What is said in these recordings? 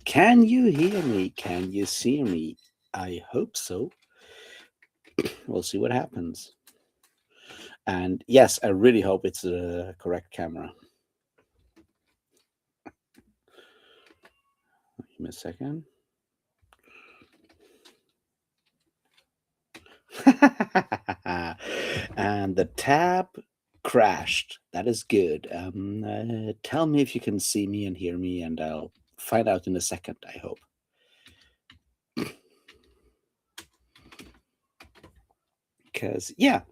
Can you hear me? Can you see me? I hope so. We'll see what happens. And yes, I really hope it's the correct camera. Give me a second. And the tab crashed. That is good. Tell me if you can see me and hear me, and I'll find out in a second, I hope. Because, yeah,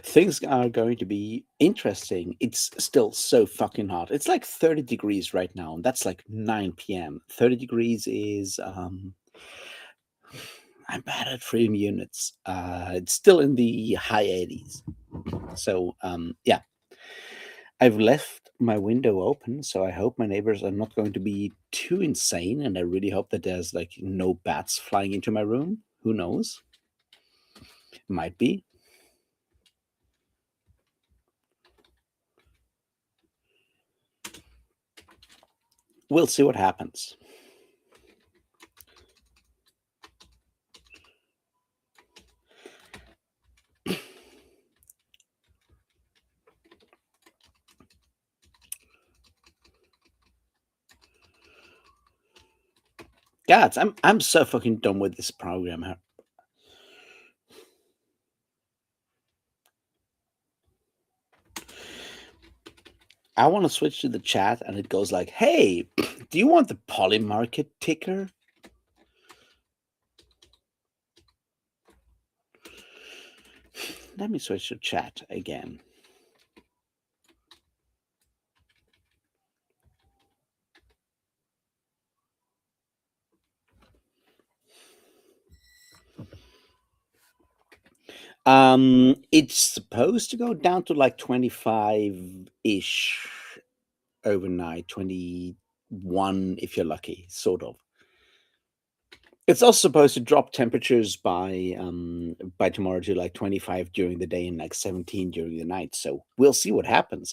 things are going to be interesting. It's still so fucking hot. It's like 30 degrees right now, and that's like 9 p.m. 30 degrees is I'm bad at frame units. It's still in the high 80s. So yeah, I've left my window open, so I hope my neighbors are not going to be too insane, and I really hope that there's like no bats flying into my room. Who knows? Might be. We'll see what happens. Gods, I'm so fucking done with this program. I want to switch to the chat, and it goes like, "Hey, do you want the Polymarket ticker?" Let me switch to chat again. It's supposed to go down to like 25-ish overnight, 21 if you're lucky, sort of. It's also supposed to drop temperatures by tomorrow to like 25 during the day and like 17 during the night. So we'll see what happens.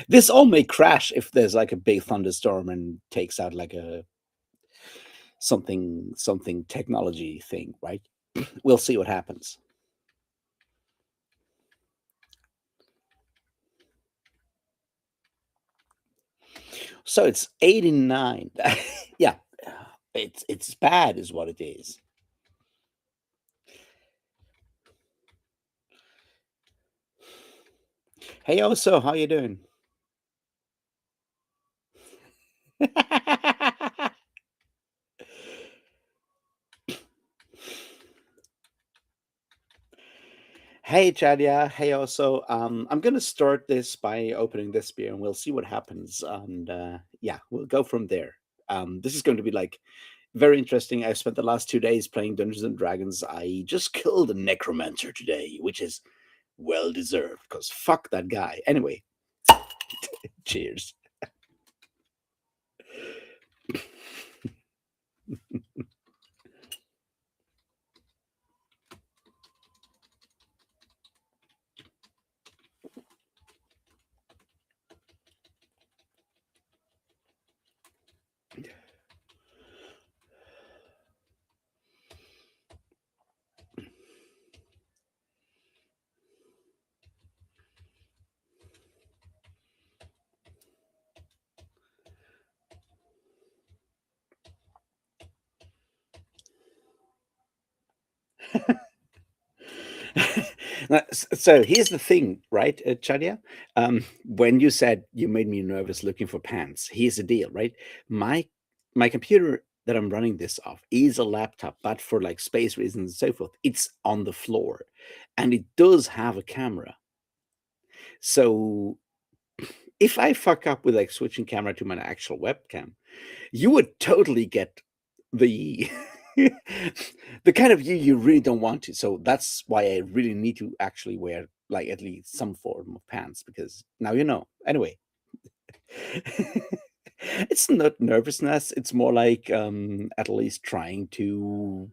This all may crash if there's like a big thunderstorm and takes out like a something technology thing, right? We'll see what happens. So it's 89. Yeah, it's bad is what it is. Hey Oso, how you doing? Hey Chadia, hey Oso. I'm gonna start this by opening this beer and we'll see what happens. And yeah, we'll go from there. This is going to be like very interesting. I spent the last 2 days playing Dungeons and Dragons. I just killed a necromancer today, which is well deserved because fuck that guy. Anyway, cheers. So here's the thing, right, Chadia? When you said you made me nervous looking for pants, here's the deal, right? My computer that I'm running this off is a laptop, but for like space reasons and so forth, it's on the floor, and it does have a camera. So if I fuck up with like switching camera to my actual webcam, you would totally get the the kind of view you really don't want to. So that's why I really need to actually wear like at least some form of pants, because now you know. Anyway, it's not nervousness. It's more like at least trying to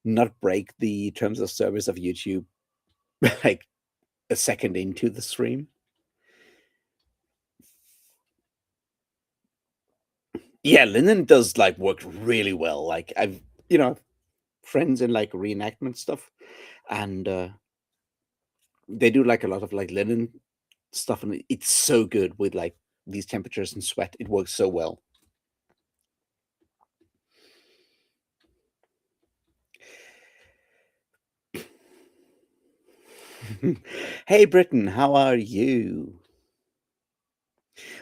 not break the terms of service of YouTube like a second into the stream. Yeah, linen does like work really well. Like I've friends in like reenactment stuff, and they do like a lot of like linen stuff, and it's so good with like these temperatures and sweat. It works so well. Hey, Britain, how are you?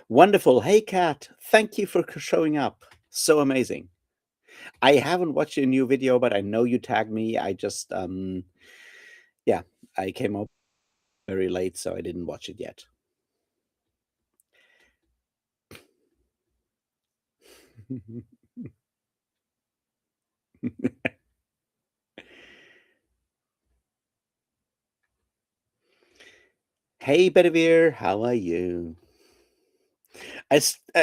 Wonderful. Hey, Kat, thank you for showing up. So amazing. I haven't watched your new video, but I know you tagged me. I just, yeah, I came up very late, so I didn't watch it yet. Hey, Bedivere, how are you? I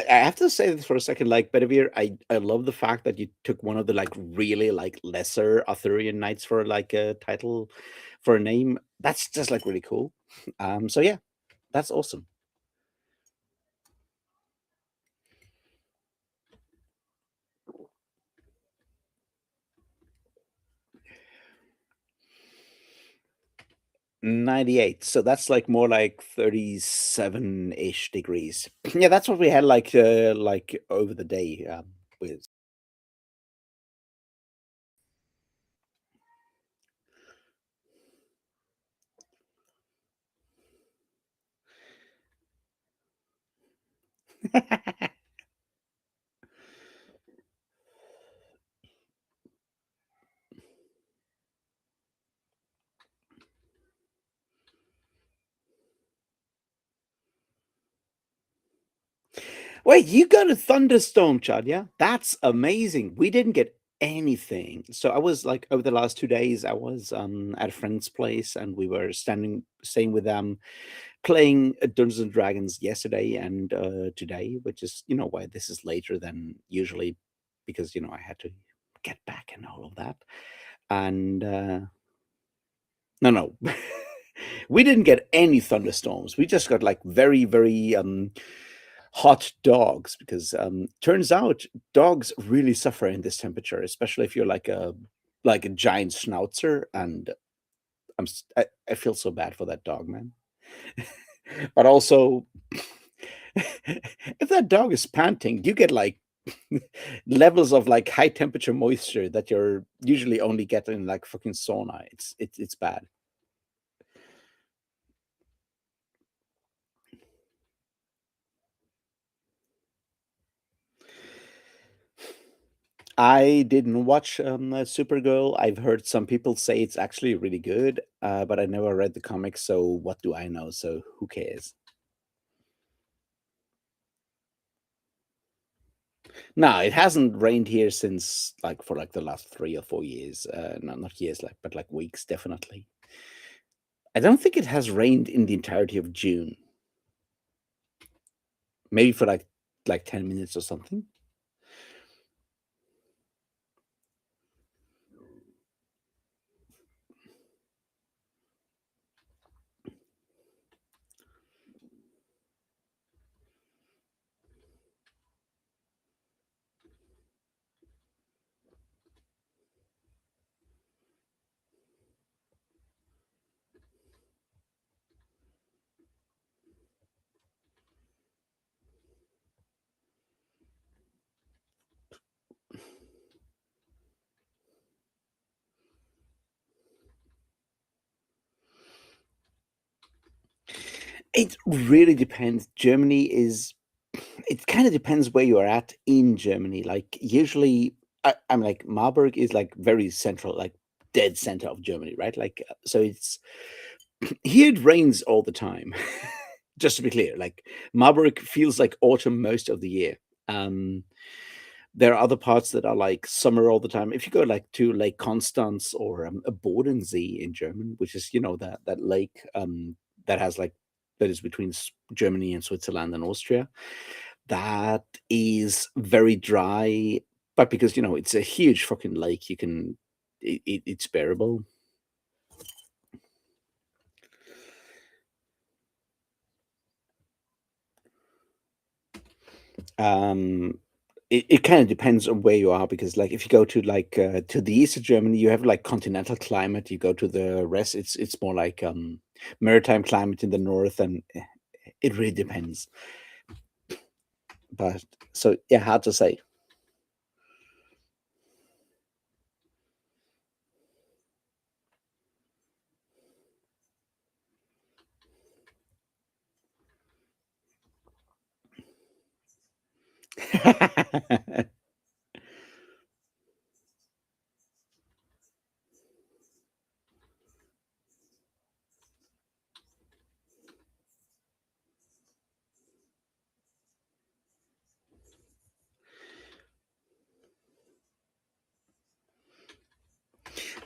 have to say this for a second, like Bedivere, I love the fact that you took one of the like really like lesser Arthurian knights for like a title for a name. That's just like really cool. So yeah, that's awesome. 98. So that's like more like 37-ish degrees. Yeah, that's what we had like over the day with. Wait, you got a thunderstorm, Chad? Yeah, that's amazing. We didn't get anything. So I was like over the last 2 days, I was at a friend's place and we were staying with them, playing Dungeons and Dragons yesterday and today, which is why this is later than usually because I had to get back and all of that. And no, no. We didn't get any thunderstorms. We just got like very, very hot dogs because turns out dogs really suffer in this temperature, especially if you're like a giant schnauzer. And I feel so bad for that dog, man. But also, if that dog is panting, you get like levels of like high temperature moisture that you're usually only getting in like fucking sauna. It's bad. I didn't watch Supergirl. I've heard some people say it's actually really good, but I never read the comics, so what do I know? So who cares? No, it hasn't rained here since like for like the last 3 or 4 years. No, not years, like but like weeks, definitely. I don't think it has rained in the entirety of June. Maybe for like 10 minutes or something. It really depends. Germany is it kind of depends where you are at in Germany. Like usually, I'm like Marburg is like very central, like dead center of Germany, right? Like so, it's here. It rains all the time. Just to be clear, like Marburg feels like autumn most of the year. Um, there are other parts that are like summer all the time. If you go like to Lake Constance or a Bodensee in German, which is that lake that has like that is between Germany and Switzerland and Austria, that is very dry, but because, it's a huge fucking lake, you can it's bearable. Um, it kind of depends on where you are, because like if you go to like to the east of Germany, you have like continental climate. You go to the rest, it's more like maritime climate in the north, and it really depends. But so yeah, hard to say.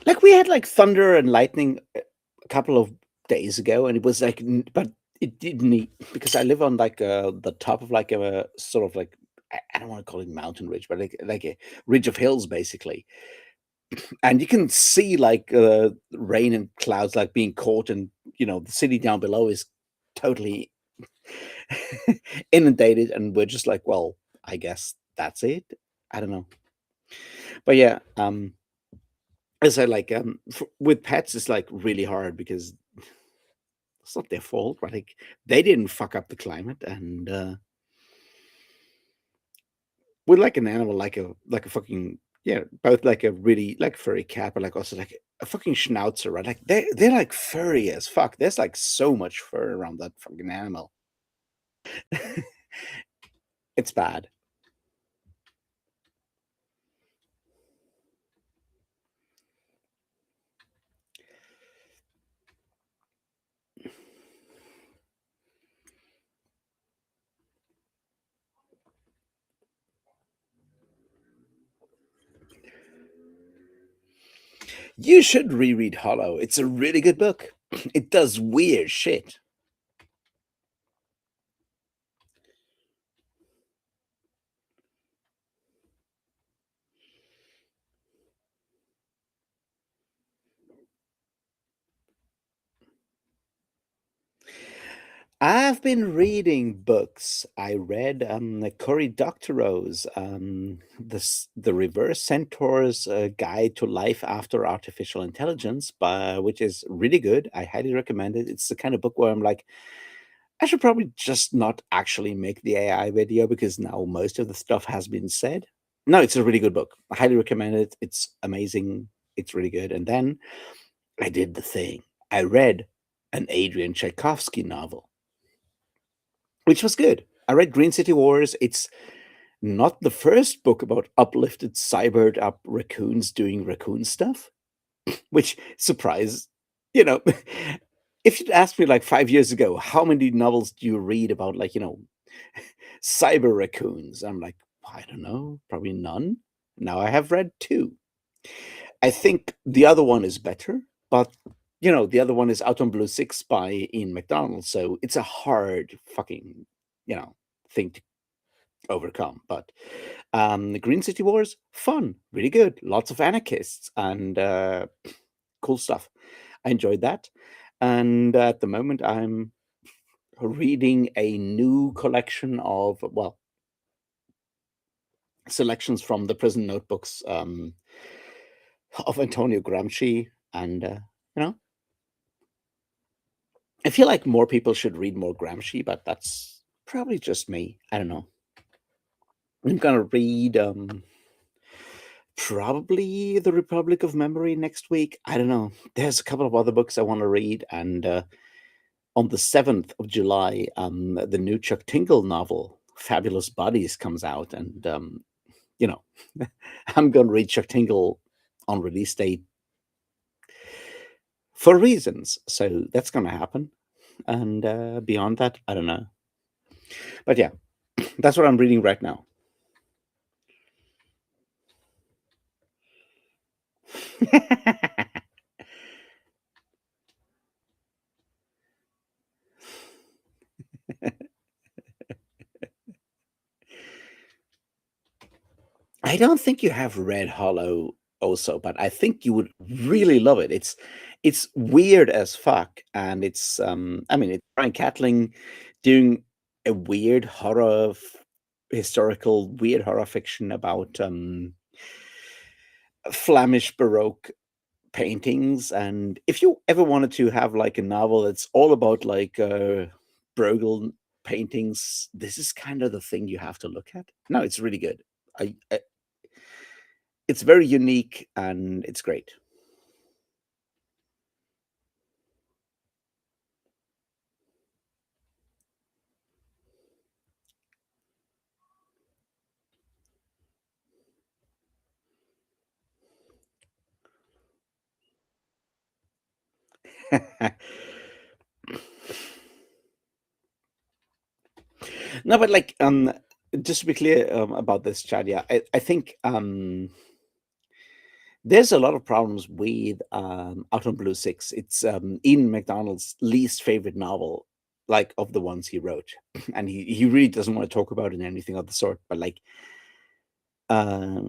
Like we had like thunder and lightning a couple of days ago, and it was like, but it didn't because I live on like the top of like a sort of like I don't want to call it mountain ridge, but like a ridge of hills basically, and you can see like rain and clouds like being caught, and the city down below is totally inundated, and we're just like, well, I guess that's it. I don't know, but yeah, as I like with pets, it's like really hard because it's not their fault, right? Like they didn't fuck up the climate, and with like an animal, like a fucking yeah, both like a really like furry cat, but like also like a fucking schnauzer, right? Like they're like furry as fuck. There's like so much fur around that fucking animal. It's bad. You should reread Hollow. It's a really good book. It does weird shit. I've been reading books. I read Cory Doctorow's the Reverse Centaur's Guide to Life After Artificial Intelligence, which is really good. I highly recommend it. It's the kind of book where I'm like, I should probably just not actually make the AI video because now most of the stuff has been said. No, it's a really good book. I highly recommend it. It's amazing. It's really good. And then I did the thing. I read an Adrian Tchaikovsky novel, which was good. I read Green City Wars. It's not the first book about uplifted, cybered up raccoons doing raccoon stuff, which surprised, you know, if you'd asked me like 5 years ago, how many novels do you read about like, cyber raccoons? I'm like, I don't know, probably none. Now I have read two. I think the other one is better, but the other one is Out on Blue Six by Ian McDonald. So it's a hard fucking, thing to overcome. But the Green City Wars, fun, really good. Lots of anarchists and cool stuff. I enjoyed that. And at the moment, I'm reading a new collection of, well, selections from the prison notebooks of Antonio Gramsci. And, I feel like more people should read more Gramsci, but that's probably just me. I don't know. I'm gonna read probably The Republic of Memory next week. I don't know. There's a couple of other books I want to read, and on the 7th of July, the new Chuck Tingle novel, Fabulous Bodies, comes out, and you know, I'm gonna read Chuck Tingle on release date for reasons. So that's gonna happen. And beyond that, I don't know. But yeah, that's what I'm reading right now. I don't think you have read Hollow also, but I think you would really love it. It's weird as fuck, and it's I mean it's Brian Catling doing a weird horror historical weird horror fiction about Flemish Baroque paintings. And if you ever wanted to have like a novel that's all about like Bruegel paintings, this is kind of the thing you have to look at. No, it's really good. I it's very unique and it's great. No, but like just to be clear about this, Chad, yeah, I think there's a lot of problems with Out on Blue Six. It's Ian McDonald's least favorite novel, like of the ones he wrote, and he really doesn't want to talk about it in anything of the sort. But like, uh,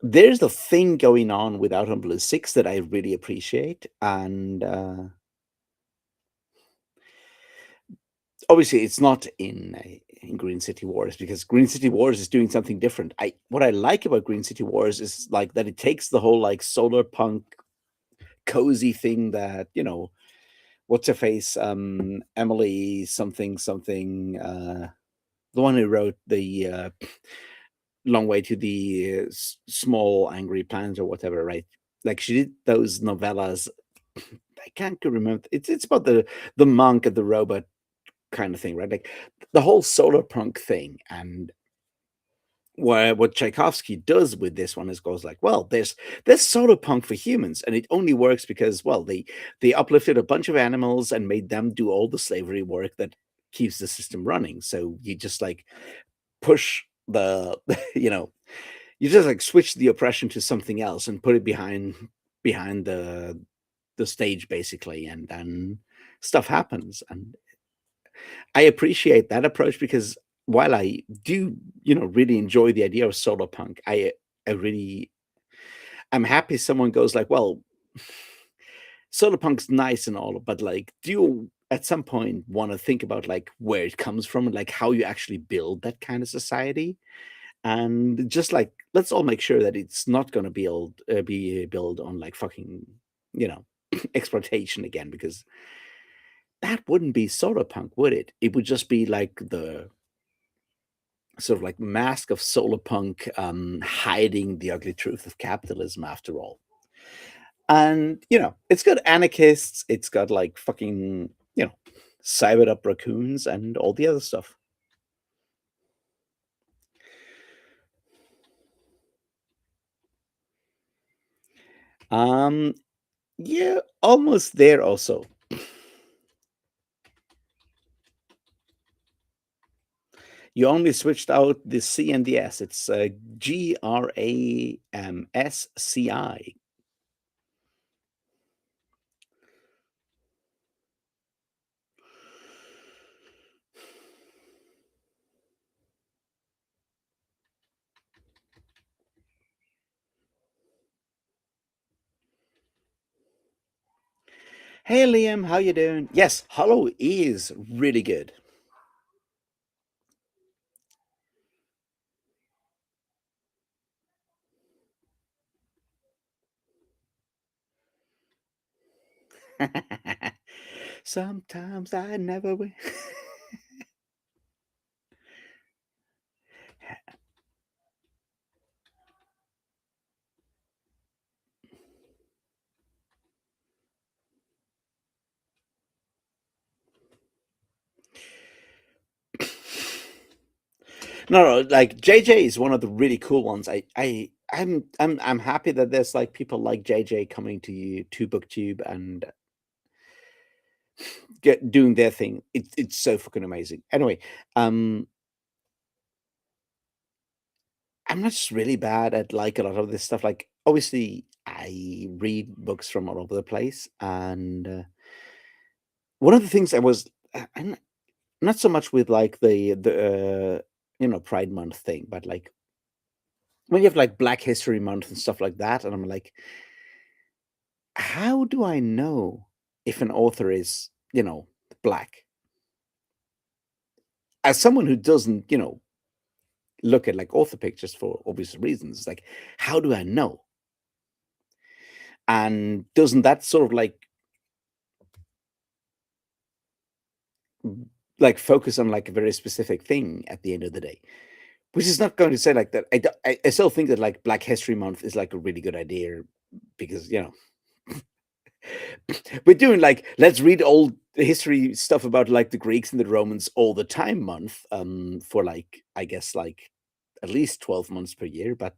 there's a thing going on with Out on Blue Six that I really appreciate, and obviously it's not in Green City Wars because Green City Wars is doing something different. I What I like about Green City Wars is like that it takes the whole like solar punk cozy thing that what's her face Emily something something the one who wrote the Long Way to the Small Angry Planet or whatever, right? Like she did those novellas. I can't remember. It's about the monk and the robot kind of thing, right? Like the whole solar punk thing. And what Tchaikovsky does with this one is goes like, well, there's solar punk for humans, and it only works because, well, they uplifted a bunch of animals and made them do all the slavery work that keeps the system running. So you just like push the you know you just like switch the oppression to something else and put it behind the stage basically, and then stuff happens. And I appreciate that approach because while I do, really enjoy the idea of solar punk, I really I'm happy someone goes like, well, solar punk's nice and all, but like, do you at some point want to think about like where it comes from and like how you actually build that kind of society? And just like, let's all make sure that it's not going to be built on like fucking, you know, exploitation again, because that wouldn't be solar punk, would it? It would just be like the sort of like mask of solar punk hiding the ugly truth of capitalism after all. And it's got anarchists, it's got like fucking cybered up raccoons and all the other stuff. um yeah, almost there also. You only switched out the C and the S. It's GRAMSCI. Hey Liam, how you doing? Yes, Hollow is really good. Sometimes I never win. No, like JJ is one of the really cool ones. I'm happy that there's like people like JJ coming to you to BookTube and get doing their thing. It's so fucking amazing. Anyway, um, I'm not just really bad at like a lot of this stuff. Like obviously, I read books from all over the place, and one of the things I'm not so much with like the Pride Month thing, but like when you have like Black History Month and stuff like that, and I'm like, how do I know if an author is, black? As someone who doesn't, look at like author pictures for obvious reasons. Like, how do I know? And doesn't that sort of like focus on like a very specific thing at the end of the day? Which is not going to say like that. I still think that like Black History Month is like a really good idea because we're doing like let's read old history stuff about like the Greeks and the Romans all the time month for like I guess like at least 12 months per year. But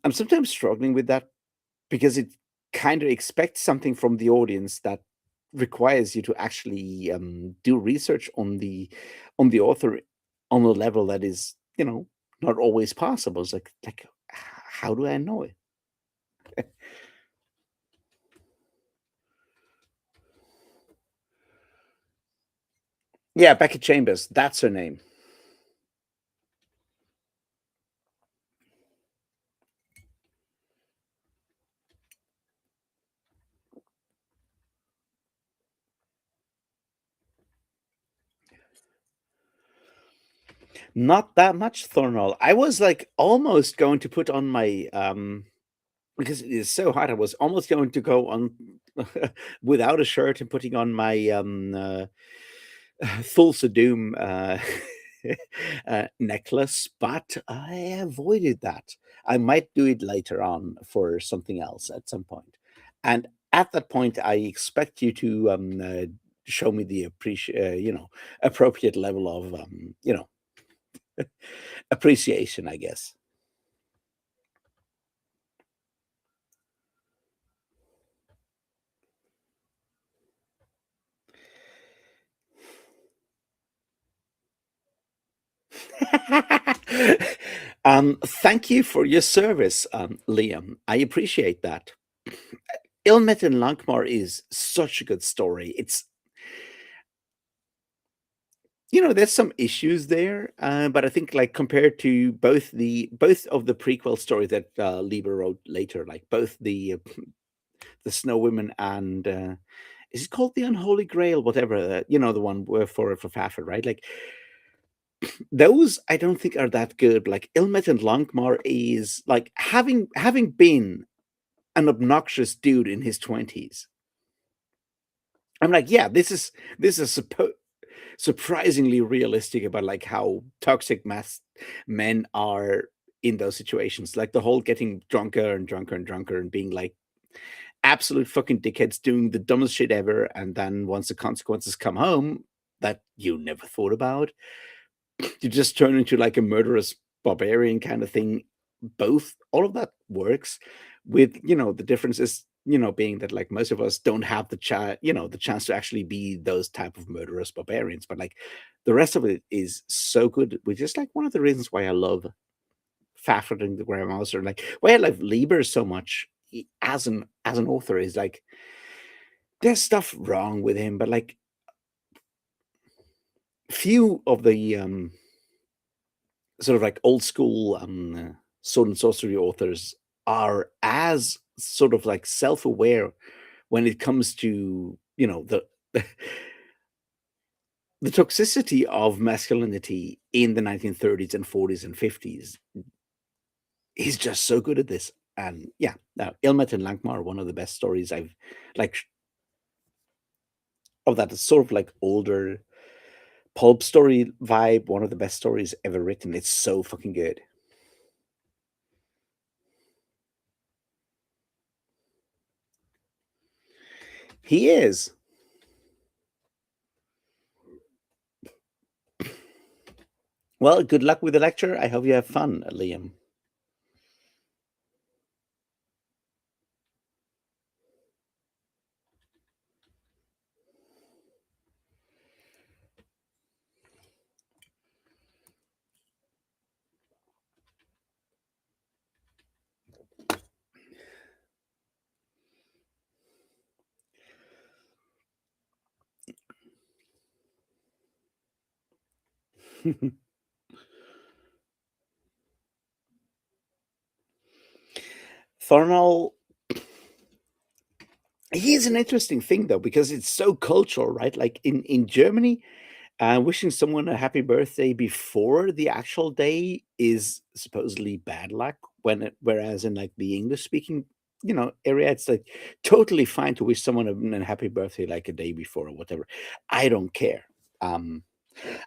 I'm sometimes struggling with that because it kind of expects something from the audience that requires you to actually do research on the author on a level that is not always possible. It's like how do I know it? Yeah, Becky Chambers, that's her name. Not that much Thornall. I was like almost going to put on my because it is so hot. I was almost going to go on without a shirt and putting on my Thulsa Doom necklace, but I avoided that. I might do it later on for something else at some point. And at that point, I expect you to show me the appropriate level of appreciation, I guess. Thank you for your service, Liam. I appreciate that. Ilmet and Lankmar is such a good story. It's there's some issues there, but I think like compared to both of the prequel stories that Lieber wrote later, like both the Snow Women and is it called the Unholy Grail, whatever, the one for Fafhrd, right? Like those I don't think are that good. Like Ilmet and Lankmar is like having been an obnoxious dude in his 20s. I'm like, yeah, this is surprisingly realistic about like how toxic mass men are in those situations. Like the whole getting drunker and drunker and drunker and being like absolute fucking dickheads doing the dumbest shit ever. And then once the consequences come home that you never thought about, you just turn into like a murderous barbarian kind of thing. Both, all of that works with, the difference is, being that like most of us don't have the chance to actually be those type of murderous barbarians. But like the rest of it is so good, which is like one of the reasons why I love Fafhrd and the Grandmaster, like why I love Lieber so much as an author is like there's stuff wrong with him, but like few of the sort of like old school sword and sorcery authors are as sort of like self-aware when it comes to the toxicity of masculinity in the 1930s and 40s and 50s. He's just so good at this. And yeah, now Ilmet and Lankmar are one of the best stories I've like of that sort of like older pulp story vibe, one of the best stories ever written. It's so fucking good. He is. Well, good luck with the lecture. I hope you have fun, Liam. Thornall, he is an interesting thing though, because it's so cultural, right? Like in Germany, Wishing someone a happy birthday before the actual day is supposedly bad luck, whereas in like the English speaking, area, it's like totally fine to wish someone a happy birthday like a day before or whatever. I don't care. Um,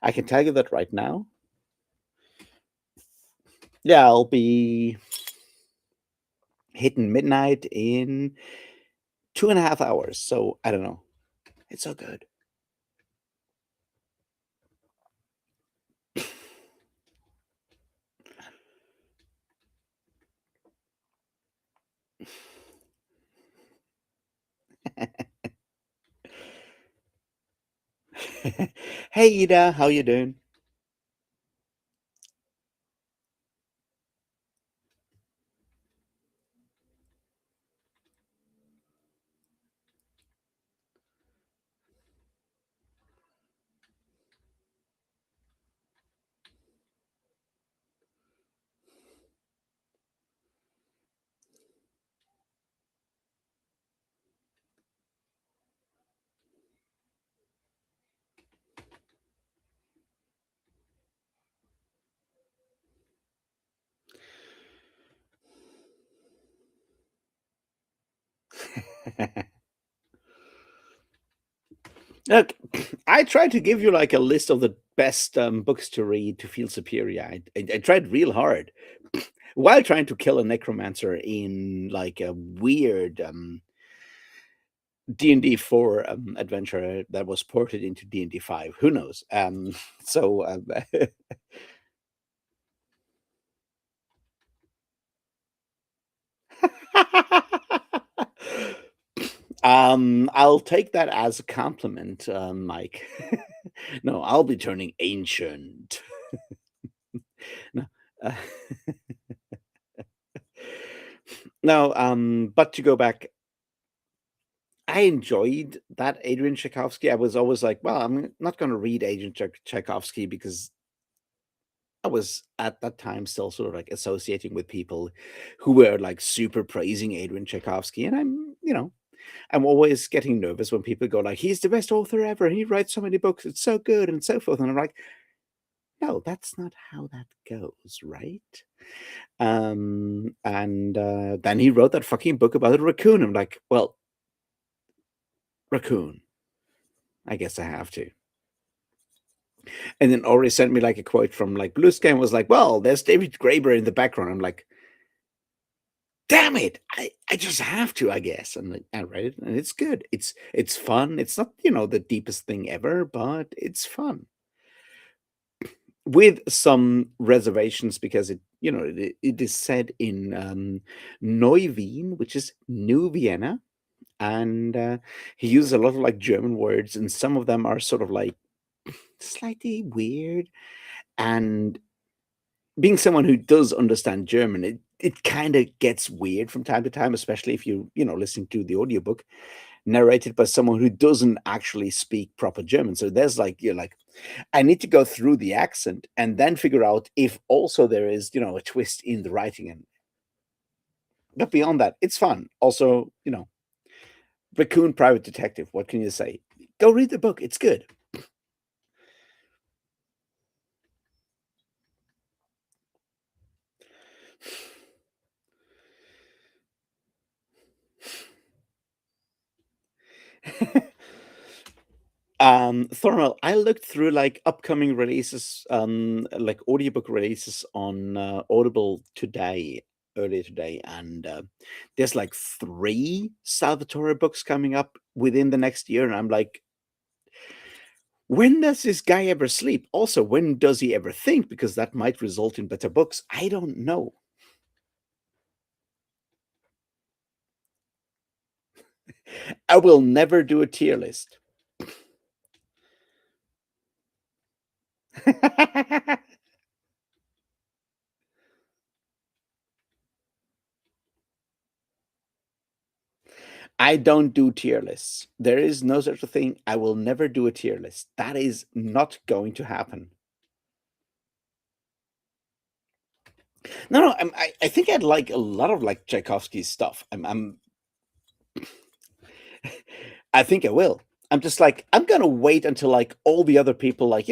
I can tell you that right now. Yeah, I'll be hitting midnight in 2.5 hours. So I don't know. It's so good. Hey Ida, how you doing? Look, I tried to give you like a list of the best books to read to feel superior. I tried real hard while trying to kill a necromancer in like a weird D&D 4 adventure that was ported into D&D 5. Who knows? So I'll take that as a compliment, Mike. No, I'll be turning ancient. No, uh, no, but to go back, I enjoyed that Adrian Tchaikovsky. I was always like, well, I'm not going to read Adrian Tchaikovsky because I was at that time still sort of like associating with people who were like super praising Adrian Tchaikovsky, and I'm always getting nervous when people go like, he's the best author ever, and he writes so many books, it's so good, and so forth. And I'm like, no, that's not how that goes, right? And then he wrote that fucking book about a raccoon. I'm like, well, raccoon. I guess I have to. And then Ori sent me like a quote from like Blue Sky and was like, well, there's David Graeber in the background. I'm like, damn it, I just have to, I guess. And like, I read it and it's good. It's fun. It's not, the deepest thing ever, but it's fun. With some reservations because it is said in Neu-Wien, which is New Vienna, and he uses a lot of like German words, and some of them are sort of like slightly weird. And being someone who does understand German, it kind of gets weird from time to time, especially if listening to the audiobook narrated by someone who doesn't actually speak proper German. So there's like you're like, I need to go through the accent and then figure out if also there is, a twist in the writing. And but beyond that, it's fun. Also, Raccoon Private Detective. What can you say? Go read the book. It's good. Thornwell, I looked through like upcoming releases, like audiobook releases on Audible today, earlier today, and there's like 3 Salvatore books coming up within the next year, and I'm like, when does this guy ever sleep? Also, when does he ever think? Because that might result in better books. I don't know. I will never do a tier list. I don't do tier lists. There is no such a thing. I will never do a tier list. That is not going to happen. No, no. I think I'd like a lot of like Tchaikovsky's stuff. I think I will. I'm just like, I'm gonna wait until like all the other people, like,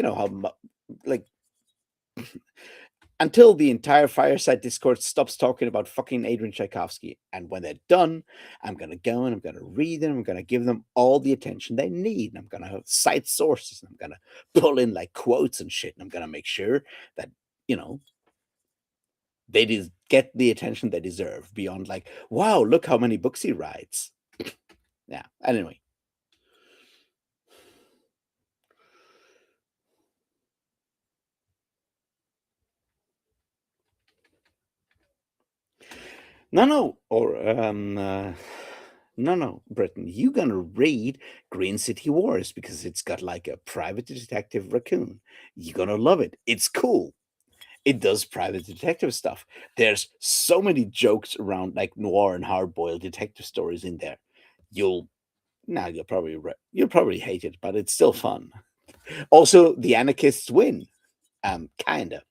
like until the entire Fireside Discord stops talking about fucking Adrian Tchaikovsky. And when they're done, I'm going to go and I'm going to read them. I'm going to give them all the attention they need. And I'm going to cite sources. And I'm going to pull in like quotes and shit. And I'm going to make sure that, you know, they get the attention they deserve beyond like, wow, look how many books he writes. Yeah. Anyway. No, Britain, you're gonna read Green City Wars because it's got like a private detective raccoon. You're gonna love it. It's cool. It does private detective stuff. There's so many jokes around like noir and hard-boiled detective stories in there. You'll you'll probably hate it, but it's still fun. Also, the anarchists win, kinda,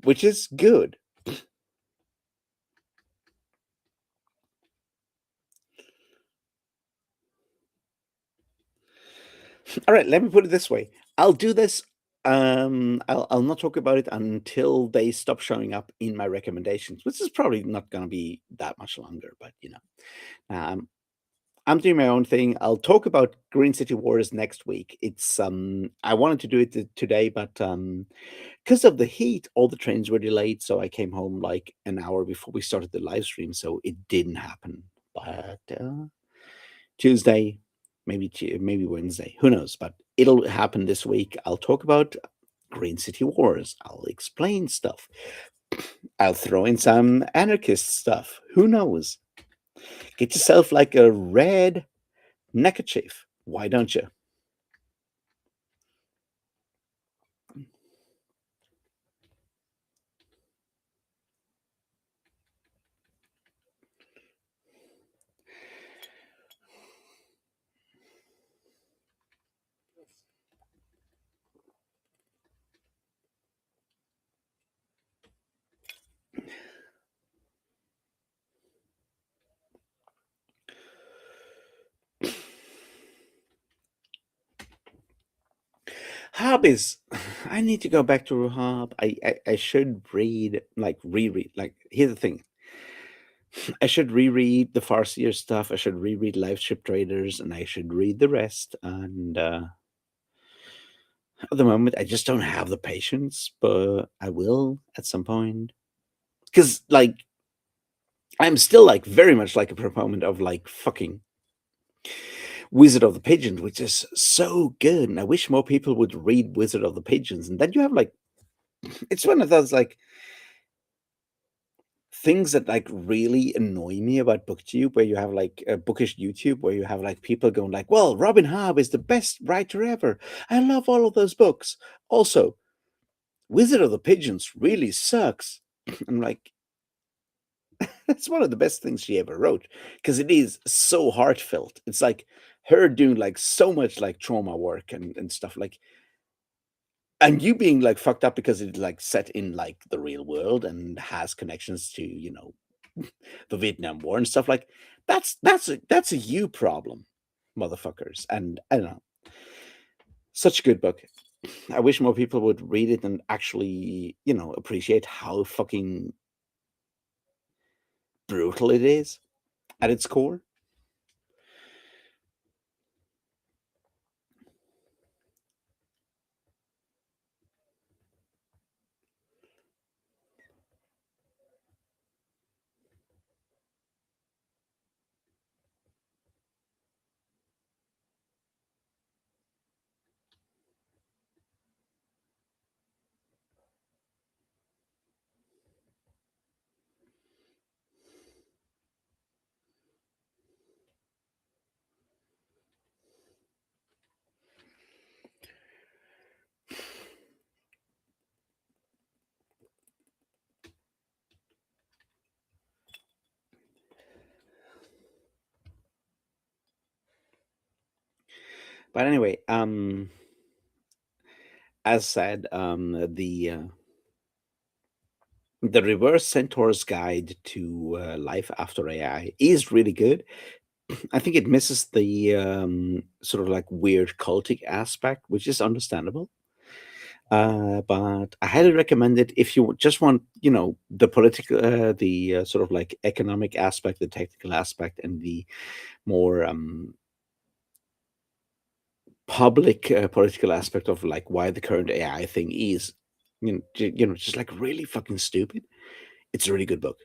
which is good. All right, let me put it this way. I'll do this. I'll not talk about it until they stop showing up in my recommendations, which is probably not going to be that much longer. But um, I'm doing my own thing. I'll talk about Green City Wars next week. It's I wanted to do it today, but because of the heat, all the trains were delayed, so I came home like an hour before we started the live stream, so it didn't happen. But Tuesday, maybe Wednesday, who knows? But it'll happen this week. I'll talk about Green City Wars. I'll explain stuff. I'll throw in some anarchist stuff. Who knows? Get yourself like a red neckerchief. Why don't you? Hub is. I need to go back to Hub. I should read, like, reread. Like, here's the thing. I should reread the Farseer stuff. I should reread Live Ship Traders, and I should read the rest. And at the moment, I just don't have the patience, but I will at some point. Because, like, I'm still, like, very much like a proponent of, like, fucking Wizard of the Pigeons, which is so good. And I wish more people would read Wizard of the Pigeons. And then you have, like, it's one of those, like, things that like really annoy me about booktube, where you have like a bookish YouTube where you have like people going like, well, Robin Hobb is the best writer ever, I love all of those books, also Wizard of the Pigeons really sucks. I'm like, that's one of the best things she ever wrote, because it is so heartfelt. It's like her doing like so much like trauma work and stuff, like, and you being like fucked up because it's like set in like the real world and has connections to, the Vietnam War and stuff, like, that's a you problem, motherfuckers. And I don't know, such a good book. I wish more people would read it and actually, appreciate how fucking brutal it is at its core. But anyway, as said, the reverse centaur's guide to life after AI is really good. I think it misses the sort of like weird cultic aspect, which is understandable. But I highly recommend it if you just want, the political, the sort of like economic aspect, the technical aspect, and the more public political aspect of like why the current AI thing is, just like really fucking stupid. It's a really good book.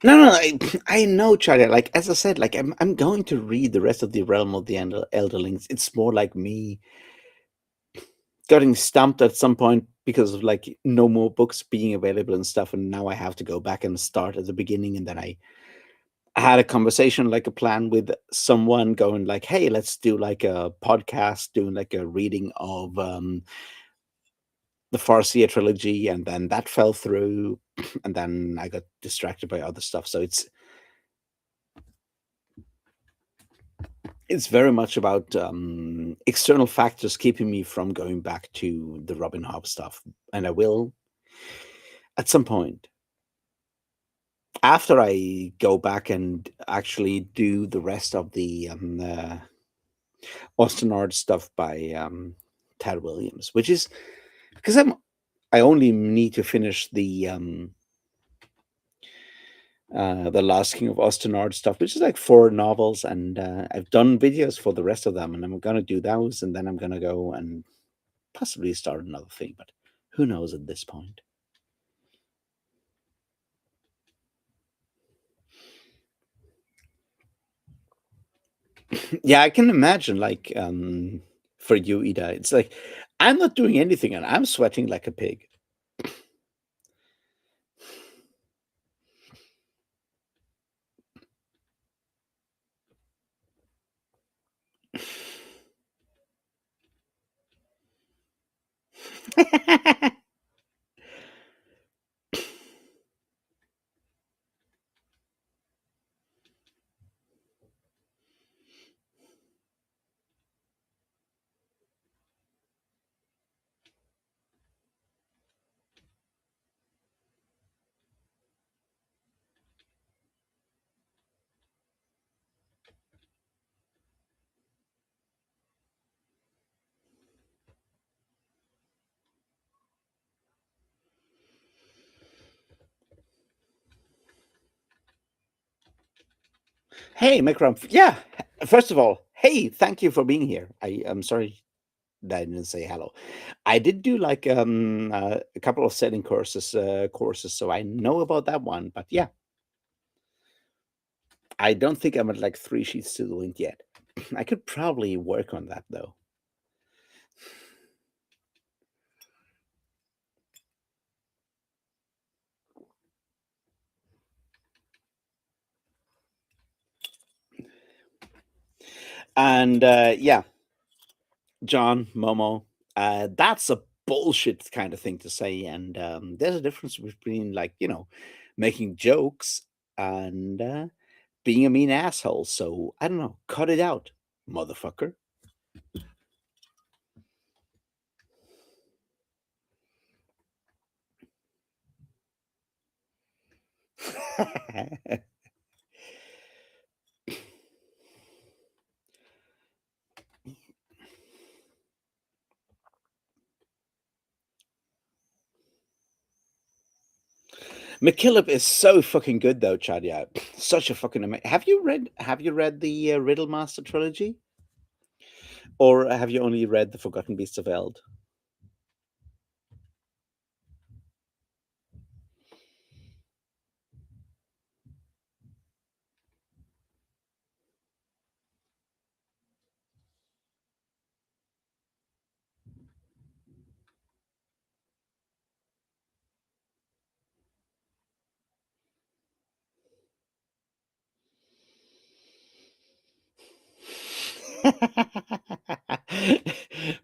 No, no, I know, Charlie. Like as I said, like I'm going to read the rest of the Realm of the Elderlings. It's more like me getting stumped at some point because of like no more books being available and stuff, and now I have to go back and start at the beginning. And then I had a conversation, like a plan with someone, going like, "Hey, let's do like a podcast, doing like a reading of the Farseer trilogy," and then that fell through, and then I got distracted by other stuff. So it's very much about external factors keeping me from going back to the Robin Hobb stuff, and I will at some point after I go back and actually do the rest of the Austenard stuff by Tad Williams, which is because I only need to finish the Last King of Austenard stuff, which is like 4 novels, and I've done videos for the rest of them, and I'm gonna do those, and then I'm gonna go and possibly start another thing, but who knows at this point. Yeah, I can imagine, like, for you, Ida, it's like I'm not doing anything and I'm sweating like a pig. Hey, Mikram. Yeah, first of all, hey, thank you for being here. I'm sorry that I didn't say hello. I did do like a couple of setting courses, so I know about that one. But yeah, I don't think I'm at like 3 sheets to the wind yet. I could probably work on that though. And yeah, John, Momo, that's a bullshit kind of thing to say. And there's a difference between like, making jokes and being a mean asshole. So I don't know, cut it out, motherfucker. McKillop is so fucking good though, Chadia. Such a fucking amazing. Have you read the Riddle Master trilogy? Or have you only read The Forgotten Beasts of Eld?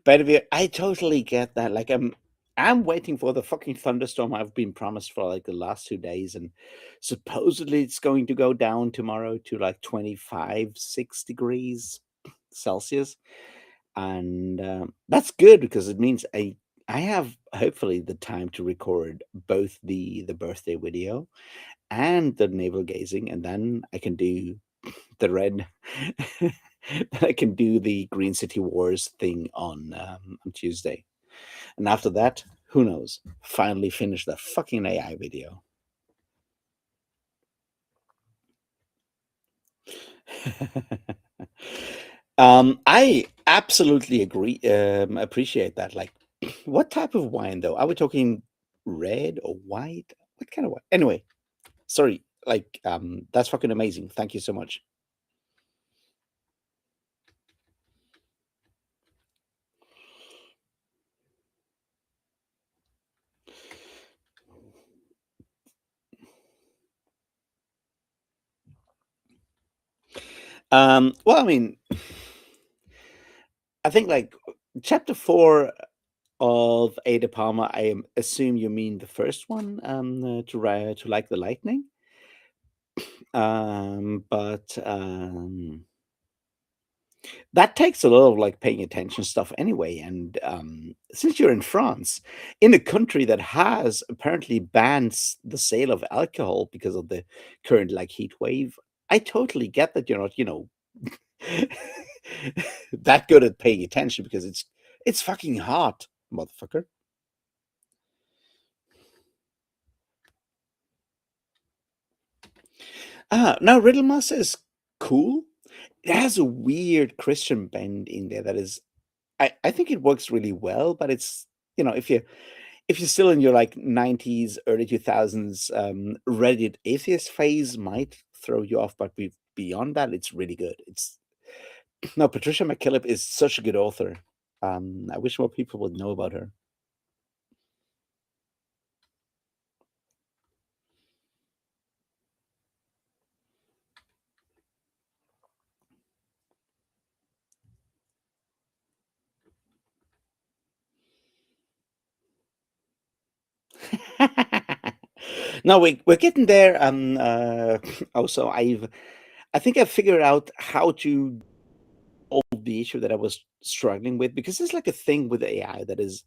But I totally get that. Like, I'm waiting for the fucking thunderstorm I've been promised for like the last 2 days, and supposedly it's going to go down tomorrow to like 25, 6 degrees Celsius, and that's good because it means I have hopefully the time to record both the birthday video and the navel gazing, and then I can do the red. I can do the Green City Wars thing on Tuesday. And after that, who knows? Finally finish the fucking AI video. I absolutely agree. Appreciate that. Like, what type of wine though? Are we talking red or white? What kind of wine? Anyway, sorry. Like, that's fucking amazing. Thank you so much. Well, I mean, I think like chapter 4 of Ada Palmer, assume you mean the first one, to like the lightning. But that takes a lot of like paying attention stuff anyway. And since you're in France, in a country that has apparently bans the sale of alcohol because of the current like heat wave, I totally get that you're not, that good at paying attention because it's fucking hot, motherfucker. Now Riddlemas is cool. It has a weird Christian bend in there that is, I think it works really well, but it's, if you're still in your like 90s, early 2000s Reddit atheist phase might throw you off, but beyond that, it's really good. It's no, Patricia McKillip is such a good author. I wish more people would know about her. No, we're getting there. Also, I think I've figured out how to solve the issue that I was struggling with, because there's like a thing with AI that is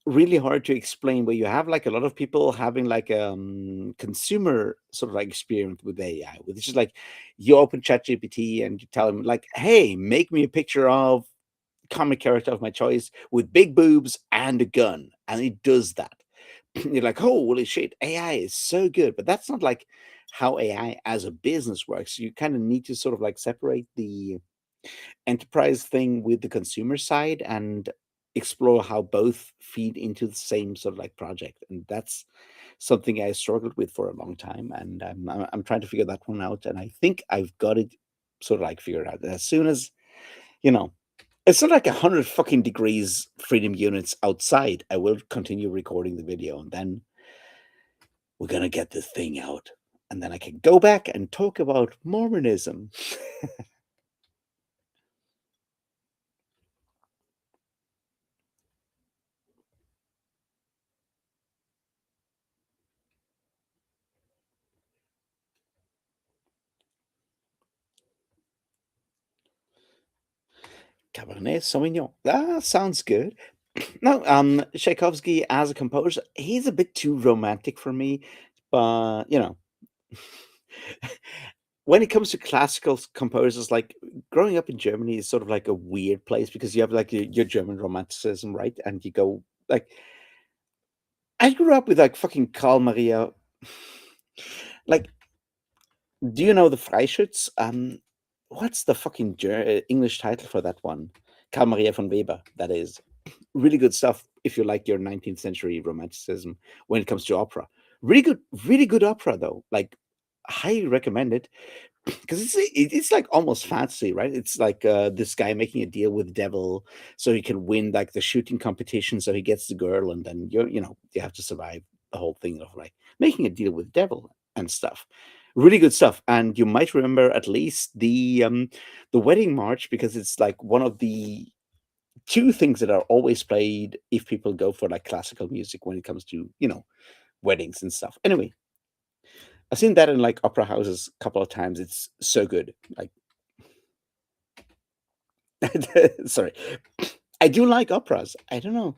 really hard to explain, where you have like a lot of people having like consumer sort of like experience with AI, which is like you open ChatGPT and you tell them like, hey, make me a picture of comic character of my choice with big boobs and a gun, and it does that. You're like, oh, holy shit, AI is so good. But that's not like how AI as a business works. You kind of need to sort of like separate the enterprise thing with the consumer side and explore how both feed into the same sort of like project. And that's something I struggled with for a long time. And I'm trying to figure that one out. And I think I've got it sort of like figured out. As soon as, you know, it's not like 100 fucking degrees freedom units outside, I will continue recording the video, and then we're gonna get this thing out. And then I can go back and talk about Mormonism. Cabernet Sauvignon. Ah, sounds good. No, Tchaikovsky as a composer, he's a bit too romantic for me. But when it comes to classical composers, like growing up in Germany is sort of like a weird place because you have like your German romanticism, right? And you go like, I grew up with like fucking Karl Maria. Like, do you know the Freischütz? What's the fucking English title for that one? Karl Maria von Weber. That is really good stuff if you like your 19th century romanticism when it comes to opera. Really good opera though. Like, highly recommend it because it's like almost fantasy, right? It's like this guy making a deal with the devil so he can win like the shooting competition, so he gets the girl, and then you have to survive the whole thing of like making a deal with the devil and stuff. Really good stuff. And you might remember at least the wedding march, because it's like one of the two things that are always played if people go for like classical music when it comes to, weddings and stuff. Anyway, I've seen that in like opera houses a couple of times. It's so good. Like, sorry, I do like operas. I don't know.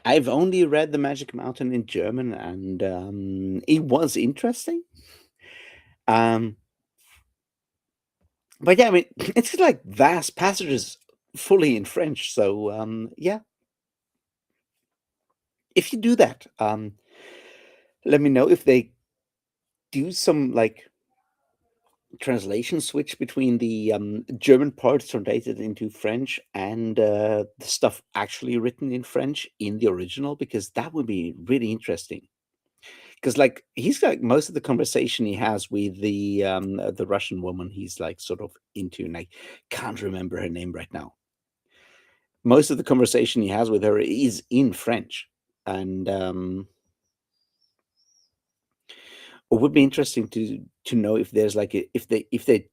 I've only read The Magic Mountain in German, and it was interesting. Um, but yeah, I mean, it's just like vast passages fully in French. So yeah, if you do that, let me know if they do some like translation switch between the German parts translated into French and the stuff actually written in French in the original, because that would be really interesting. Because like he's like most of the conversation he has with the Russian woman he's like sort of into, and I can't remember her name right now. Most of the conversation he has with her is in French, and it would be interesting to know if there's like if they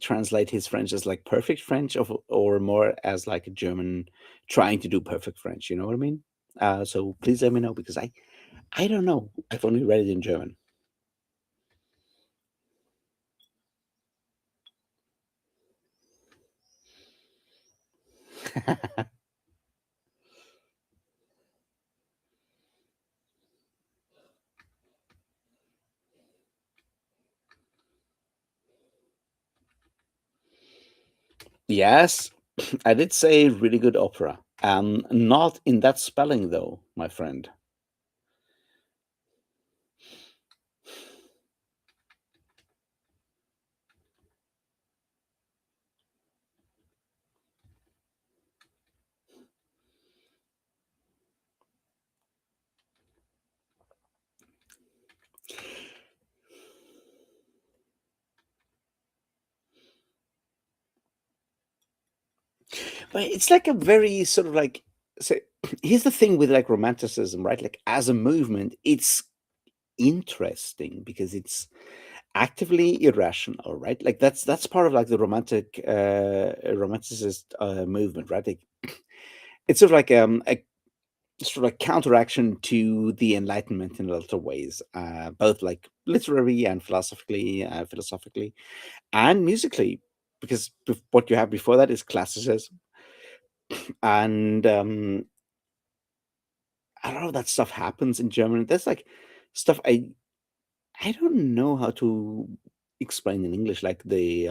translate his French as like perfect French, or more as like a German trying to do perfect French. You know what I mean? So please let me know, because I don't know. I've only read it in German. Yes, I did say really good opera. Not in that spelling though, my friend. But it's like a very sort of like, so here's the thing with like romanticism, right? Like as a movement, it's interesting because it's actively irrational, right? Like that's part of like the romanticist movement, right? Like, it's sort of like a sort of like counteraction to the Enlightenment in a lot of ways, both like literary and philosophically, and musically, because what you have before that is classicism, and a lot of that stuff happens in Germany. There's like stuff I don't know how to explain in English, like the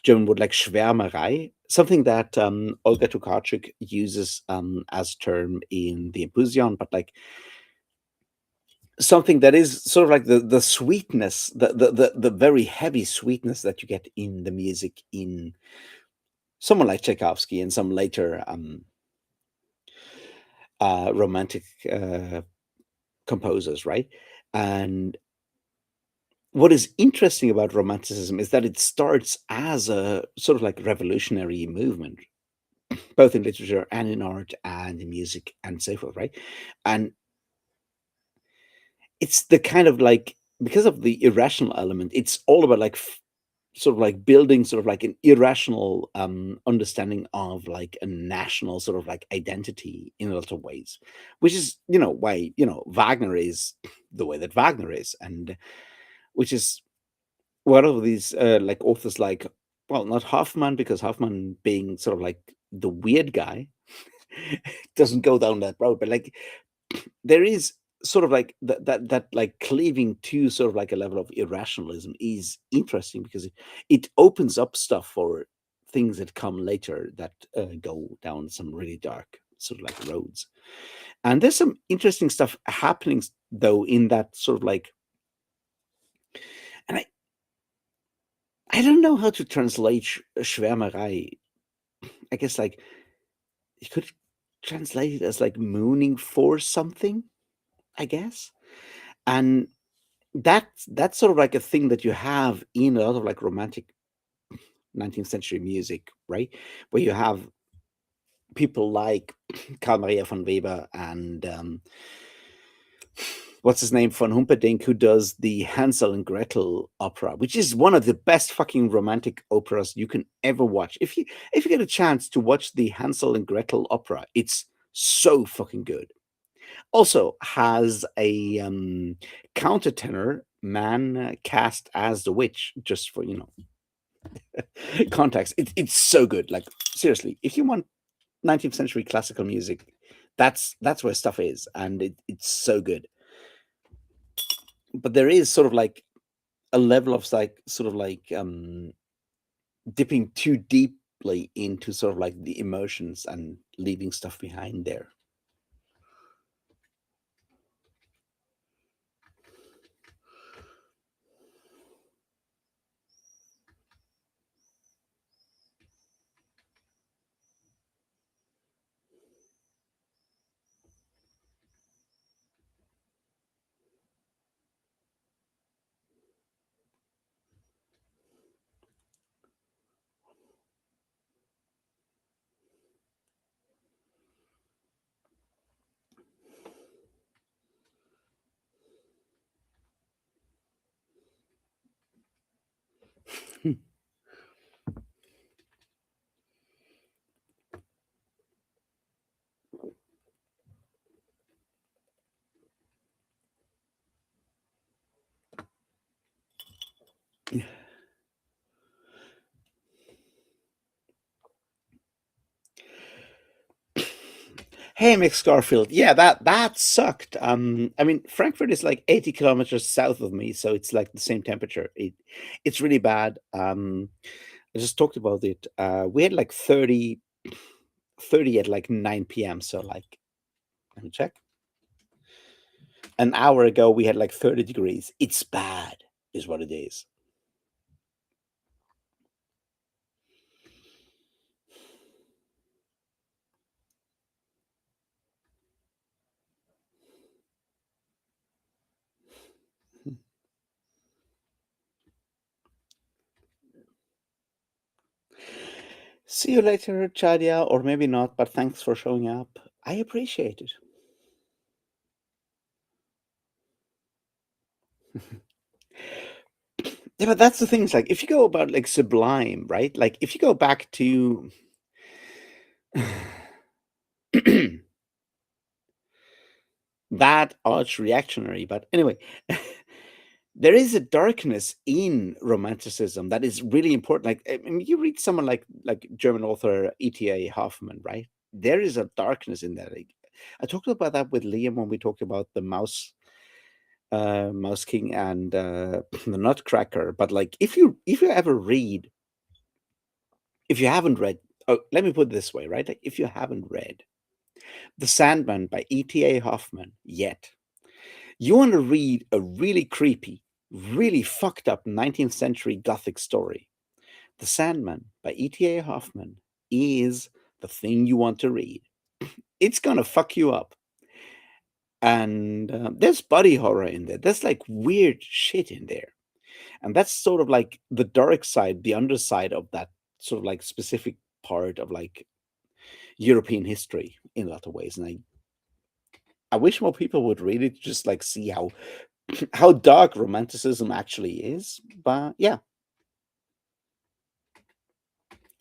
German word like Schwärmerei, something that Olga Tokarczuk uses as term in the Impusion, but like something that is sort of like the sweetness, the very heavy sweetness that you get in the music in someone like Tchaikovsky and some later romantic composers, right? And what is interesting about romanticism is that it starts as a sort of like revolutionary movement, both in literature and in art and in music and so forth, right? And it's the kind of like, because of the irrational element, it's all about like sort of like building sort of like an irrational understanding of like a national sort of like identity in a lot of ways, which is why Wagner is the way that Wagner is, and which is one of these like authors like, well, not Hoffman, because Hoffman being sort of like the weird guy doesn't go down that road, but like there is sort of like that like cleaving to sort of like a level of irrationalism is interesting, because it opens up stuff for things that come later that go down some really dark sort of like roads. And there's some interesting stuff happening though in that sort of like, and I don't know how to translate Schwärmerei. I guess like you could translate it as like mooning for something, I guess. And That's sort of like a thing that you have in a lot of like romantic 19th century music, right? Where you have people like Karl Maria von Weber and what's his name, von Humperdinck, who does the Hansel and Gretel opera, which is one of the best fucking romantic operas you can ever watch. If you get a chance to watch the Hansel and Gretel opera, it's so fucking good. Also has a countertenor man cast as the witch, just for context. It's so good. Like seriously, if you want 19th century classical music, that's where stuff is, and it's so good. But there is sort of like a level of like sort of like dipping too deeply into sort of like the emotions and leaving stuff behind there. Hey, Mick Scarfield. Yeah, that sucked. I mean, Frankfurt is like 80 kilometers south of me, so it's like the same temperature. It's really bad. I just talked about it. We had like 30 at like 9 p.m. So like, let me check. An hour ago, we had like 30 degrees. It's bad, is what it is. See you later, Chadia, or maybe not, but thanks for showing up. I appreciate it. Yeah, but that's the thing. It's like if you go about like Sublime, right? Like if you go back to that arch reactionary, but anyway, there is a darkness in romanticism that is really important. Like I mean, you read someone like German author E.T.A. Hoffman, right? There is a darkness in that. Like, I talked about that with Liam when we talked about the Mouse King and the Nutcracker. But like, if you ever read, if you haven't read, oh, let me put it this way, right? Like, if you haven't read The Sandman by E.T.A. Hoffman yet, you want to read a really creepy, really fucked up 19th century Gothic story. The Sandman by E.T.A. Hoffman is the thing you want to read. It's gonna fuck you up. And there's body horror in there. There's like weird shit in there. And that's sort of like the dark side, the underside of that sort of like specific part of like European history in a lot of ways. And I wish more people would read it, just like see how dark romanticism actually is. But yeah,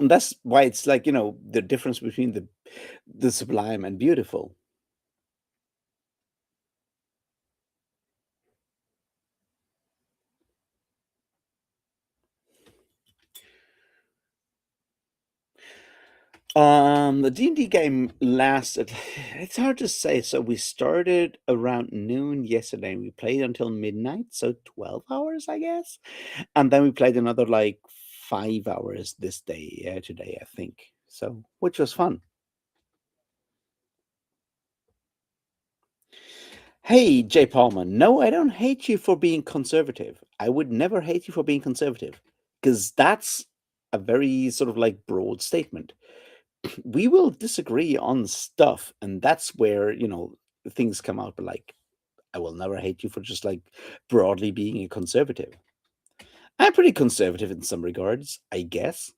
and that's why it's like the difference between the sublime and beautiful. The D&D game lasted. It's hard to say. So we started around noon yesterday. And we played until midnight, so 12 hours, I guess. And then we played another like 5 hours this day, today, I think. So, which was fun. Hey, Jay Palmer. No, I don't hate you for being conservative. I would never hate you for being conservative, because that's a very sort of like broad statement. We will disagree on stuff, and that's where things come out. But like, I will never hate you for just like broadly being a conservative. I'm pretty conservative in some regards, I guess.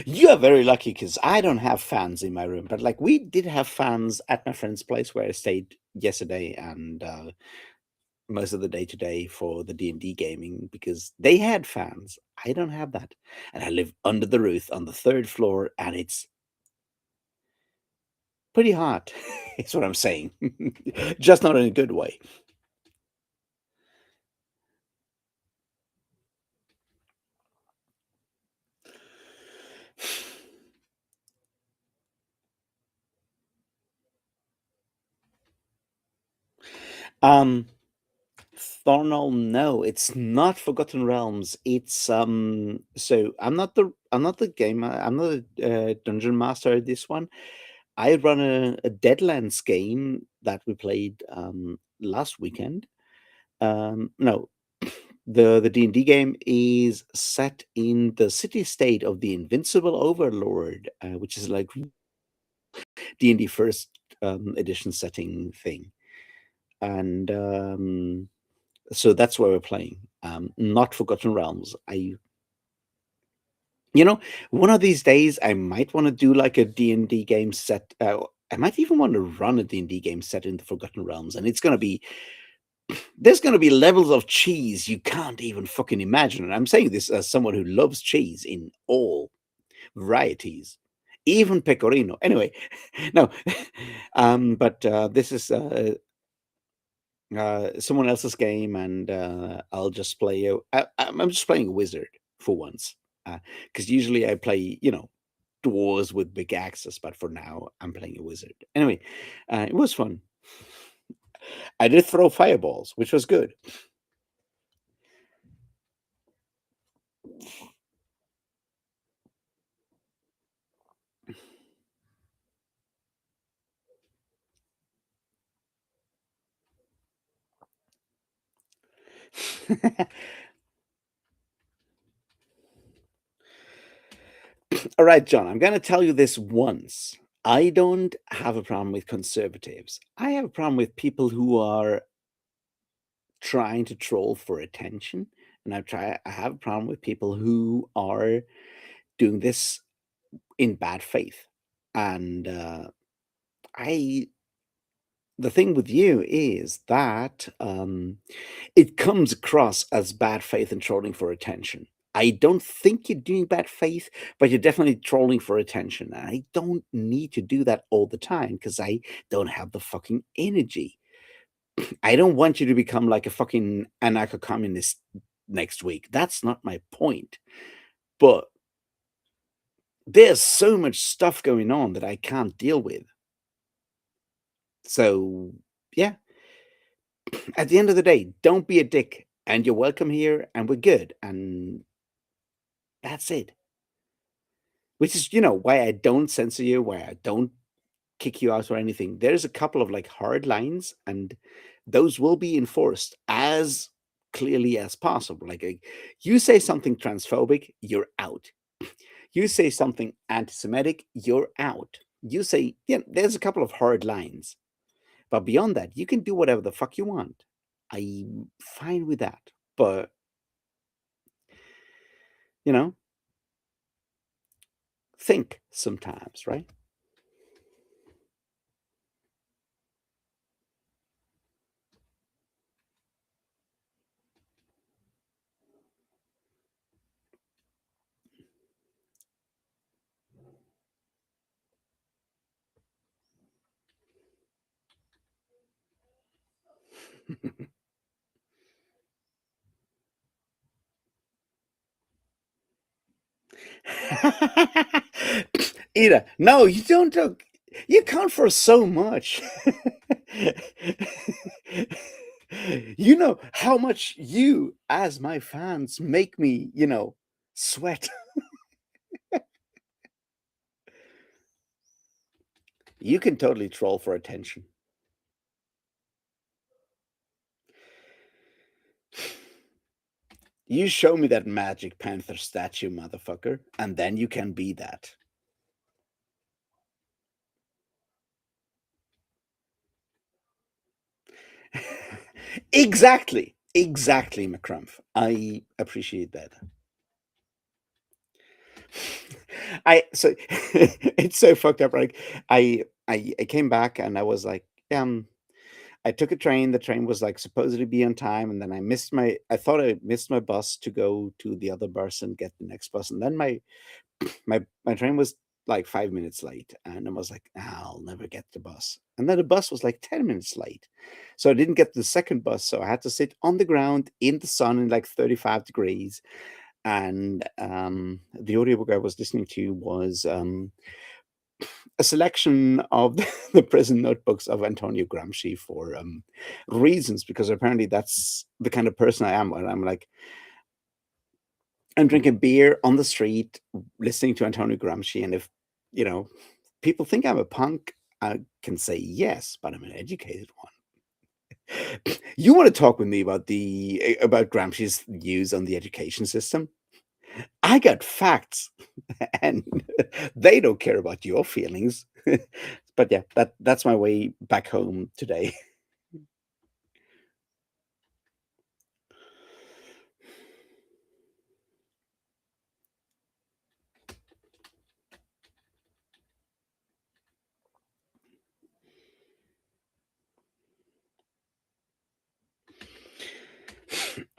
You are very lucky because I don't have fans in my room, but like we did have fans at my friend's place where I stayed yesterday and most of the day today for the D&D gaming because they had fans. I don't have that. And I live under the roof on the third floor and it's pretty hot. It's what I'm saying. Just not in a good way. Um Thornall, no, it's not Forgotten Realms. It's so I'm not the gamer, I'm not a dungeon master at this one. I run a Deadlands game that we played last weekend. No, the D&D game is set in the city state of the Invincible Overlord, which is like D&D first edition setting thing. And so that's where we're playing. Not Forgotten Realms. You know, one of these days I might want to do like a D&D game set. I might even want to run a D&D game set in the Forgotten Realms, and there's going to be levels of cheese you can't even fucking imagine. And I'm saying this as someone who loves cheese in all varieties, even pecorino. Anyway, no, but this is someone else's game, and I'll just play. I'm just playing a wizard for once, because usually I play, dwarves with big axes, but for now I'm playing a wizard. Anyway, it was fun. I did throw fireballs, which was good. All right, John, I'm going to tell you this once. I don't have a problem with conservatives. I have a problem with people who are trying to troll for attention. And I have a problem with people who are doing this in bad faith. And I the thing with you is that it comes across as bad faith and trolling for attention. I don't think you're doing bad faith, but you're definitely trolling for attention. And I don't need to do that all the time because I don't have the fucking energy. I don't want you to become like a fucking anarcho communist next week. That's not my point. But there's so much stuff going on that I can't deal with. So, yeah, at the end of the day, don't be a dick and you're welcome here and we're good. And that's it. Which is, why I don't censor you, why I don't kick you out or anything. There's a couple of like hard lines and those will be enforced as clearly as possible. Like you say something transphobic, you're out. You say something anti-Semitic, you're out. You say, yeah, there's a couple of hard lines. But beyond that, you can do whatever the fuck you want. I'm fine with that. But, you know, think sometimes, right? Ida, no, you don't look. You count for so much. You know how much you, as my fans, make me, sweat. You can totally troll for attention. You show me that Magic Panther statue, motherfucker, and then you can be that. Exactly. Exactly, McCrumph. I appreciate that. It's so fucked up. Right? I came back and I was like, I took a train. The train was like supposed to be on time, and then I thought I missed my bus to go to the other bus and get the next bus, and then my train was like 5 minutes late, and I was like, I'll never get the bus. And then the bus was like 10 minutes late, so I didn't get the second bus. So I had to sit on the ground in the sun in like 35 degrees. And the audiobook I was listening to was a selection of the prison notebooks of Antonio Gramsci for reasons, because apparently that's the kind of person I am. Where I'm like, I'm drinking beer on the street, listening to Antonio Gramsci, and if you know people think I'm a punk, I can say yes, but I'm an educated one. You want to talk with me about about Gramsci's views on the education system? I got facts, and they don't care about your feelings. But yeah, that's my way back home today.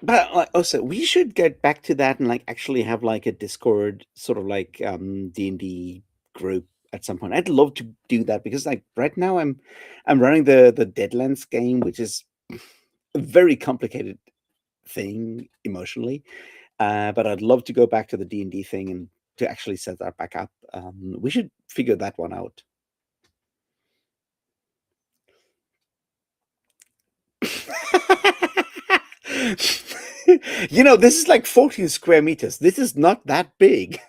But like, also, we should get back to that and like actually have like a Discord sort of like D&D group at some point. I'd love to do that because like right now I'm running the Deadlands game, which is a very complicated thing emotionally. But I'd love to go back to the D&D thing and to actually set that back up. We should figure that one out. This is like 14 square meters. This is not that big.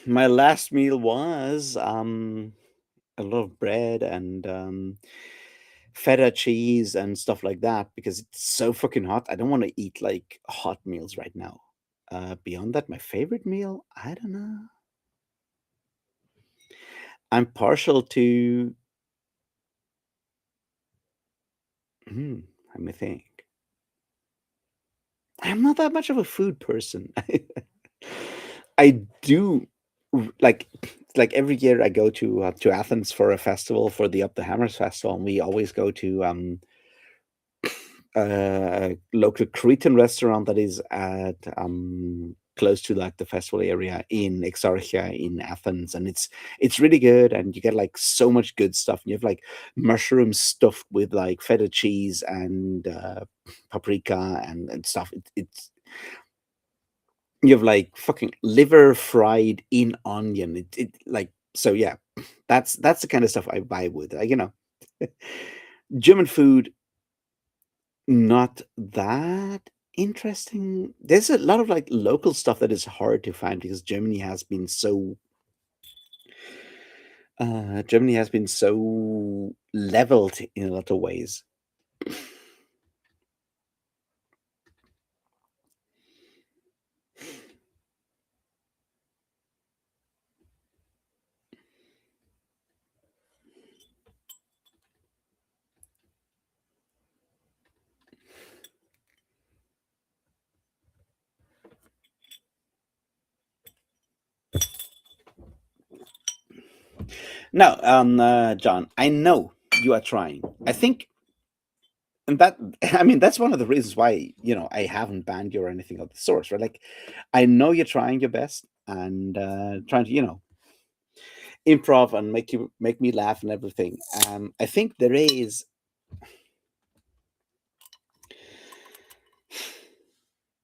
My last meal was a lot of bread and feta cheese and stuff like that because it's so fucking hot. I don't want to eat like hot meals right now. Beyond that, my favorite meal, I don't know. I'm partial to. Let me think. I'm not that much of a food person. I do like every year I go to Athens for a festival for the Up the Hammers festival, and we always go to a local Cretan restaurant that is at close to like the festival area in Exarchia in Athens, and it's really good, and you get like so much good stuff. And you have like mushrooms stuffed with like feta cheese and paprika and stuff. It's you have like fucking liver fried in onion. It like so yeah, that's the kind of stuff I buy with. German food not that interesting. There's a lot of like local stuff that is hard to find because Germany has been so leveled in a lot of ways. No, John, I know you are trying. I think, and that I mean that's one of the reasons why I haven't banned you or anything of the sort, right? Like, I know you're trying your best and trying to improv and make me laugh and everything. I think there is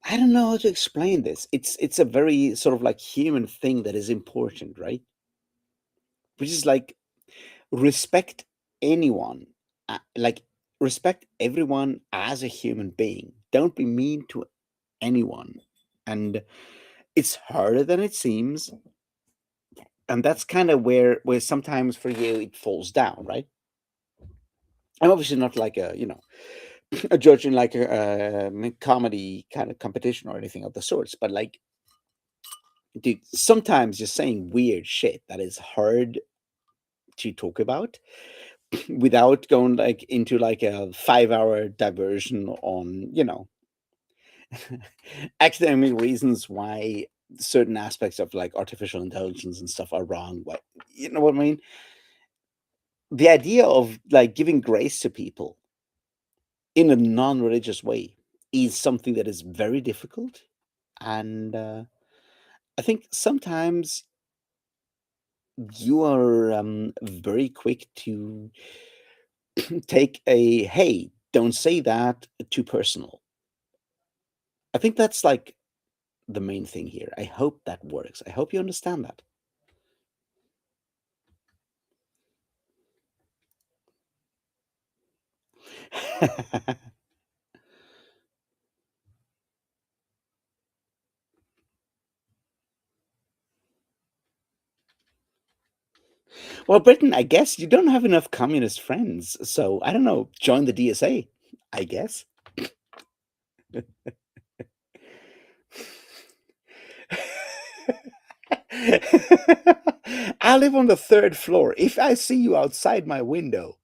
I don't know how to explain this. It's a very sort of like human thing that is important, right? Which is like respect anyone, like respect everyone as a human being. Don't be mean to anyone. And it's harder than it seems, and that's kind of where sometimes for you it falls down, right? I'm obviously not like a a judge in like a comedy kind of competition or anything of the sorts, but like, dude, sometimes just saying weird shit that is hard to talk about without going like into like a 5 hour diversion on academic reasons why certain aspects of like artificial intelligence and stuff are wrong. What, you know what I mean? The idea of like giving grace to people in a non-religious way is something that is very difficult, and I think sometimes you are very quick to take a hey, don't say that, too personal. I think that's like the main thing here. I hope that works. I hope you understand that. Well, Britain, I guess you don't have enough communist friends, so I don't know. Join the DSA, I guess. I live on the third floor. If I see you outside my window,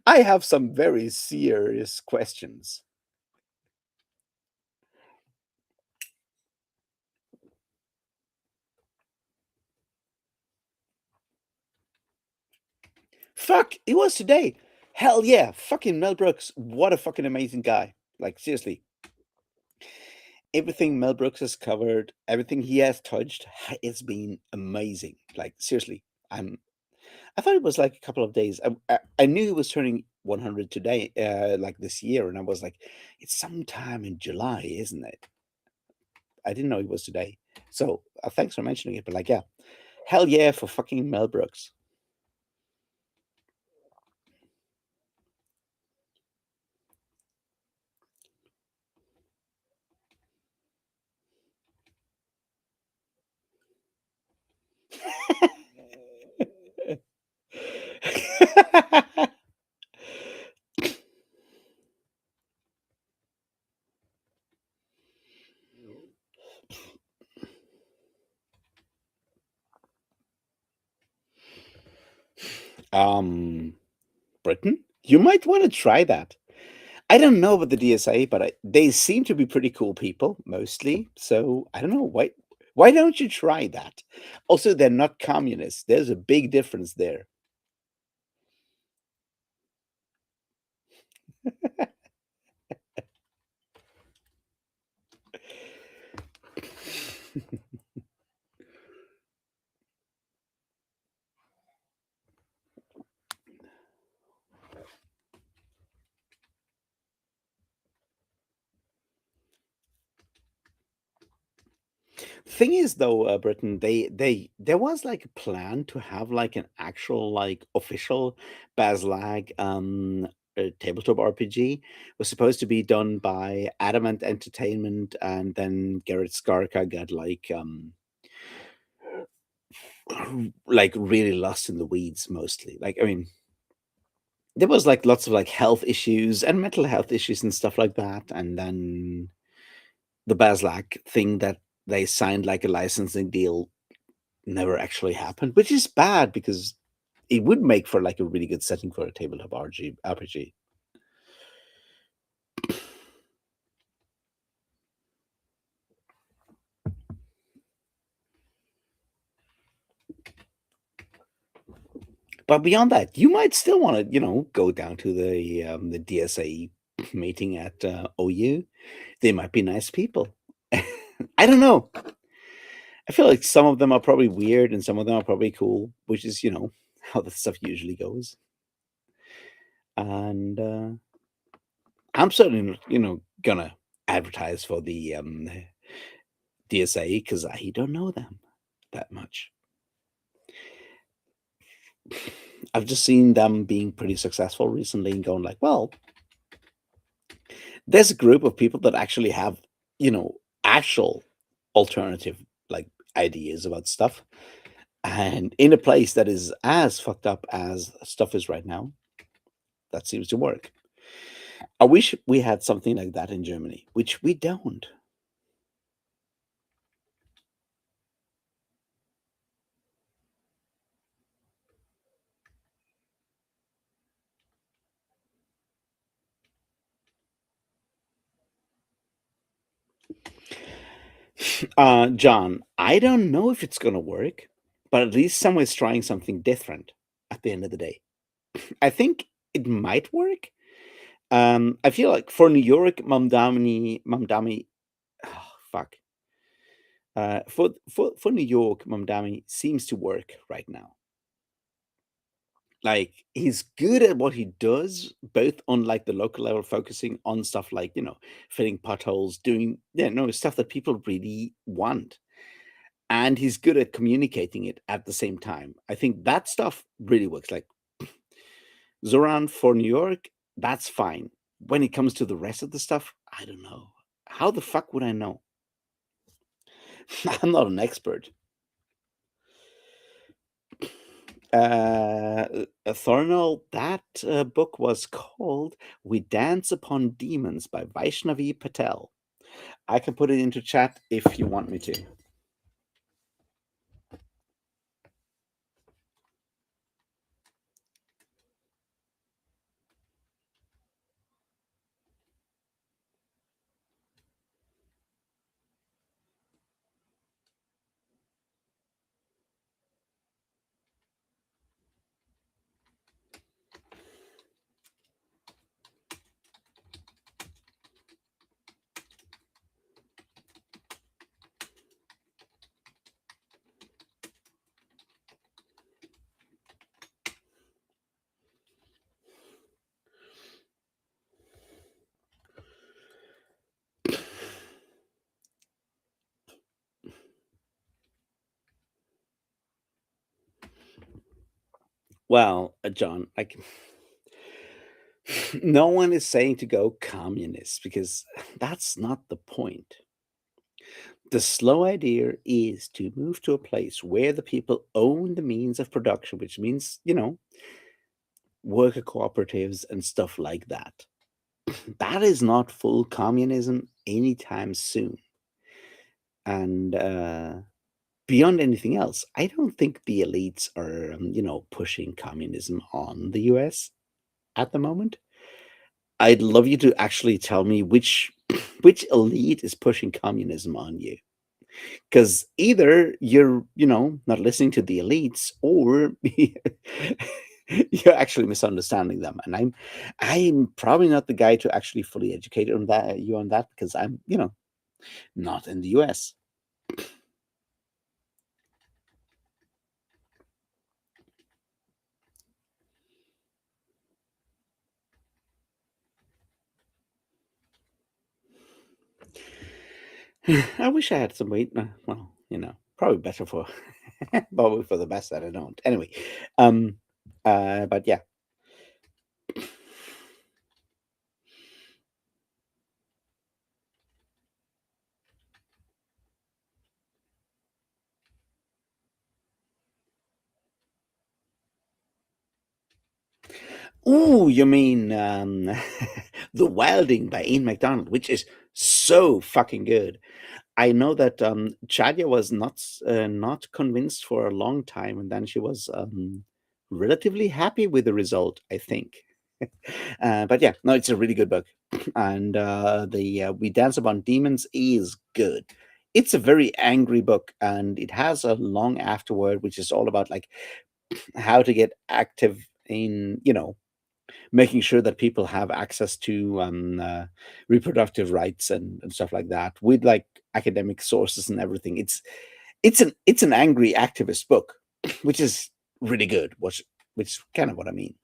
I have some very serious questions. Fuck, it was today. Hell yeah, fucking Mel Brooks. What a fucking amazing guy. Like, seriously, everything Mel Brooks has covered, everything he has touched, it's been amazing. Like, seriously, I'm I thought it was like a couple of days. I knew he was turning 100 today, like this year, and I was like, it's sometime in July, isn't it? I didn't know it was today. So thanks for mentioning it. But like, yeah, hell yeah for fucking Mel Brooks. um, Britain, you might want to try that. I don't know about the DSA, but they seem to be pretty cool people mostly. So I don't know why. Why don't you try that? Also, they're not communists. There's a big difference there. Thing is, though, Britain, there was like a plan to have like an actual like official Baslag tabletop RPG was supposed to be done by Adamant Entertainment, and then Garrett Skarka got like really lost in the weeds mostly. Like, I mean, there was like lots of like health issues and mental health issues and stuff like that, and then the Baslag thing that they signed like a licensing deal never actually happened, which is bad because it would make for like a really good setting for a tabletop RPG. But beyond that, you might still want to, go down to the DSA meeting at OU. They might be nice people. I don't know. I feel like some of them are probably weird and some of them are probably cool, which is, how the stuff usually goes. And I'm certainly, gonna advertise for the DSA because I don't know them that much. I've just seen them being pretty successful recently and going like, well, there's a group of people that actually have, actual alternative like ideas about stuff. And in a place that is as fucked up as stuff is right now, that seems to work. I wish we had something like that in Germany, which we don't. John, I don't know if it's going to work, but at least someone's trying something different at the end of the day. I think it might work. I feel like for New York, Mamdani, oh, fuck. For New York, Mamdani seems to work right now. Like he's good at what he does, both on like the local level, focusing on stuff like filling potholes, doing stuff that people really want, and he's good at communicating it at the same time. I think that stuff really works. Like Zoran for New York, that's fine. When it comes to the rest of the stuff, I don't know. How the fuck would I know? I'm not an expert. Thornell, that book was called We Dance Upon Demons by Vaishnavi Patel. I can put it into chat if you want me to. Well, John, no one is saying to go communist because that's not the point. The slow idea is to move to a place where the people own the means of production, which means, worker cooperatives and stuff like that. That is not full communism anytime soon. And beyond anything else, I don't think the elites are, pushing communism on the US at the moment. I'd love you to actually tell me which which elite is pushing communism on you. Because either you're, not listening to the elites, or you're actually misunderstanding them. And I'm probably not the guy to actually fully educate you on that because I'm, not in the US. I wish I had some weight. Well, probably better for, probably for the best that I don't. Anyway, but yeah. Oh, you mean The Wilding by Ian MacDonald, which is so fucking good. I know that Chadia was not convinced for a long time, and then she was relatively happy with the result, I think. But yeah, no, it's a really good book, and the We Dance Upon Demons is good. It's a very angry book, and it has a long afterword, which is all about like how to get active in making sure that people have access to reproductive rights and stuff like that with like academic sources and everything. It's an angry activist book, which is really good. Which is kind of what I mean.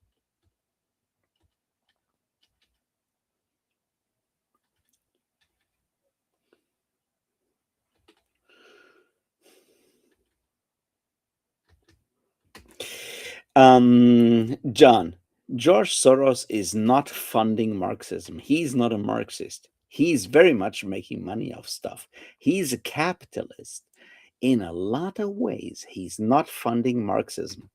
John, George Soros is not funding Marxism. He's not a Marxist. He's very much making money off stuff. He's a capitalist. In a lot of ways, he's not funding Marxism.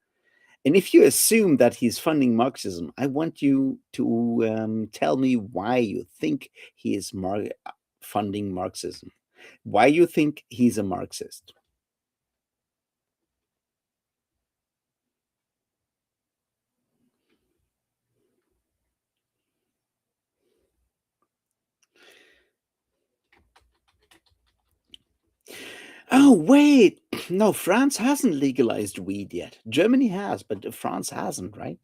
And if you assume that he's funding Marxism, I want you to tell me why you think he is funding Marxism. Why you think he's a Marxist? Oh, wait. No, France hasn't legalized weed yet. Germany has, but France hasn't, right?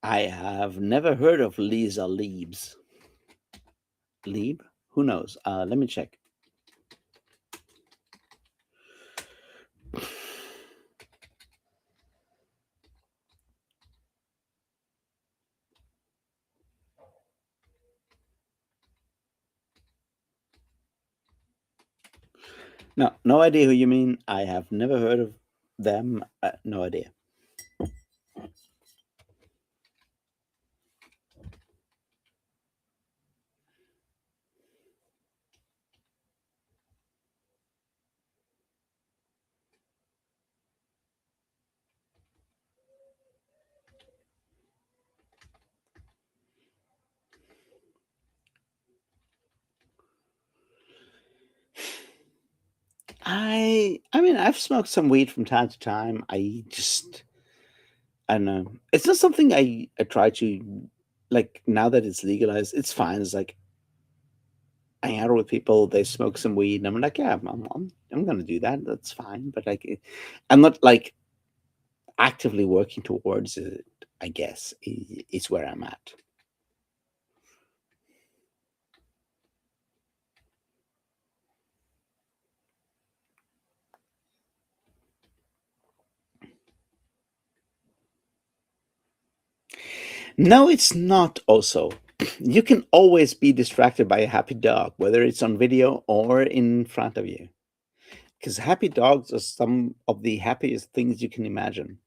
I have never heard of Lisa Liebs. Lieb? Who knows? Let me check. No, no idea who you mean. I have never heard of them. No idea. I mean, I've smoked some weed from time to time. I don't know. It's not something I try to like now that it's legalized. It's fine. It's like I hang out with people, they smoke some weed, and I'm like, yeah, I'm gonna do that. That's fine. But like, I'm not like actively working towards it. I guess is where I'm at. No, it's not. Also, you can always be distracted by a happy dog, whether it's on video or in front of you. Because happy dogs are some of the happiest things you can imagine.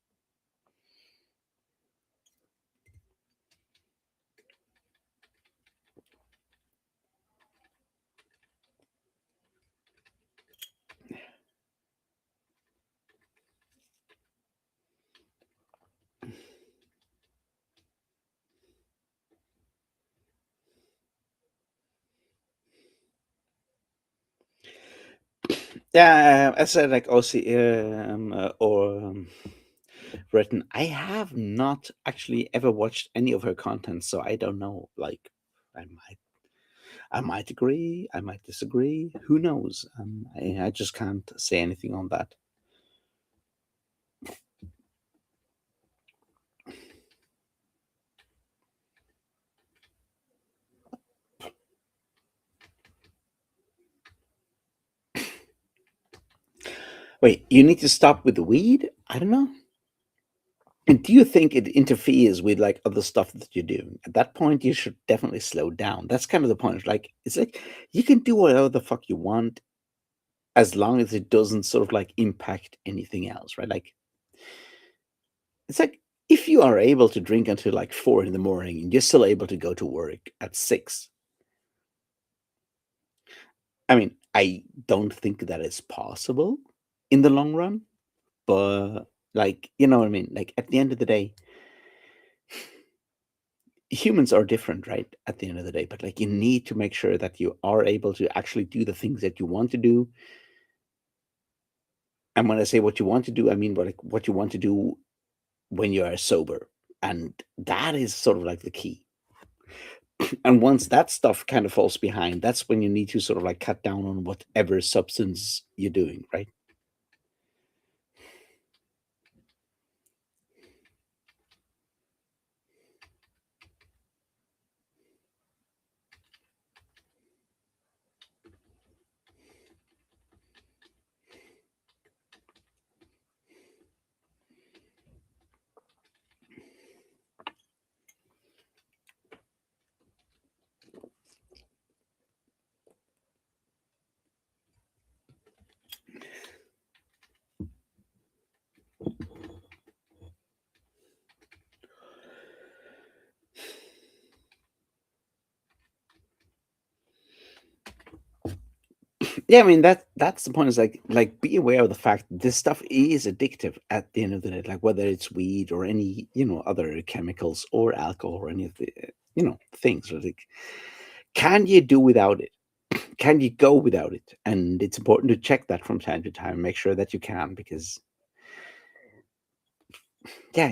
Yeah, I said like OC or written. I have not actually ever watched any of her content, so I don't know. Like, I might, I might agree, I might disagree. Who knows? I just can't say anything on that. Wait, you need to stop with the weed? I don't know. And do you think it interferes with like other stuff that you're doing? At that point, you should definitely slow down. That's kind of the point. Like, it's like you can do whatever the fuck you want as long as it doesn't sort of like impact anything else, right? Like, it's like if you are able to drink until like 4 in the morning and you're still able to go to work at 6. I mean, I don't think that is possible in the long run, but like, you know what I mean? Like at the end of the day, humans are different, right? At the end of the day, but like you need to make sure that you are able to actually do the things that you want to do. And when I say what you want to do, I mean what you want to do when you are sober. And that is sort of like the key. And once that stuff kind of falls behind, that's when you need to sort of like cut down on whatever substance you're doing, right? Yeah, I mean that's the point. Is like be aware of the fact that this stuff is addictive at the end of the day. Like whether it's weed or any other chemicals or alcohol or any of the things. Like, can you do without it? Can you go without it? And it's important to check that from time to time. Make sure that you can, because yeah,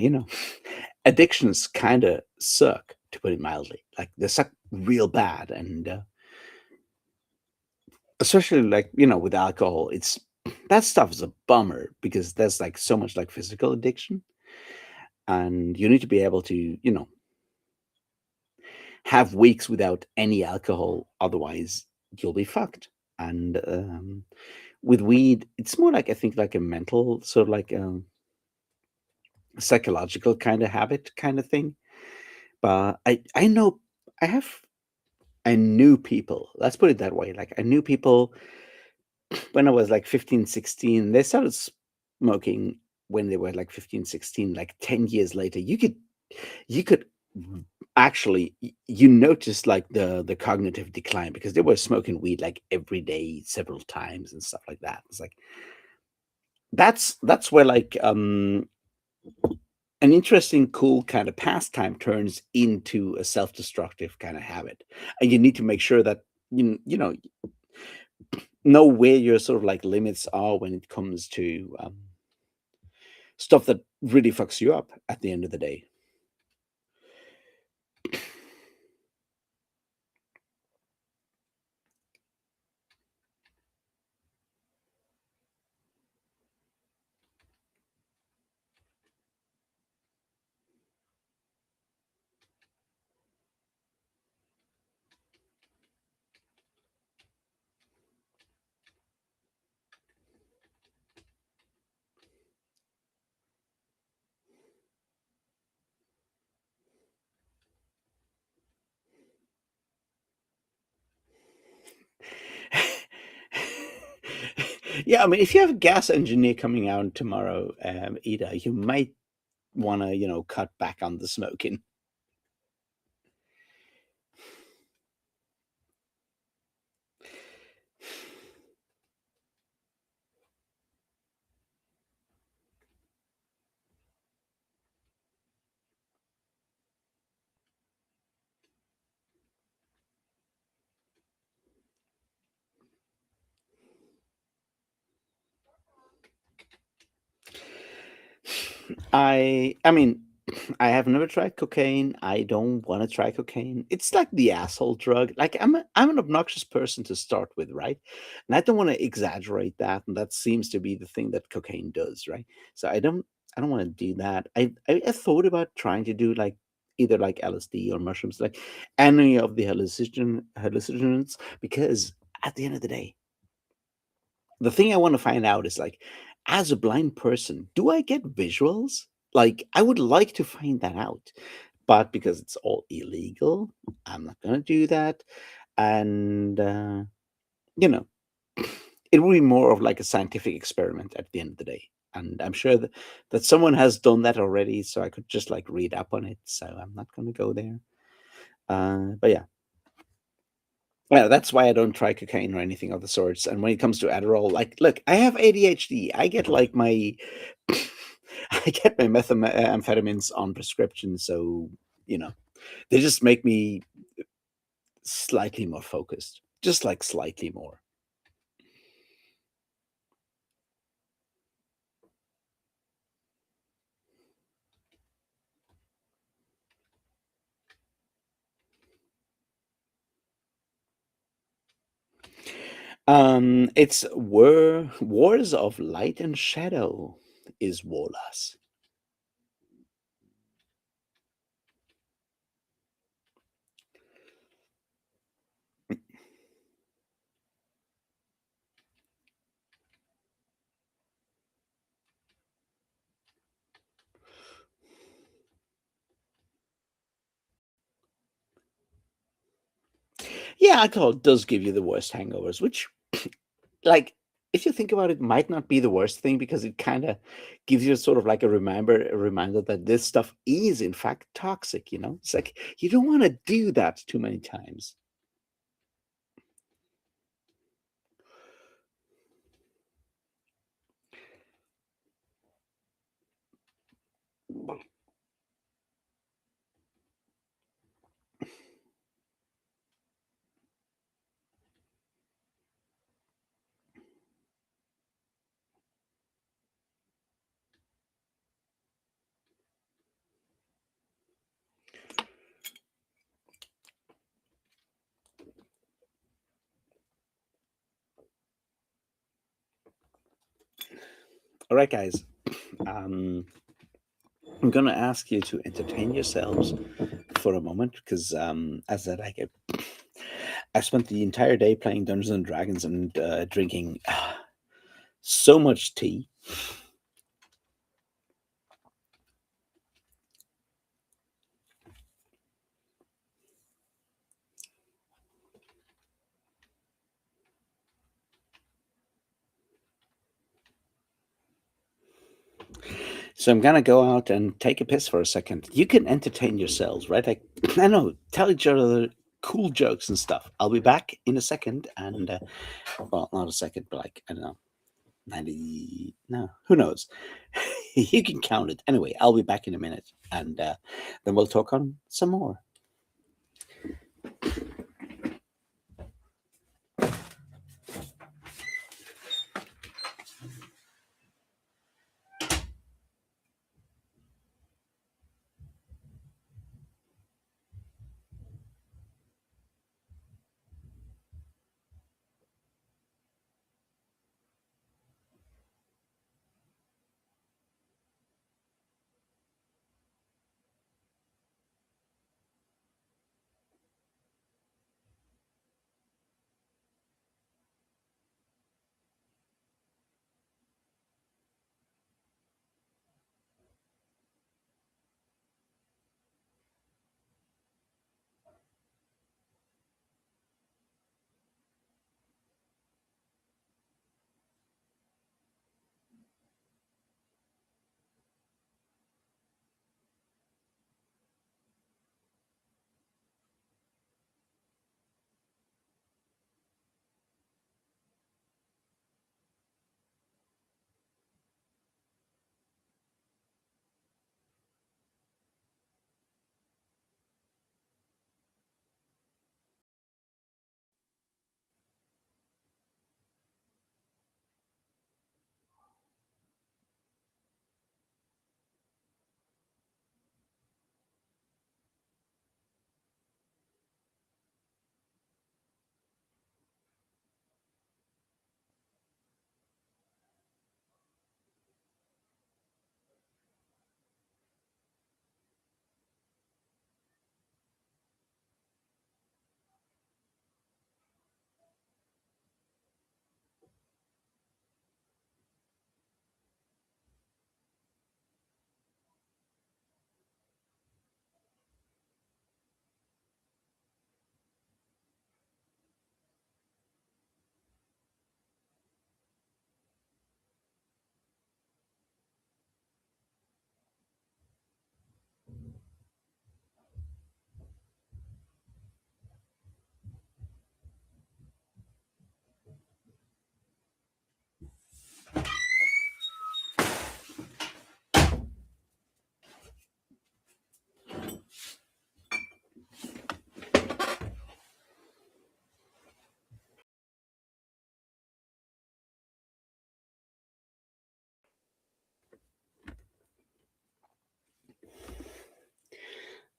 addictions kind of suck, to put it mildly. Like they suck real bad, and especially like with alcohol, it's that stuff is a bummer because there's like so much like physical addiction, and you need to be able to have weeks without any alcohol, otherwise you'll be fucked. And with weed, it's more like I think like a mental sort of like psychological kind of habit kind of thing. But I know I have I knew people, let's put it that way. Like I knew people when I was like 15, 16. They started smoking when they were like 15, 16. Like 10 years later, you could actually you notice like the cognitive decline because they were smoking weed like every day several times and stuff like that. It's like that's where like an interesting, cool kind of pastime turns into a self-destructive kind of habit. And you need to make sure that know where your sort of like limits are when it comes to stuff that really fucks you up at the end of the day. Yeah, I mean, if you have a gas engineer coming out tomorrow, Ida, you might want to, cut back on the smoking. I mean, I have never tried cocaine. I don't want to try cocaine. It's like the asshole drug. Like I'm an obnoxious person to start with, right? And I don't want to exaggerate that. And that seems to be the thing that cocaine does, right? So I don't want to do that. I thought about trying to do like either like LSD or mushrooms, like any of the hallucinogens, because at the end of the day, the thing I want to find out is like, as a blind person, do I get visuals? Like, I would like to find that out, but because it's all illegal, I'm not going to do that. And, you know, it will be more of like a scientific experiment at the end of the day. And I'm sure that someone has done that already, so I could just like read up on it. So I'm not going to go there. But yeah, well, that's why I don't try cocaine or anything of the sorts. And when it comes to Adderall, like, look, I have ADHD. I get like my, I get my methamphetamines on prescription, so you know, they just make me slightly more focused, just like slightly more. It's wars of light and shadow is Warlas. Yeah, alcohol does give you the worst hangovers, which like if you think about it, might not be the worst thing because it kind of gives you sort of like a reminder that this stuff is in fact toxic. It's like you don't want to do that too many times. All right, guys. Um, I'm gonna ask you to entertain yourselves for a moment because, as I like it, I spent the entire day playing Dungeons and Dragons and drinking so much tea. So I'm gonna go out and take a piss for a second. You can entertain yourselves, right? Like, I know, tell each other cool jokes and stuff. I'll be back in a second, and well, not a second, but like I don't know, 90. No, who knows? You can count it anyway. I'll be back in a minute, and then we'll talk on some more.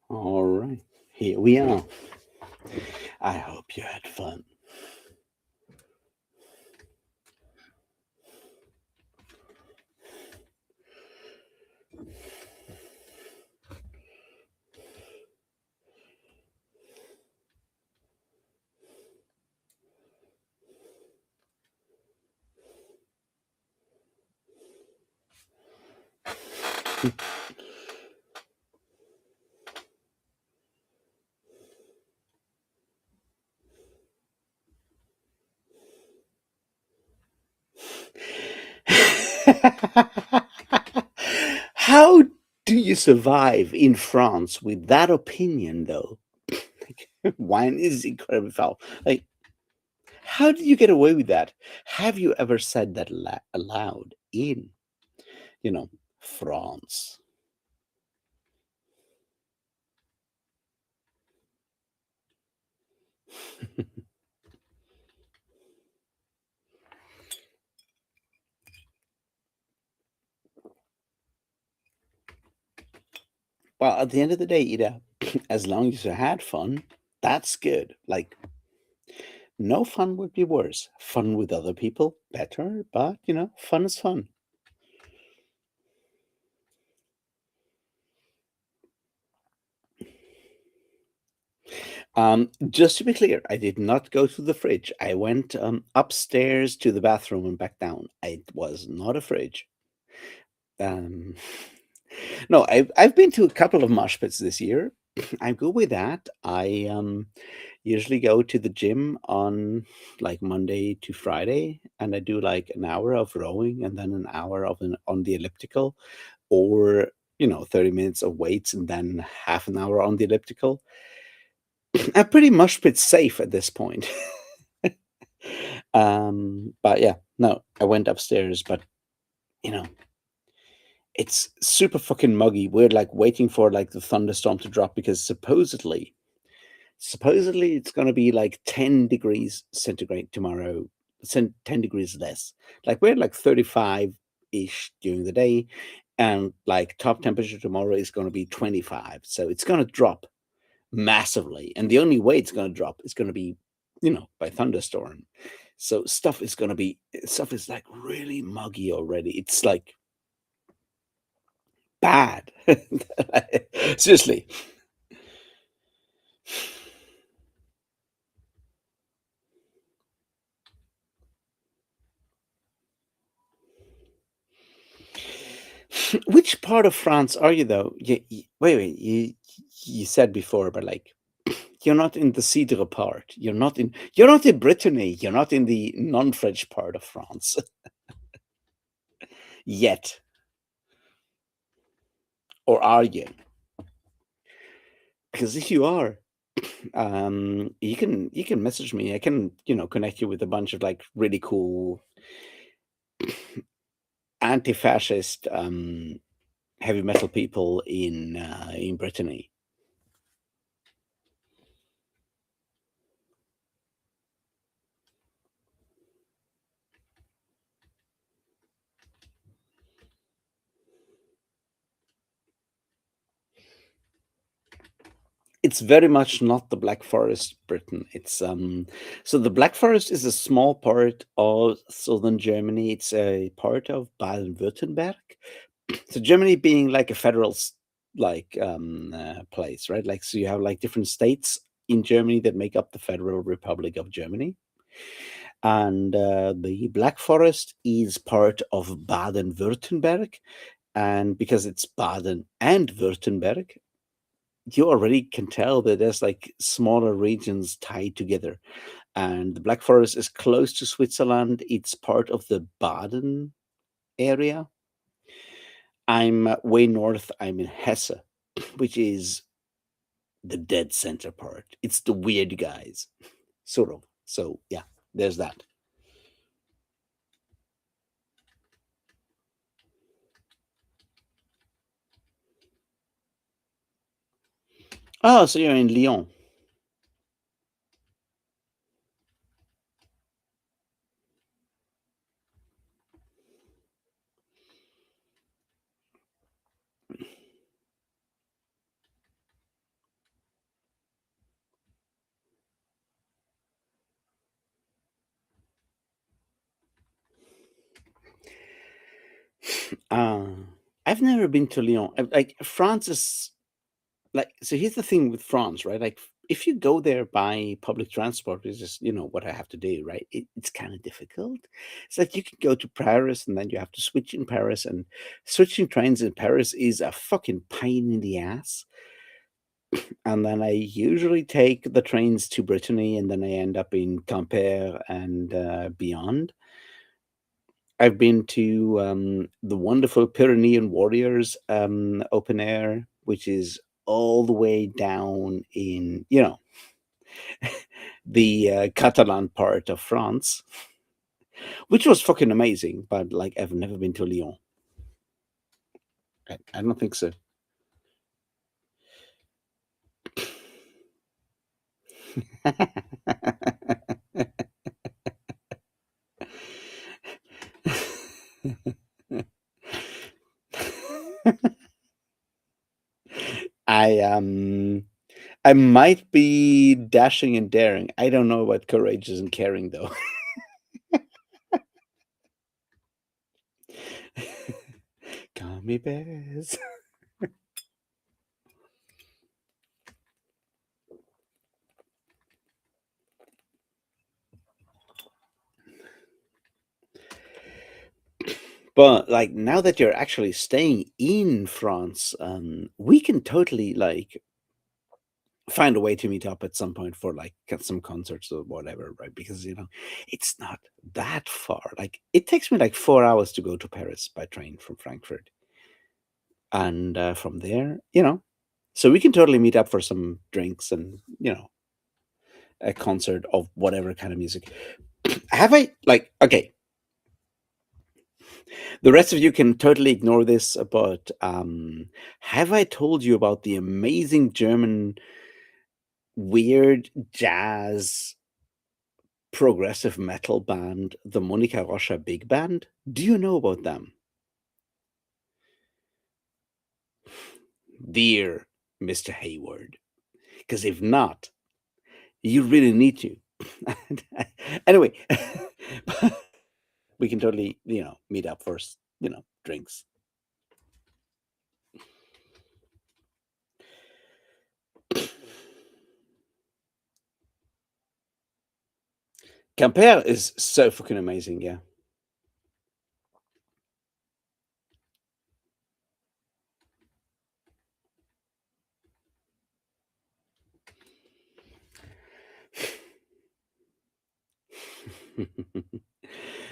All right, here we are. I hope you had fun. How do you survive in France with that opinion, though? Like, wine is incredibly foul. Like, how did you get away with that? Have you ever said that aloud in, you know, France? Well, at the end of the day, as long as you had fun, that's good. Like, no fun would be worse. Fun with other people, better, but fun is fun. Just to be clear, I did not go to the fridge. I went upstairs to the bathroom and back down. It was not a fridge. Um, no, I've been to a couple of mosh pits this year. I'm good with that. I usually go to the gym on like Monday to Friday, and I do like an hour of rowing and then an hour on the elliptical, or 30 minutes of weights and then half an hour on the elliptical. I'm pretty much pit safe at this point. But yeah, no, I went upstairs, but you know, it's super fucking muggy. We're like waiting for like the thunderstorm to drop because supposedly it's going to be like 10 degrees centigrade tomorrow, 10 degrees less. Like we're like 35-ish during the day, and like top temperature tomorrow is going to be 25. So it's going to drop massively. And the only way it's going to drop is going to be, by thunderstorm. So stuff is like really muggy already. It's like bad. Seriously. Which part of France are you though? Wait, you said before, but like you're not in the Cidre part. You're not in Brittany. You're not in the non-French part of France yet, or are you? Because if you are, you can message me. I can connect you with a bunch of like really cool anti-fascist heavy metal people in Brittany. It's very much not the Black Forest, Britain. It's so the Black Forest is a small part of southern Germany. It's a part of Baden-Württemberg. So Germany being like a federal like place, right? Like so you have like different states in Germany that make up the Federal Republic of Germany. And the Black Forest is part of Baden-Württemberg. And because it's Baden and Württemberg, you already can tell that there's like smaller regions tied together. And the Black Forest is close to Switzerland. It's part of the Baden area. I'm way north. I'm in Hesse, which is the dead center part. It's the weird guys, sort of. So yeah, there's that. Oh, so you're in Lyon. Uh, I've never been to Lyon. Like France is like so. Here's the thing with France, right? Like if you go there by public transport, which is what I have to do, right? It's kind of difficult. It's like you can go to Paris and then you have to switch in Paris, and switching trains in Paris is a fucking pain in the ass. And then I usually take the trains to Brittany, and then I end up in Quimper and beyond. I've been to the wonderful Pyrenean Warriors open air, which is all the way down in the Catalan part of France, which was fucking amazing. But like, I've never been to Lyon. I don't think so. I might be dashing and daring. I don't know about courageous and caring though. Gummy bears. But like now that you're actually staying in France, we can totally like find a way to meet up at some point for like some concerts or whatever, right? Because it's not that far. Like it takes me like 4 hours to go to Paris by train from Frankfurt, and from there, so we can totally meet up for some drinks and a concert of whatever kind of music. Have I like okay? The rest of you can totally ignore this, but have I told you about the amazing German weird jazz progressive metal band, the Monika Roscher Big Band? Do you know about them? Dear Mr. Hayward. Because if not, you really need to. Anyway, we can totally, meet up for, drinks. Compare is so fucking amazing, yeah.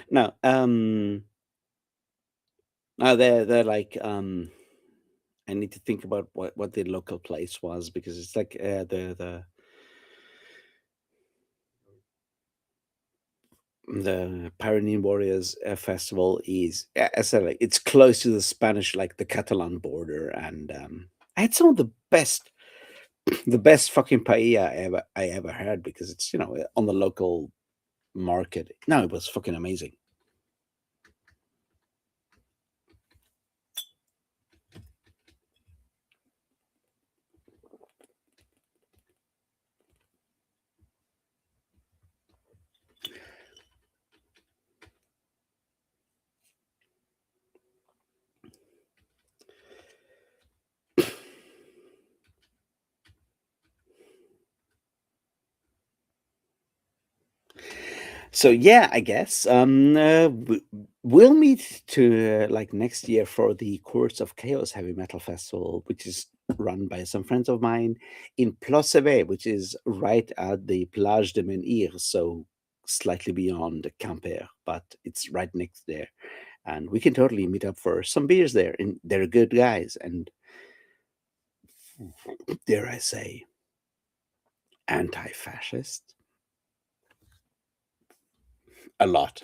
No, no, they're like I need to think about what the local place was because it's like the Pyrenean Warriors festival is, I said, like it's close to the Spanish, like the Catalan border, and I had some of the best fucking paella I ever had because it's on the local market. No, it was fucking amazing. So yeah, I guess we'll meet to like next year for the Courts of Chaos Heavy Metal Festival, which is run by some friends of mine in Plossevé, which is right at the Plage de Menhir, so slightly beyond Quimper, but it's right next there. And we can totally meet up for some beers there, and they're good guys, and dare I say, anti-fascist a lot.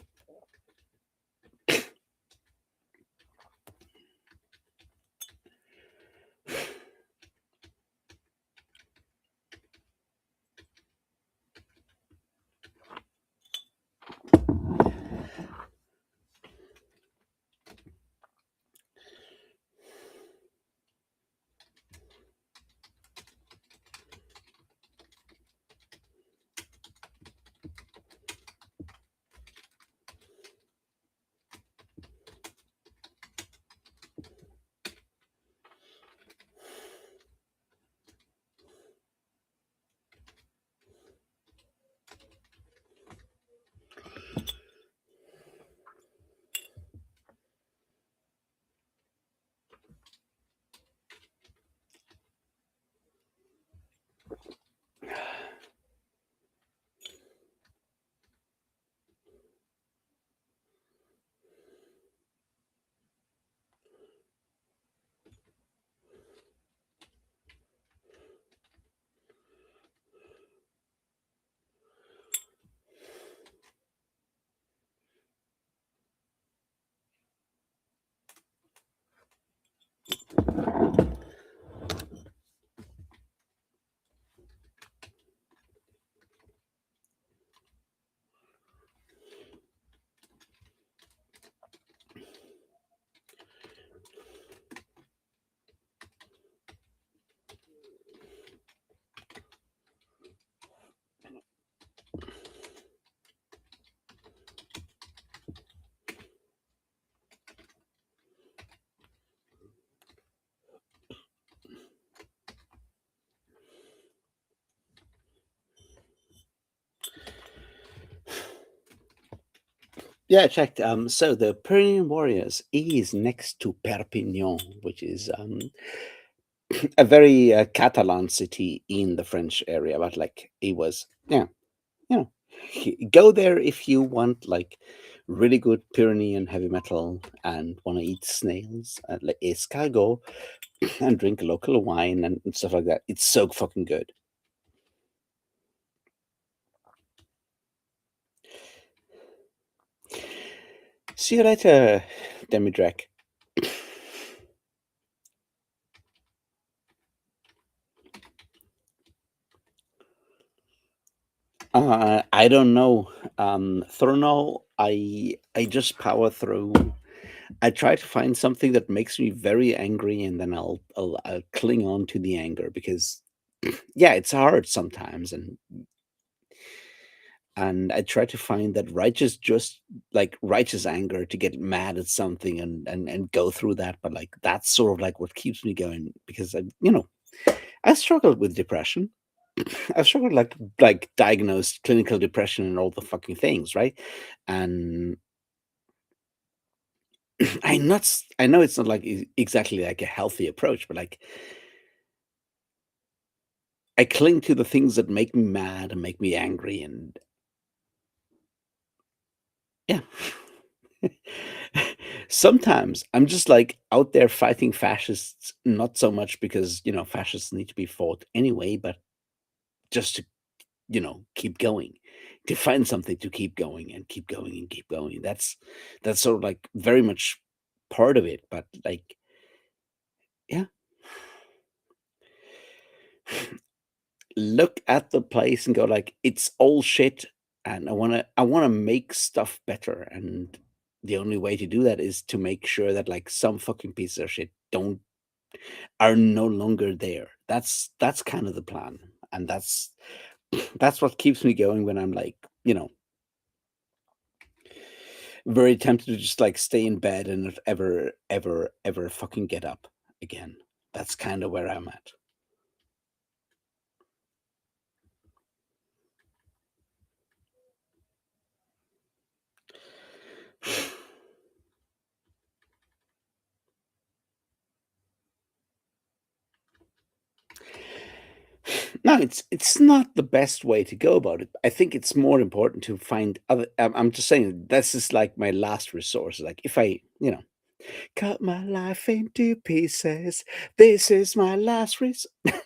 Yeah, I checked. So the Pyrenean Warriors is next to Perpignan, which is a very Catalan city in the French area. But like it was, yeah, you know, go there if you want like really good Pyrenean heavy metal and want to eat snails, like escargot, and drink local wine and stuff like that. It's so fucking good. See you later, Demidrack. I don't know. Through now, I just power through. I try to find something that makes me very angry, and then I'll cling on to the anger because yeah, it's hard sometimes, and I try to find that righteous, just like righteous anger to get mad at something and go through that. But like that's sort of like what keeps me going because I struggled with depression. I've struggled like diagnosed clinical depression and all the fucking things, right? And I know it's not like exactly like a healthy approach, but like I cling to the things that make me mad and make me angry, and yeah. Sometimes I'm just like out there fighting fascists, not so much because fascists need to be fought anyway, but just to keep going, to find something to keep going and keep going and keep going. That's sort of like very much part of it, but like yeah, look at the place and go like it's all shit, and I want to make stuff better, and the only way to do that is to make sure that like some fucking pieces of shit don't are no longer there. That's kind of the plan, and that's what keeps me going when I'm like very tempted to just like stay in bed and not ever fucking get up again. That's kind of where I'm at. No, it's not the best way to go about it. I think it's more important to find other. I'm just saying this is like my last resource. Like if I, cut my life into pieces. This is my last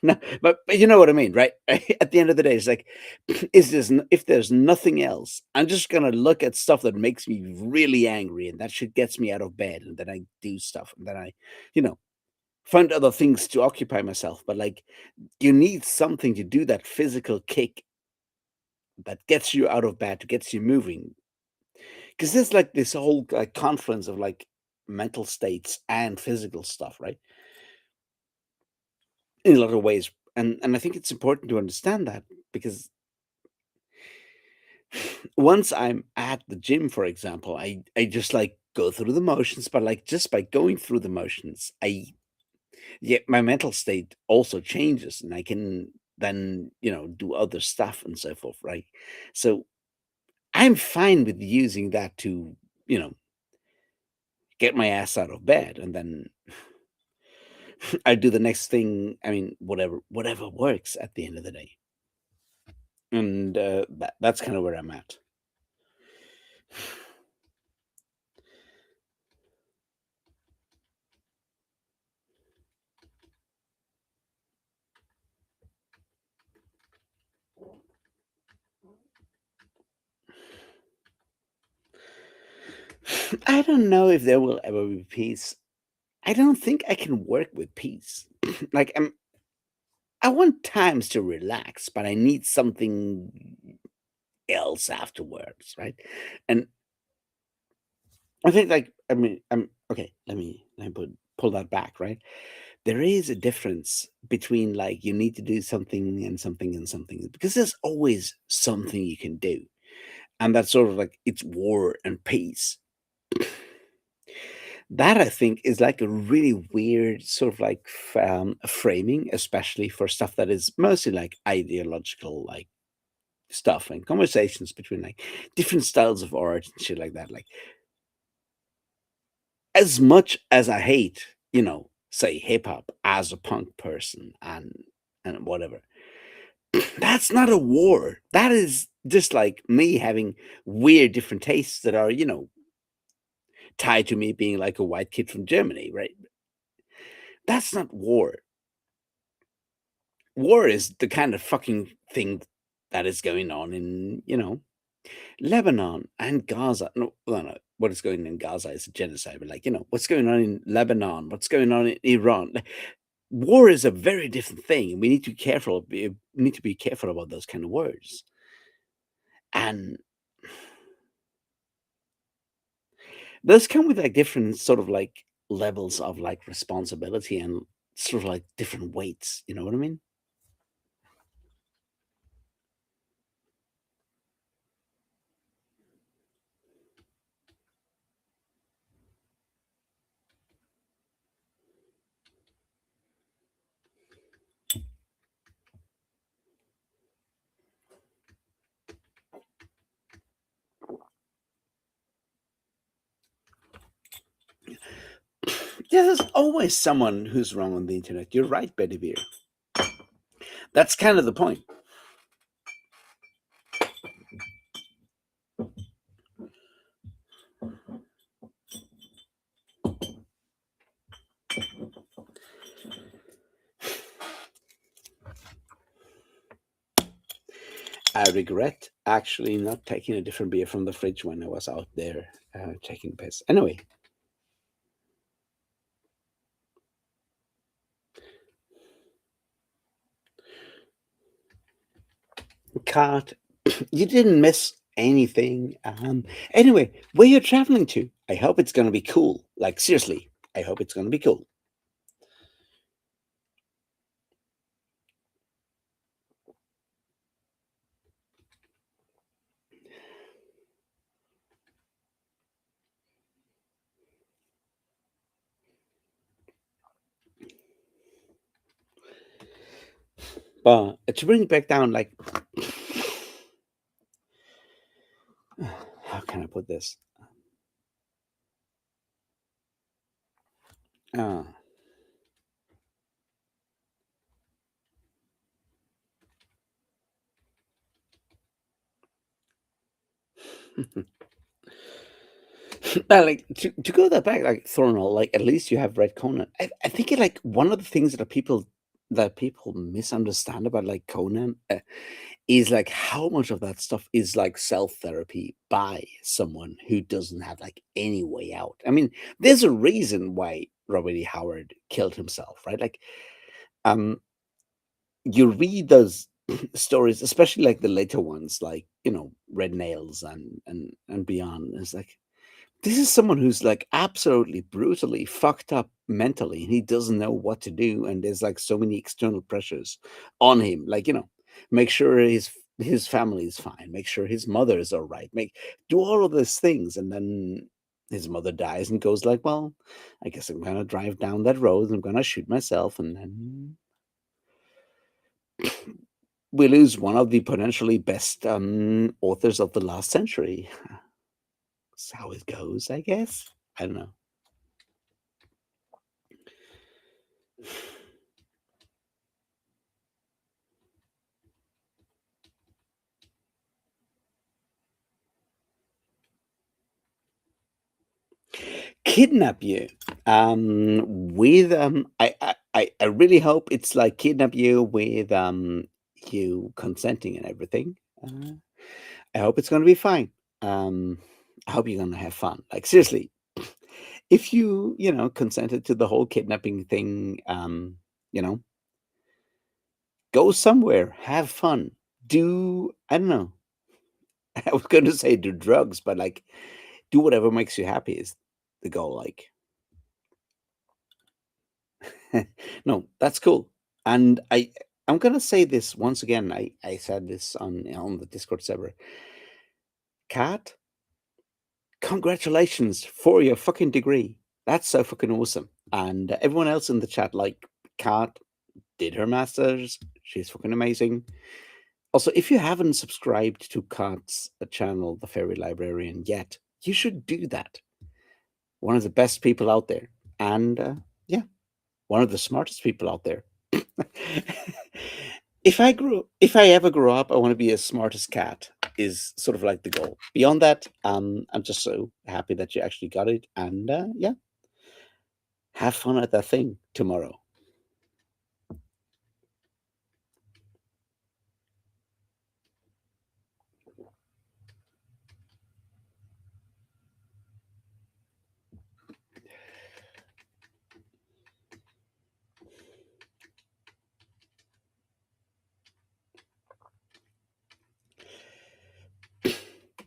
no, but you know what I mean, right? At the end of the day, it's like, if there's nothing else, I'm just gonna look at stuff that makes me really angry, and that shit gets me out of bed, and then I do stuff, and then I, you know, find other things to occupy myself. But like, you need something to do that physical kick that gets you out of bed, gets you moving, because there's like this whole like confluence of like mental states and physical stuff, right? In a lot of ways. And I think it's important to understand that because once I'm at the gym, for example, I just like go through the motions, but like just by going through the motions, I yeah, my mental state also changes and I can then, do other stuff and so forth, right? So I'm fine with using that to, you know, get my ass out of bed and then I do the next thing. I mean, whatever works at the end of the day. And that's kind of where I'm at. I don't know if there will ever be peace. I don't think I can work with peace. like I want times to relax, but I need something else afterwards, right? And I think like I mean, okay. Pull that back, right? There is a difference between like you need to do something and something and something because there's always something you can do, and that's sort of like it's war and peace. That I think is like a really weird sort of like framing, especially for stuff that is mostly like ideological, like stuff and conversations between like different styles of art and shit like that. Like as much as I hate, say hip hop as a punk person and whatever, that's not a war. That is just like me having weird different tastes that are, tied to me being like a white kid from Germany, right? That's not war. War is the kind of fucking thing that is going on in, Lebanon and Gaza. No, no, no. What is going on in Gaza is a genocide, but like, what's going on in Lebanon, what's going on in Iran. Like, war is a very different thing, and we need to be careful. We need to be careful about those kind of words. And those come with like different sort of like levels of like responsibility and sort of like different weights. You know what I mean? Yeah, there's always someone who's wrong on the internet. You're right, Betty Beer. That's kind of the point. I regret actually not taking a different beer from the fridge when I was out there taking piss. Anyway, Kat, you didn't miss anything. Anyway, where you're traveling to? I hope it's gonna be cool. Like seriously, I hope it's gonna be cool. But to bring it back down, like, how can I put this? Uh, like to go that back, like Thornall, like at least you have read Conan. I think it, like one of the things that people misunderstand about like Conan is like how much of that stuff is like self therapy by someone who doesn't have like any way out. I mean, there's a reason why Robert E. Howard killed himself, right? Like, um, you read those stories, especially like the later ones, like Red Nails and beyond. It's like this is someone who's like absolutely brutally fucked up mentally and he doesn't know what to do, and there's like so many external pressures on him, like make sure his family is fine, make sure his mother is all right, make do all of those things, and then his mother dies and goes like, well, I guess I'm gonna drive down that road and I'm gonna shoot myself, and then we lose one of the potentially best authors of the last century. That's how it goes, I guess. I don't know. Kidnap you with I really hope it's like kidnap you with you consenting and everything. I hope it's gonna be fine. um I hope you're gonna have fun, like seriously. If you consented to the whole kidnapping thing, you know go somewhere, have fun, do, I don't know. I was gonna say do drugs, but like do whatever makes you happy is the goal, like. No, that's cool. And I'm gonna say this once again. I said this on the Discord server. Kat, congratulations for your fucking degree. That's so fucking awesome. And everyone else in the chat, like Kat, did her masters. She's fucking amazing. Also, if you haven't subscribed to Kant's channel, The Fairy Librarian, yet, you should do that. One of the best people out there. And yeah, one of the smartest people out there. If I ever grow up, I want to be as smart as cat is sort of like the goal. Beyond that, I'm just so happy that you actually got it. And yeah, have fun at that thing tomorrow.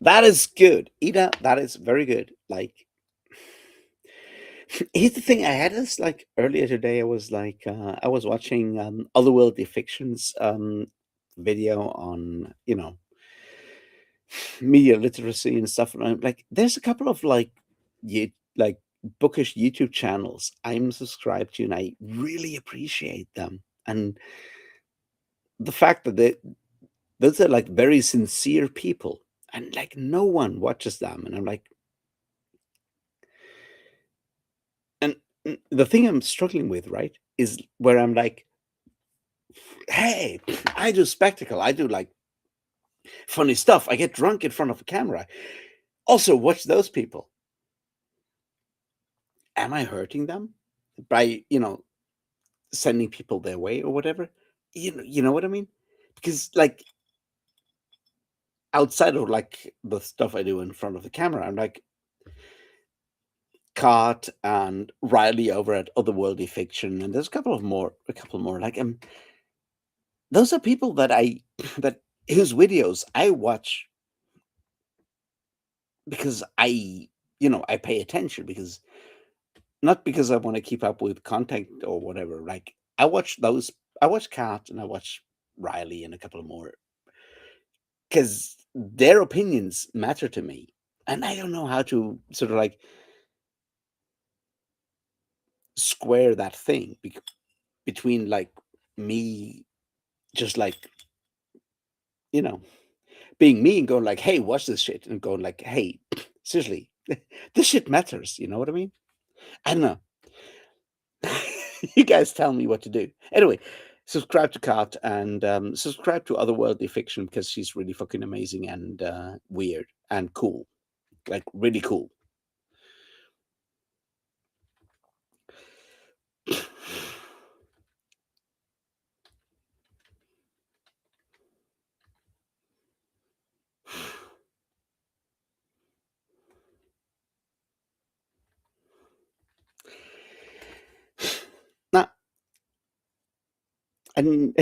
That is good, Ida. That is very good. Like, here's the thing. I had this like earlier today. I was watching Otherworldly Fictions video on media literacy and stuff. And I'm like, there's a couple of like bookish YouTube channels I'm subscribed to, and I really appreciate them. And the fact that those are like very sincere people, and like no one watches them, and I'm like, and the thing I'm struggling with, right, is where I'm like, hey, I do spectacle, I do like funny stuff, I get drunk in front of a camera. Also, watch those people. Am I hurting them by sending people their way or whatever? You know what I mean? Because like outside of like the stuff I do in front of the camera, I'm like Cart and Riley over at Otherworldly Fiction, and there's a couple more. Like, those are people that that whose videos I watch because I pay attention, because not because I want to keep up with content or whatever. Like, I watch Cart and I watch Riley and a couple of more because their opinions matter to me, and I don't know how to sort of like square that thing between like me just like you know being me and going like, hey, watch this shit, and going like, hey, seriously, this shit matters, you know what I mean? I don't know. You guys tell me what to do. Anyway, subscribe to Kat, and subscribe to Otherworldly Fiction, because she's really fucking amazing and weird and cool, like really cool. Now, and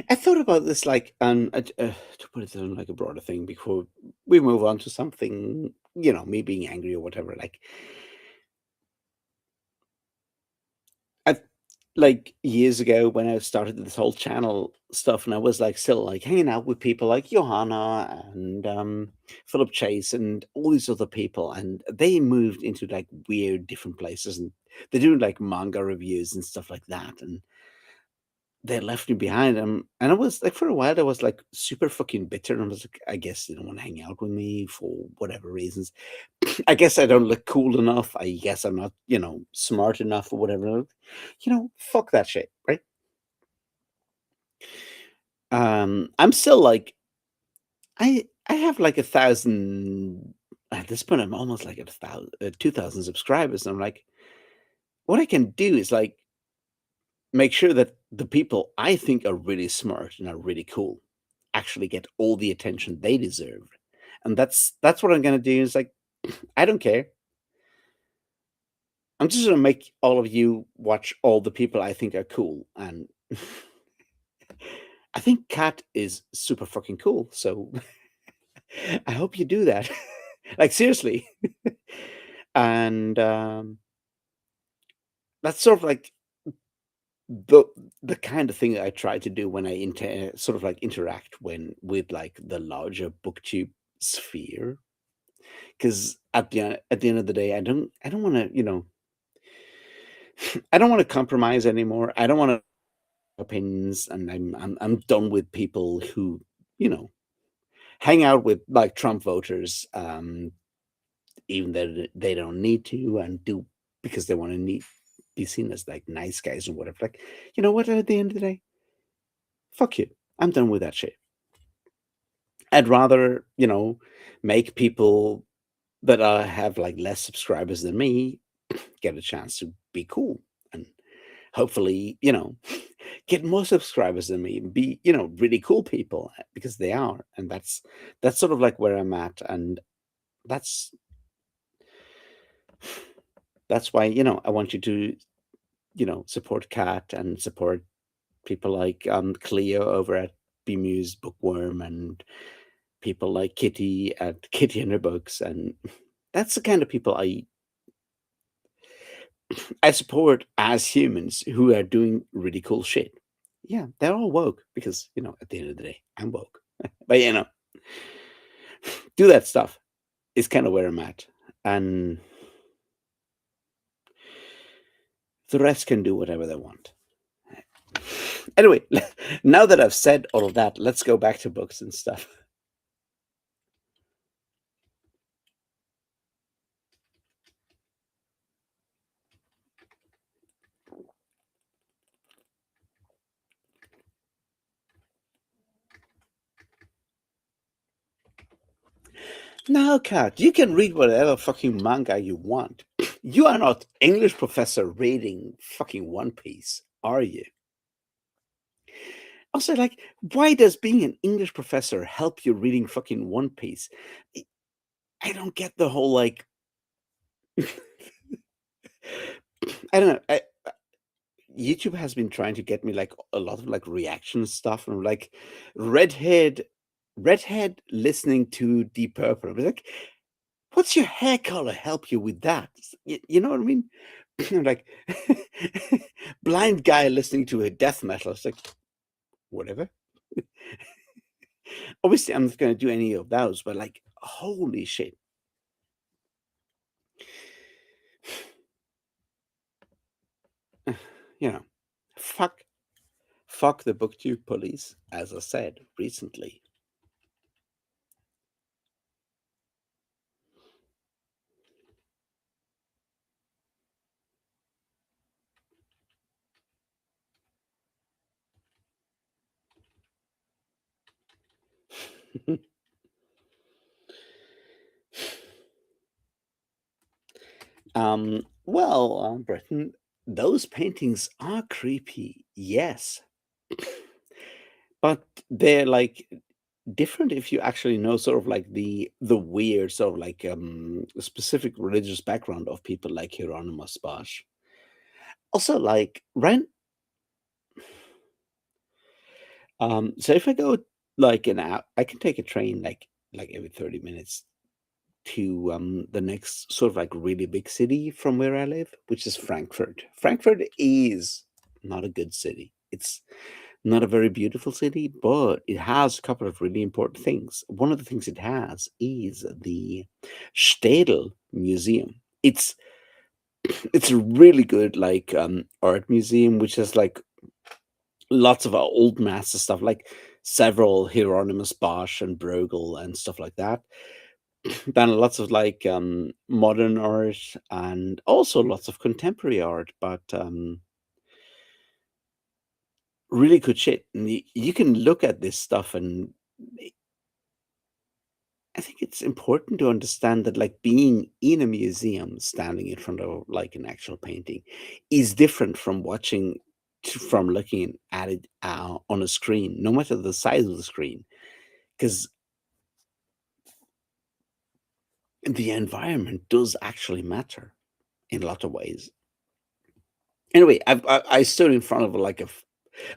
I thought about this, like, to put it on like a broader thing before we move on to something, me being angry or whatever. Like, I like years ago when I started this whole channel stuff, and I was like still like hanging out with people like Johanna and Philip Chase and all these other people, and they moved into like weird different places, and they're doing like manga reviews and stuff like that, and they left me behind. And I was like, for a while, I was like super fucking bitter, and I was like, I guess they don't want to hang out with me for whatever reasons. I guess I don't look cool enough. I guess I'm not, smart enough or whatever. Fuck that shit, right? I'm still like, I have like 1,000 at this point. I'm almost like at 2,000 subscribers, and I'm like, what I can do is like make sure that the people I think are really smart and are really cool actually get all the attention they deserve. And that's what I'm gonna do. Is like, I don't care. I'm just gonna make all of you watch all the people I think are cool, and I think Kat is super fucking cool. So I hope you do that. Like, seriously. And that's sort of like the the kind of thing that I try to do when I sort of like interact with like the larger booktube sphere. Because at the end of the day, I don't want to I don't want to compromise anymore. I don't want to opinions, and I'm done with people who you know, hang out with like Trump voters, even though they don't need to, and do because they want to be seen as like nice guys and whatever. Like, you know what? At the end of the day, fuck you. I'm done with that shit. I'd rather, make people that have like less subscribers than me get a chance to be cool and hopefully, get more subscribers than me and be, really cool people because they are. And that's sort of like where I'm at. And that's that's why, I want you to, support Cat and support people like Cleo over at Bemused Bookworm and people like Kitty at Kitty and her Books. And that's the kind of people I support as humans who are doing really cool shit. Yeah, they're all woke because, at the end of the day, I'm woke. But, do that stuff is kind of where I'm at. And the rest can do whatever they want. Anyway, now that I've said all of that, let's go back to books and stuff. Now, Kat, you can read whatever fucking manga you want. You are not English professor reading fucking One Piece, are you? Also, like, why does being an English professor help you reading fucking One Piece? I I don't get the whole like. I don't know. YouTube has been trying to get me like a lot of like reaction stuff and like redhead, redhead listening to Deep Purple. I was like, what's your hair color help you with that? You know what I mean? Like blind guy listening to a death metal. It's like whatever. Obviously, I'm not going to do any of those, but like, holy shit. You know, fuck, fuck the booktube police, as I said recently. Well, Britain, those paintings are creepy, yes, but they're like different if you actually know sort of like the weird sort of like specific religious background of people like Hieronymus Bosch. Also, like right, so if I go like an hour, I can take a train like every 30 minutes to the next sort of like really big city from where I live, which is Frankfurt. Frankfurt is not a good city. It's not a very beautiful city, but it has a couple of really important things. One of the things it has is the Städel Museum. It's a really good like art museum, which has like lots of old master stuff, like several Hieronymus Bosch and Bruegel and stuff like that. Then lots of like modern art and also lots of contemporary art, but really good shit. And you can look at this stuff, and I think it's important to understand that like being in a museum, standing in front of like an actual painting, is different from from looking at it on a screen, no matter the size of the screen, because the environment does actually matter in a lot of ways. Anyway, I stood in front of like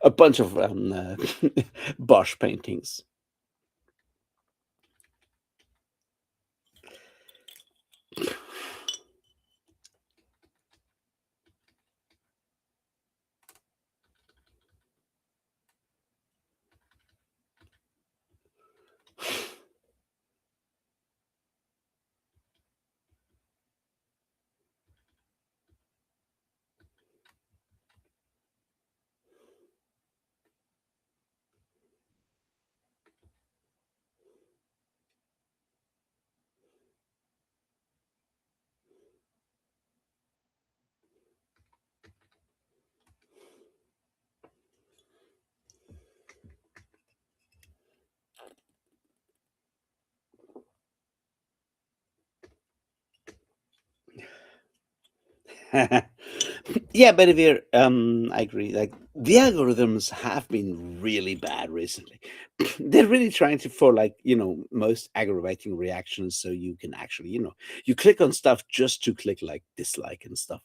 a bunch of Bosch paintings. Yeah, but if you're, I agree. Like the algorithms have been really bad recently. They're really trying to for like most aggravating reactions, so you can actually you click on stuff just to click like dislike and stuff.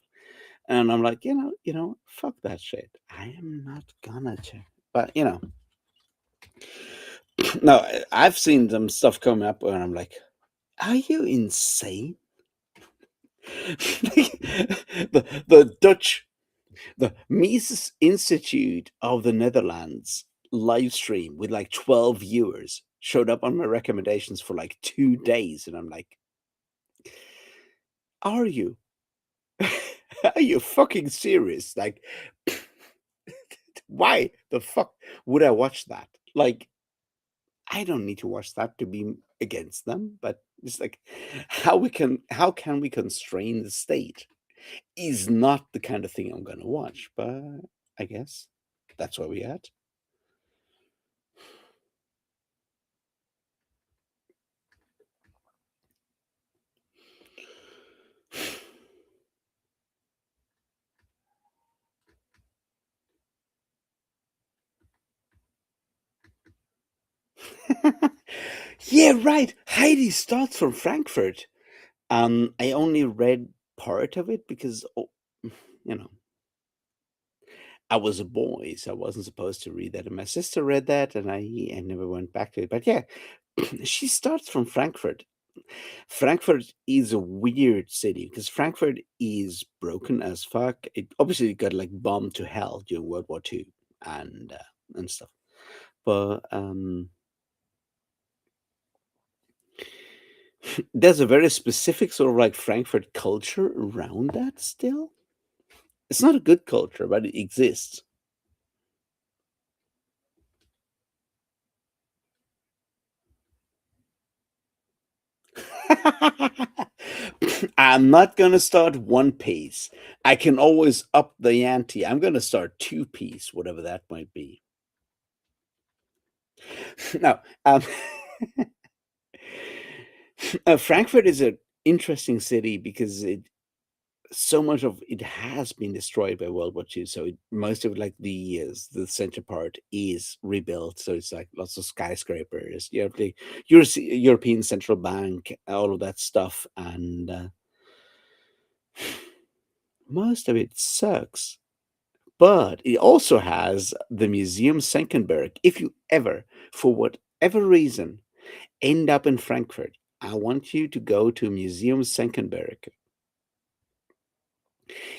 And I'm like, fuck that shit. I am not gonna check. But no, I've seen some stuff come up, and I'm like, are you insane? Like, the Dutch, the Mises Institute of the Netherlands live stream with like 12 viewers showed up on my recommendations for like 2 days, and I'm like, are you? Are you fucking serious? Like, why the fuck would I watch that? Like, I don't need to watch that to be against them, but it's like how can we constrain the state is not the kind of thing I'm gonna watch, but I guess that's where we at. Yeah, right. Heidi starts from Frankfurt. I only read part of it because you know, I was a boy, so I wasn't supposed to read that. And my sister read that, and I never went back to it. But yeah, she starts from Frankfurt. Frankfurt is a weird city because Frankfurt is broken as fuck. It obviously got like bombed to hell during World War II and stuff. But there's a very specific sort of like Frankfurt culture around that still. It's not a good culture, but it exists. I'm not gonna start one piece. I can always up the ante. I'm gonna start two piece, whatever that might be. No, Frankfurt is an interesting city because so much of it has been destroyed by World War II. So most of like the center part is rebuilt. So it's like lots of skyscrapers. You have the European Central Bank, all of that stuff, and most of it sucks. But it also has the Museum Senckenberg. If you ever, for whatever reason, end up in Frankfurt, I want you to go to Museum Senckenberg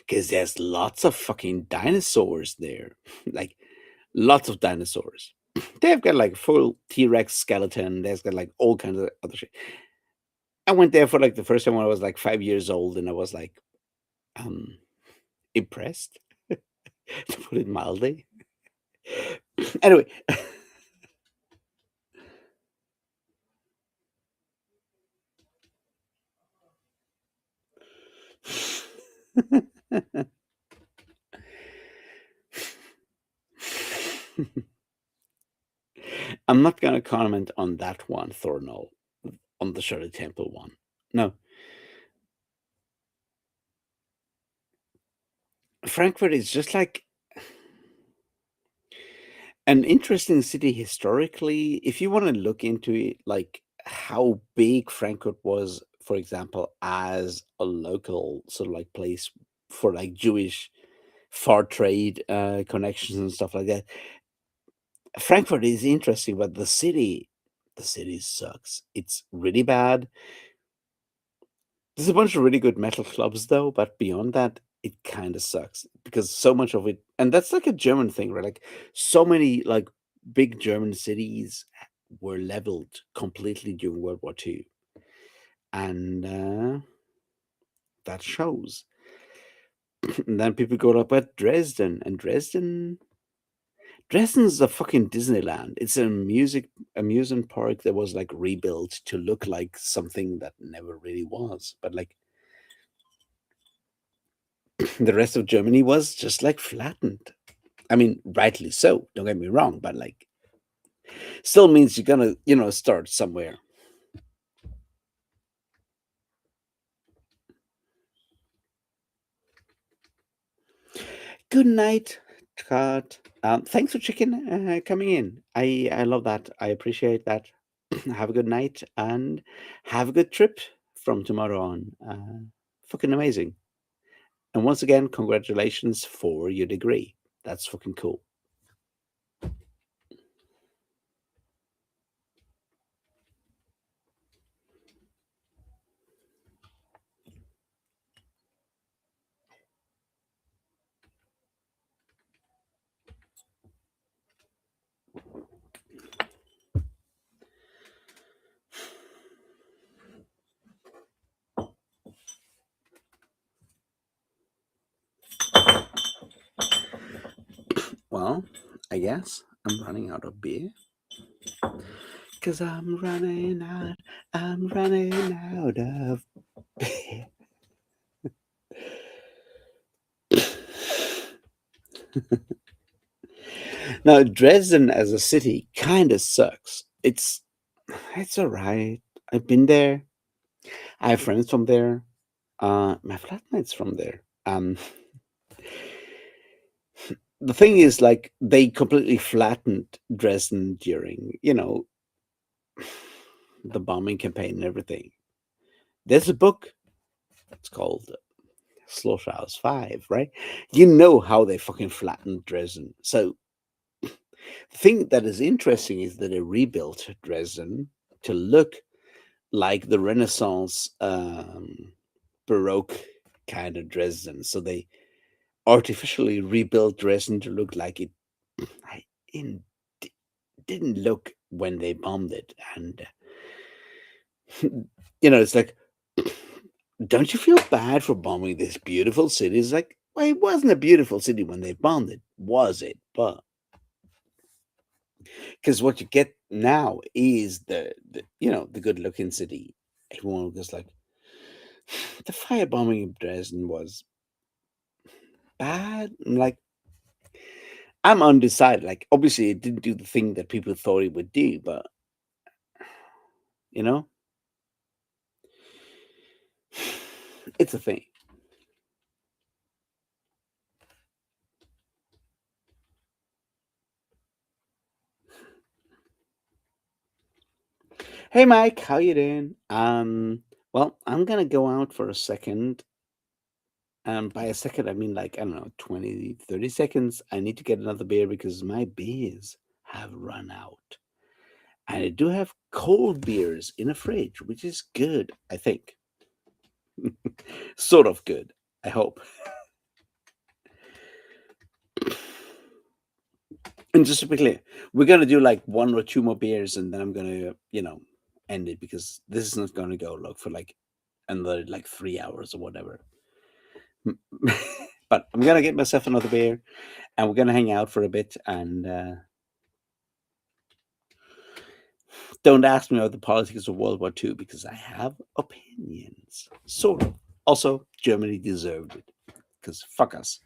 because there's lots of fucking dinosaurs there. Like lots of dinosaurs. They've got like full T-Rex skeleton. There's got like all kinds of other shit. I went there for like the first time when I was like 5 years old, and I was like um impressed, to put it mildly. Anyway. I'm not gonna comment on that one, Thornall, on the Shirley Temple one. No, Frankfurt is just like an interesting city historically. If you want to look into it, like how big Frankfurt was, for example, as a local sort of like place for like Jewish far trade connections and stuff like that. Frankfurt is interesting, but the city sucks. It's really bad. There's a bunch of really good metal clubs though, but beyond that, it kind of sucks because so much of it, and that's like a German thing, right? Like so many like big German cities were leveled completely during World War II, and that shows. And then people go up at Dresden, and Dresden's a fucking Disneyland. It's a music amusement park that was like rebuilt to look like something that never really was, but like the rest of Germany was just like flattened. I mean, rightly so. Don't get me wrong, but like, still means you're gonna, start somewhere. Good night, Scott. Thanks for coming in. I love that. I appreciate that. Have a good night and have a good trip from tomorrow on. Fucking amazing. And once again, congratulations for your degree. That's fucking cool. Well, I guess I'm running out of beer. Cause I'm running out of beer. Now, Dresden as a city kind of sucks. It's all right. I've been there. I have friends from there. My flatmate's from there. The thing is, like, they completely flattened Dresden during, the bombing campaign and everything. There's a book. It's called Slaughterhouse 5, right? You know how they fucking flattened Dresden. So the thing that is interesting is that they rebuilt Dresden to look like the Renaissance Baroque kind of Dresden. So they artificially rebuilt Dresden to look like it in, didn't look when they bombed it. And, it's like, don't you feel bad for bombing this beautiful city? It's like, well, it wasn't a beautiful city when they bombed it, was it? But because what you get now is the good looking city. Everyone was like, the firebombing of Dresden was bad. I'm like, I'm undecided. Like, obviously, it didn't do the thing that people thought it would do, but you know, it's a thing. Hey, Mike, how you doing? Well, I'm gonna go out for a second. By a second, I mean like, I don't know, 20, 30 seconds. I need to get another beer because my beers have run out. And I do have cold beers in a fridge, which is good, I think. Sort of good, I hope. And just to be clear, we're gonna do like one or two more beers, and then I'm gonna, end it because this is not gonna go for like another like 3 hours or whatever. But I'm gonna get myself another beer, and we're gonna hang out for a bit. And don't ask me about the politics of World War II because I have opinions. Sort of. Also, Germany deserved it because fuck us.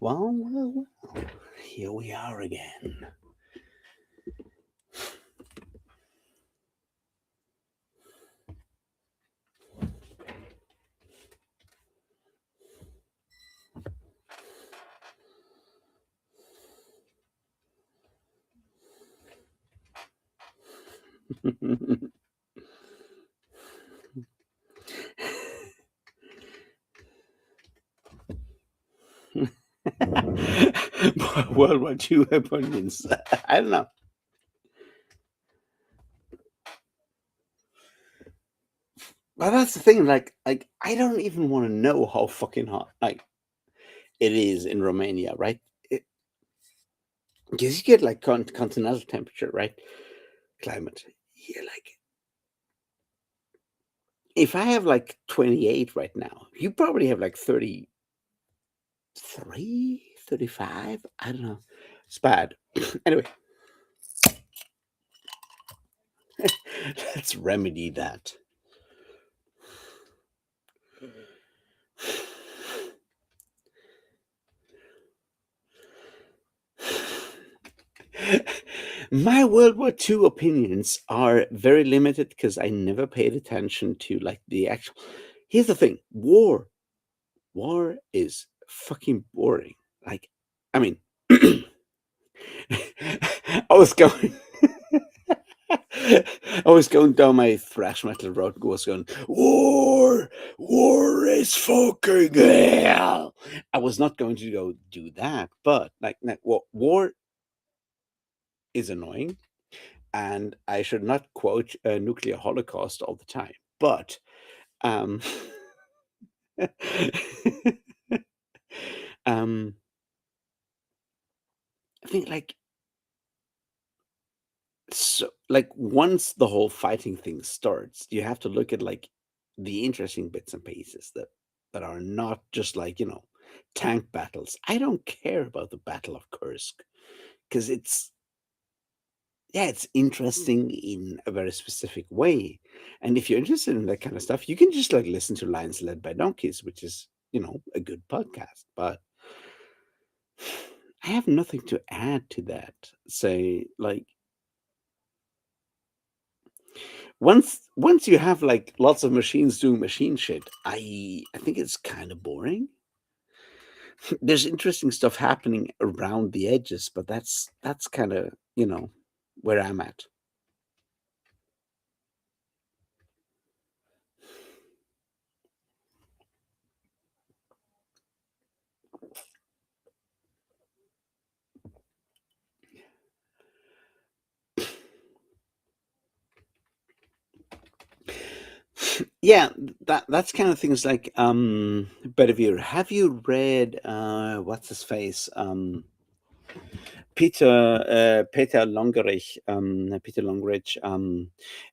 Well, here we are again. World War II opinions. I don't know. But that's the thing, like I don't even want to know how fucking hot like it is in Romania, right? Because you get like continental temperature, right? Climate. Yeah, like if I have like 28 right now, you probably have like 33, 35. I don't know. It's bad. Anyway, let's remedy that. My World War II opinions are very limited because I never paid attention to like the actual. Here's the thing: war is fucking boring. Like, I mean, I was going. I was going down my thrash metal road, was going, war is fucking hell. I was not going to go do that, but like war is annoying, and I should not quote a nuclear holocaust all the time. But um, um, I think like once the whole fighting thing starts, you have to look at like the interesting bits and pieces that are not just like tank battles. I don't care about the Battle of Kursk because it's interesting in a very specific way. And if you're interested in that kind of stuff, you can just like listen to Lions Led by Donkeys, which is, a good podcast. But I have nothing to add to that. Say, like, once you have like lots of machines doing machine shit, I think it's kind of boring. There's interesting stuff happening around the edges, but that's kind of, where I'm at. Yeah, that's kind of things like Bedivere. Have you read what's his face? Peter Longerich,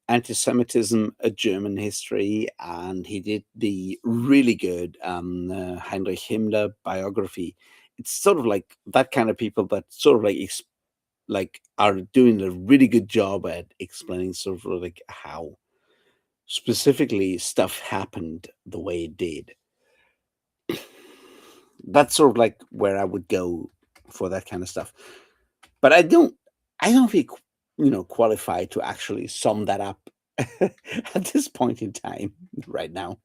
Anti-Semitism, a German history, and he did the really good Heinrich Himmler biography. It's sort of like that kind of people that sort of like are doing a really good job at explaining sort of like how specifically stuff happened the way it did. That's sort of like where I would go for that kind of stuff. But I don't feel qualified to actually sum that up at this point in time right now.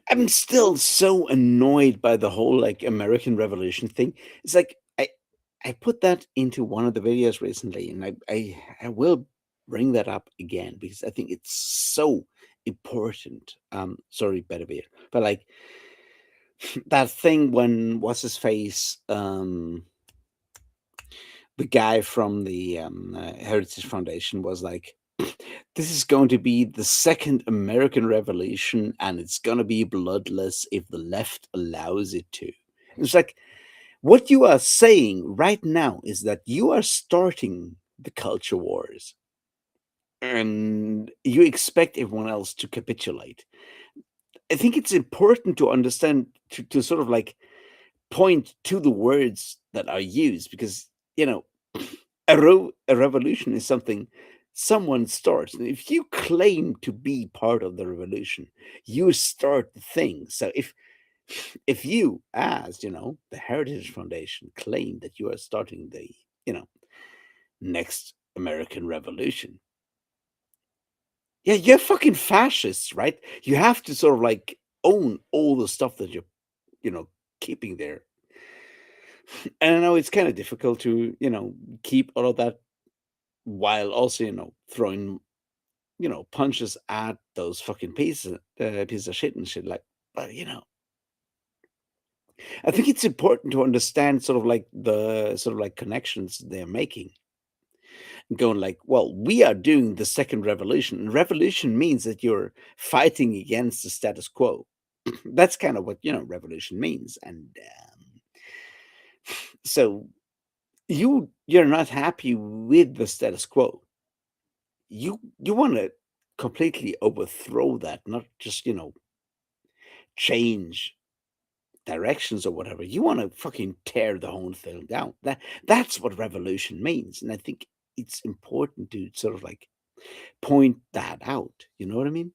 I'm still so annoyed by the whole like American Revolution thing. It's like I put that into one of the videos recently, and I will bring that up again because I think it's so important. Sorry, Bedivere, but like that thing when what's his face, the guy from the Heritage Foundation was like, "This is going to be the second American Revolution, and it's going to be bloodless if the left allows it to." It's like what you are saying right now is that you are starting the culture wars, and you expect everyone else to capitulate. I think it's important to understand to sort of like point to the words that are used because you know a revolution is something someone starts, and if you claim to be part of the revolution, you start the thing. So if you, as the Heritage Foundation, claim that you are starting the you know next American Revolution, yeah, you're fucking fascists, right? You have to sort of like own all the stuff that you're you know keeping there. And I know it's kind of difficult to keep all of that while also throwing punches at those fucking pieces of shit and shit, like, but I think it's important to understand sort of like the sort of like connections they're making, going like, well, we are doing the second revolution. And revolution means that you're fighting against the status quo. That's kind of what revolution means. And so you're not happy with the status quo. You want to completely overthrow that, not just change directions or whatever. You want to fucking tear the whole thing down. That's what revolution means, and I think it's important to sort of like point that out. You know what I mean?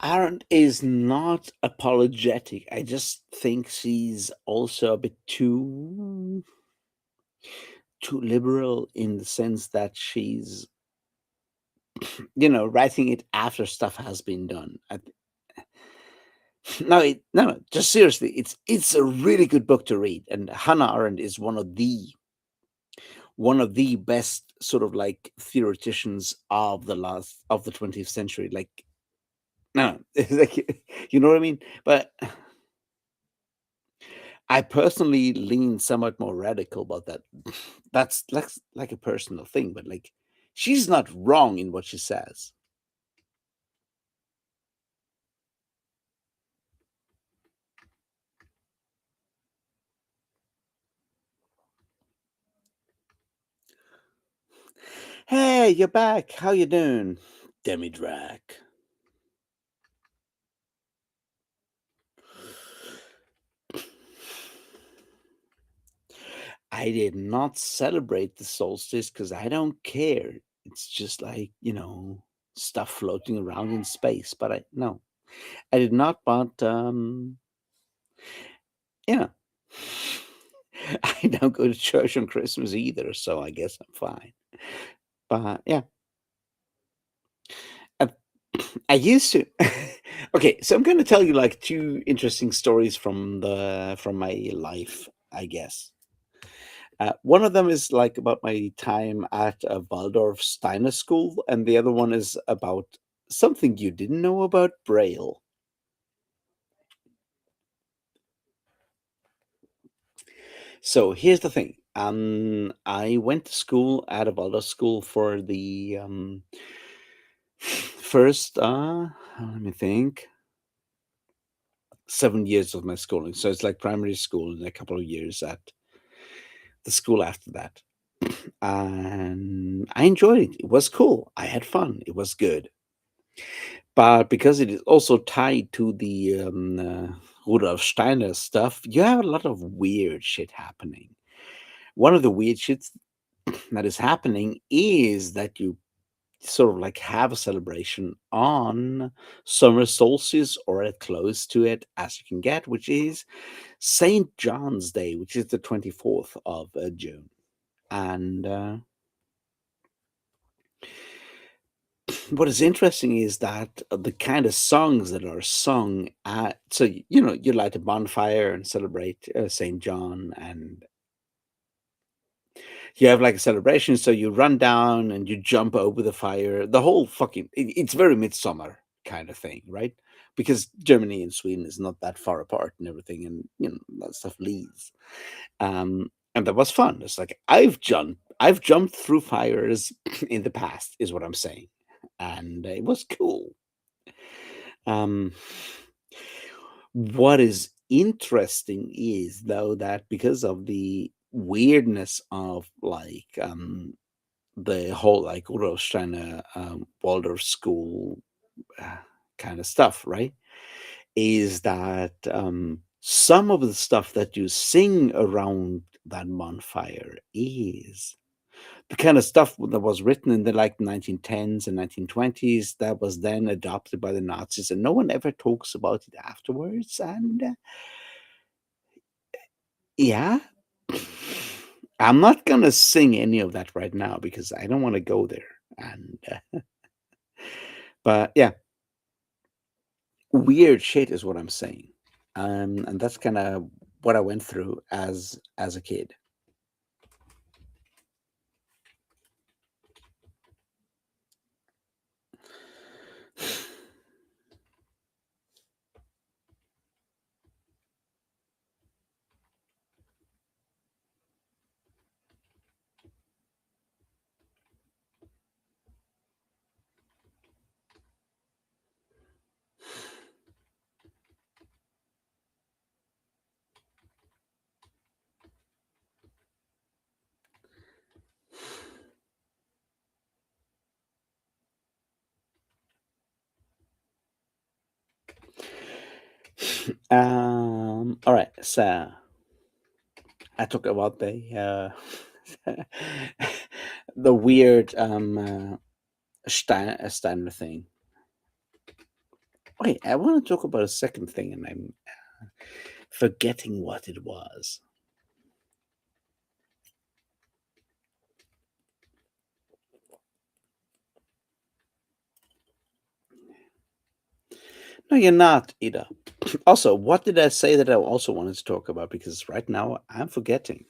Arendt is not apologetic. I just think she's also a bit too liberal in the sense that she's writing it after stuff has been done. No, no, just seriously, it's a really good book to read, and Hannah Arendt is one of the best sort of like theoreticians of the 20th century. Like, no, it's like, you know what I mean? But I personally lean somewhat more radical about that. That's like a personal thing, but like, she's not wrong in what she says. Hey, you're back. How you doing, Demi Drac? I did not celebrate the solstice because I don't care. It's just like, stuff floating around in space. But no, I did not. But yeah, I don't go to church on Christmas either, so I guess I'm fine. But yeah, I, I used to. Okay, so I'm going to tell you like two interesting stories from my life, I guess. One of them is like about my time at a Waldorf Steiner school, and the other one is about something you didn't know about Braille. So here's the thing. I went to school at a Waldorf school for the first, let me think, 7 years of my schooling. So it's like primary school and a couple of years at the school after that. And I enjoyed it. It was cool. I had fun. It was good. But because it is also tied to the Rudolf Steiner stuff, you have a lot of weird shit happening. One of the weird shits that is happening is that you sort of like have a celebration on summer solstice or as close to it as you can get, which is St. John's Day, which is the 24th of June. And what is interesting is that the kind of songs that are sung at, so you light a bonfire and celebrate St. John, and you have like a celebration. So you run down and you jump over the fire. The whole it's very midsummer kind of thing, right? Because Germany and Sweden is not that far apart and everything, and that stuff leads. And that was fun. It's like I've jumped through fires in the past, is what I'm saying, and it was cool. Um, what is interesting is though that because of the weirdness of like the whole like Urolsteiner Waldorf school uh, kind of stuff, right? Is that some of the stuff that you sing around that bonfire is The kind of stuff that was written in the like 1910s and 1920s that was then adopted by the Nazis, and no one ever talks about it afterwards. And yeah, I'm not gonna sing any of that right now because I don't want to go there. And but yeah, weird shit is what I'm saying. And that's kind of what I went through as a kid. All right, so I talk about the weird Steiner thing. Wait, I want to talk about a second thing, and I'm forgetting what it was. No, you're not, Ida. Also, what did I say that I also wanted to talk about? Because right now I'm forgetting.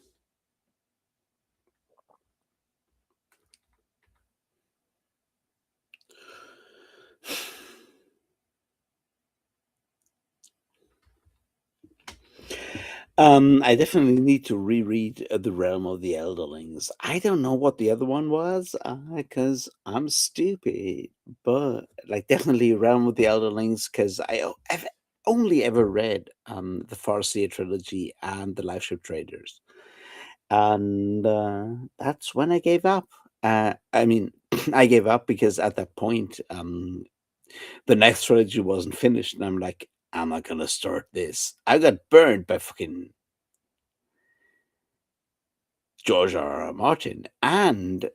I definitely need to reread The Realm of the Elderlings. I don't know what the other one was because I'm stupid, but like definitely Realm of the Elderlings because I've only ever read the Farseer trilogy and the Lifeship Traders, and that's when I gave up. I mean, I gave up because at that point, the next trilogy wasn't finished, and I'm like, I'm not gonna start this. I got burned by fucking George R. R. Martin and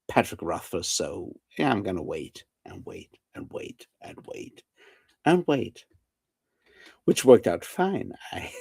Patrick Rothfuss. So yeah, I'm gonna wait and wait and wait and wait and wait, which worked out fine. I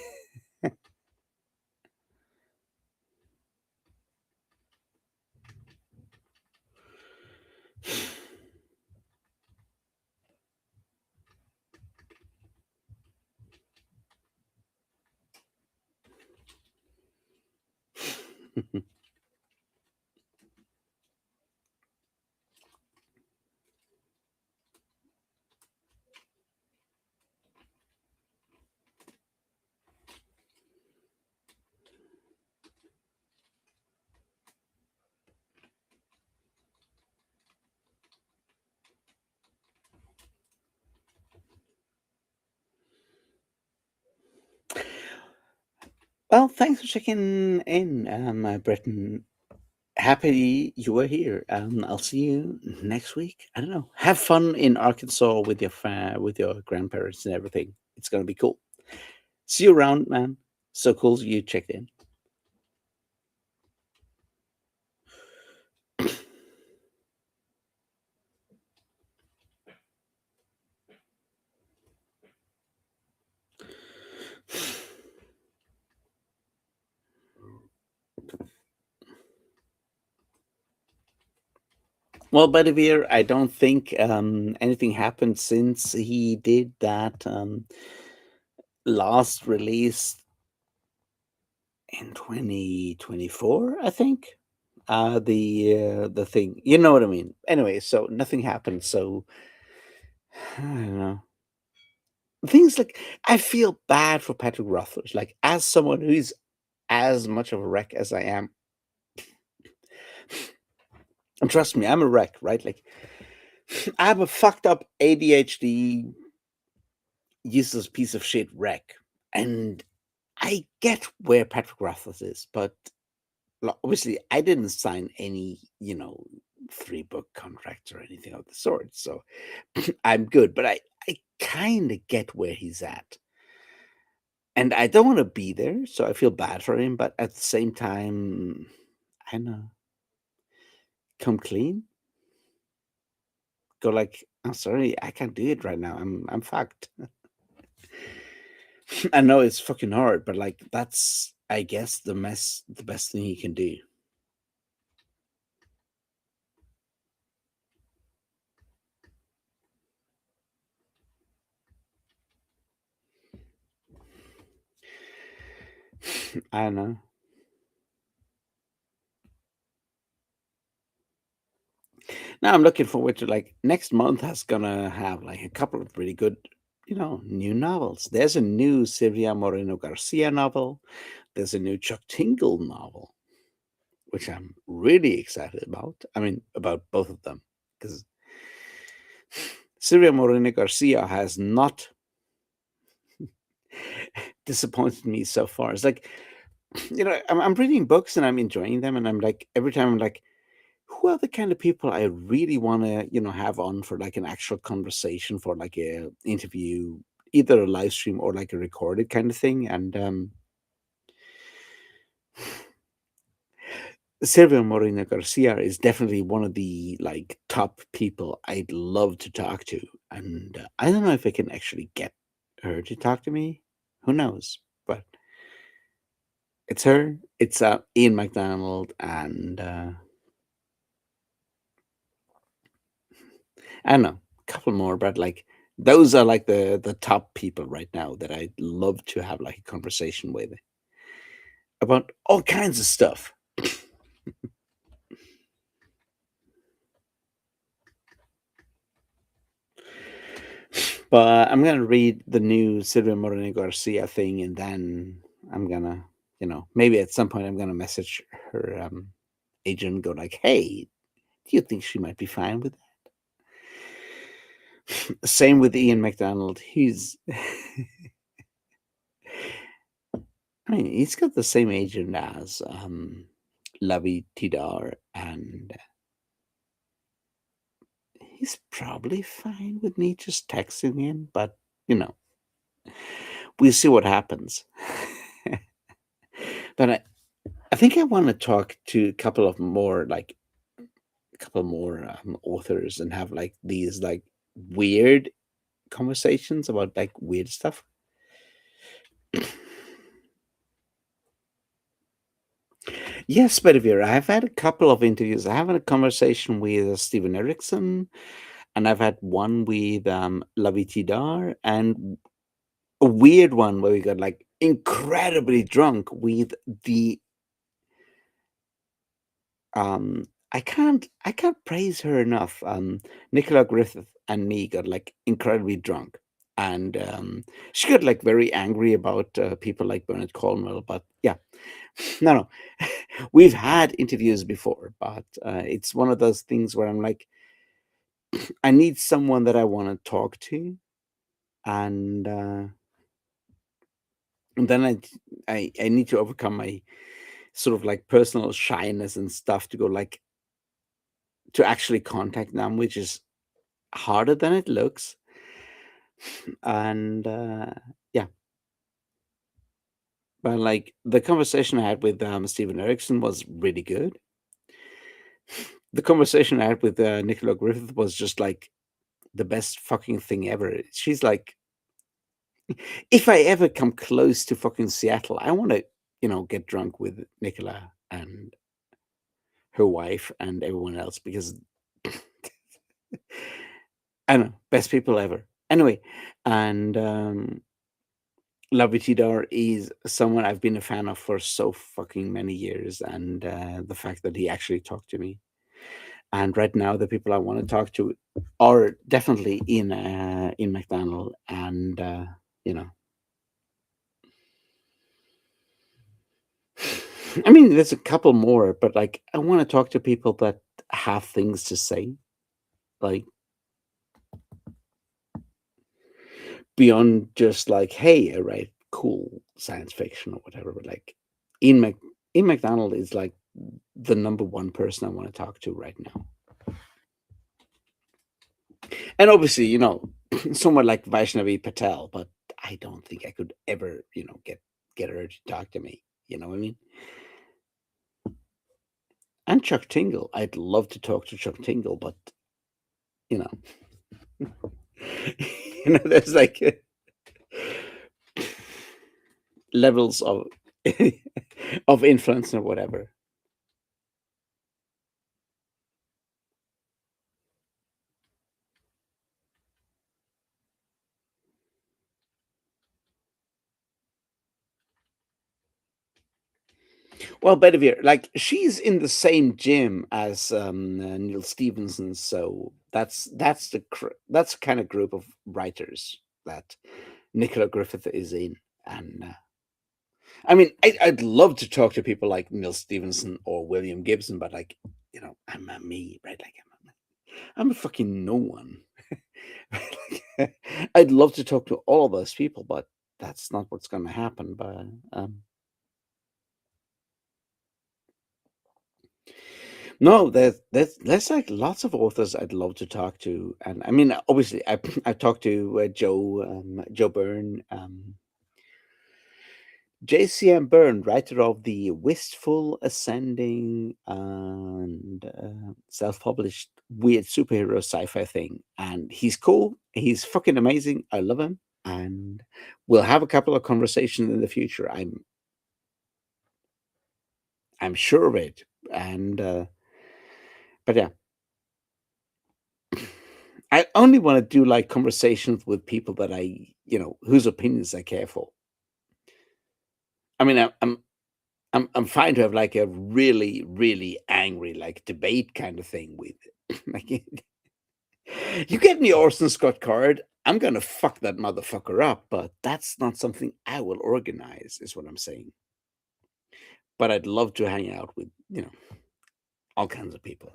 well, thanks for checking in, Britton. Happy you were here. I'll see you next week. I don't know. Have fun in Arkansas with with your grandparents and everything. It's gonna be cool. See you around, man. So cool you checked in. Well, Bedivere, I don't think anything happened since he did that last release in 2024, I think. The thing, you know what I mean. Anyway, so nothing happened. So I don't know. Things like I feel bad for Patrick Rothfuss. Like as someone who's as much of a wreck as I am, and trust me, I'm a wreck, right? Like I'm a fucked up ADHD useless piece of shit wreck. And I get where Patrick Rothfuss is, but obviously I didn't sign any, 3-book contracts or anything of the sort. So I'm good, but I kind of get where he's at. And I don't want to be there, so I feel bad for him, but at the same time, I know. come clean, go like, I'm sorry, I can't do it right now. I'm fucked. I know it's fucking hard, but like that's I guess the best thing he can do. I don't know. Now I'm looking forward to like next month has gonna have like a couple of really good, new novels. There's a new Silvia Moreno Garcia novel. There's a new Chuck Tingle novel, which I'm really excited about. I mean, about both of them because Silvia Moreno Garcia has not disappointed me so far. It's like, I'm reading books and I'm enjoying them, and I'm like, every time I'm like, who are the kind of people I really want to, have on for like an actual conversation, for like a interview, either a live stream or like a recorded kind of thing. And Silvia Moreno Garcia is definitely one of the like top people I'd love to talk to. And I don't know if I can actually get her to talk to me. Who knows? But it's her. It's Ian McDonald, and I don't know, a couple more, but like those are like the top people right now that I'd love to have like a conversation with about all kinds of stuff. But I'm gonna read the new Silvia Moreno Garcia thing, and then I'm gonna, maybe at some point I'm gonna message her agent and go like, "Hey, do you think she might be fine with that?" Same with Ian McDonald. He's got the same agent as Lavi Tidar, and he's probably fine with me just texting him, but you know, we'll see what happens. But I think I want to talk to a couple more authors and have like these like weird conversations about like weird stuff. Yes, Bedivere, I've had a couple of interviews. I have had a conversation with Stephen Erickson, and I've had one with Lavi Tidar, and a weird one where we got like incredibly drunk with the I can't praise her enough. Nicola Griffith and me got like incredibly drunk, and she got like very angry about people like Bernard Cornwell. But yeah, no, we've had interviews before, but it's one of those things where I'm like, I need someone that I want to talk to, and then I need to overcome my sort of like personal shyness and stuff to go like to actually contact them, which is harder than it looks. And yeah, but like the conversation I had with Stephen Erickson was really good. The conversation I had with Nicola Griffith was just like the best fucking thing ever. She's like, if I ever come close to fucking Seattle, I want to, get drunk with Nicola and her wife and everyone else because I don't know, best people ever. Anyway, and Lavitidar is someone I've been a fan of for so fucking many years, and the fact that he actually talked to me. And right now, the people I want to talk to are definitely in McDonald, and you know, I mean, there's a couple more, but like, I want to talk to people that have things to say, like beyond just like, hey, I write cool science fiction or whatever. But like, Ian Mc Ian McDonald is like the number one person I want to talk to right now. And obviously, someone like Vaishnavi Patel, but I don't think I could ever, get her to talk to me. You know what I mean? And Chuck Tingle. I'd love to talk to Chuck Tingle, but you know, there's like levels of of influence or whatever. Well, Bedivere, like she's in the same gym as Neil Stevenson, so that's the kind of group of writers that Nicola Griffith is in, and I mean, I'd love to talk to people like Neil Stevenson or William Gibson, but like, I'm a me, right? Like, I'm a fucking no one. Like, I'd love to talk to all of those people, but that's not what's going to happen. But no, there's like lots of authors I'd love to talk to, and I mean, obviously, I talked to Joe Byrne, JCM Byrne, writer of the Wistful Ascending and self-published weird superhero sci-fi thing, and he's cool. He's fucking amazing. I love him, and we'll have a couple of conversations in the future. I'm sure of it, and but yeah. I only want to do like conversations with people that whose opinions I care for. I mean, I'm fine to have like a really, really angry like debate kind of thing with it. Like, you get me Orson Scott Card, I'm gonna fuck that motherfucker up, but that's not something I will organize, is what I'm saying. But I'd love to hang out with all kinds of people.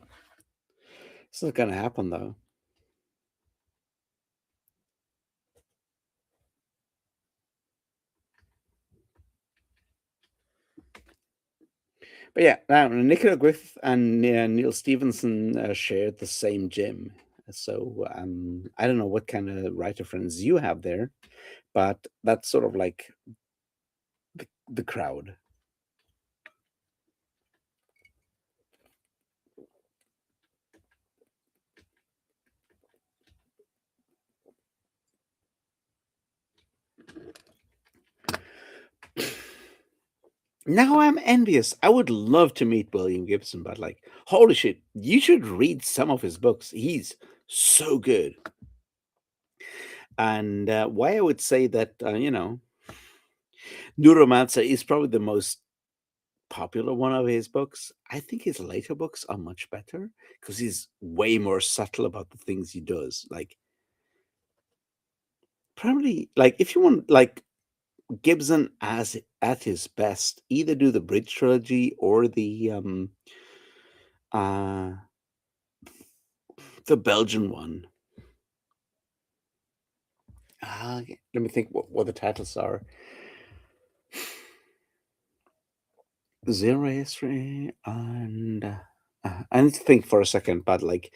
It's not gonna happen though. But yeah, now Nicola Griffith and Neil Stevenson shared the same gym. So I don't know what kind of writer friends you have there, but that's sort of like the crowd. Now I'm envious. I would love to meet William Gibson, but like, holy shit, you should read some of his books. He's so good. And why I would say that, Neuromancer is probably the most popular one of his books. I think his later books are much better because he's way more subtle about the things he does. Like, probably, like, if you want, like, Gibson as at his best, either do the Bridge trilogy or uh the Belgian one. Let me think what the titles are. Zero History and I need to think for a second, but like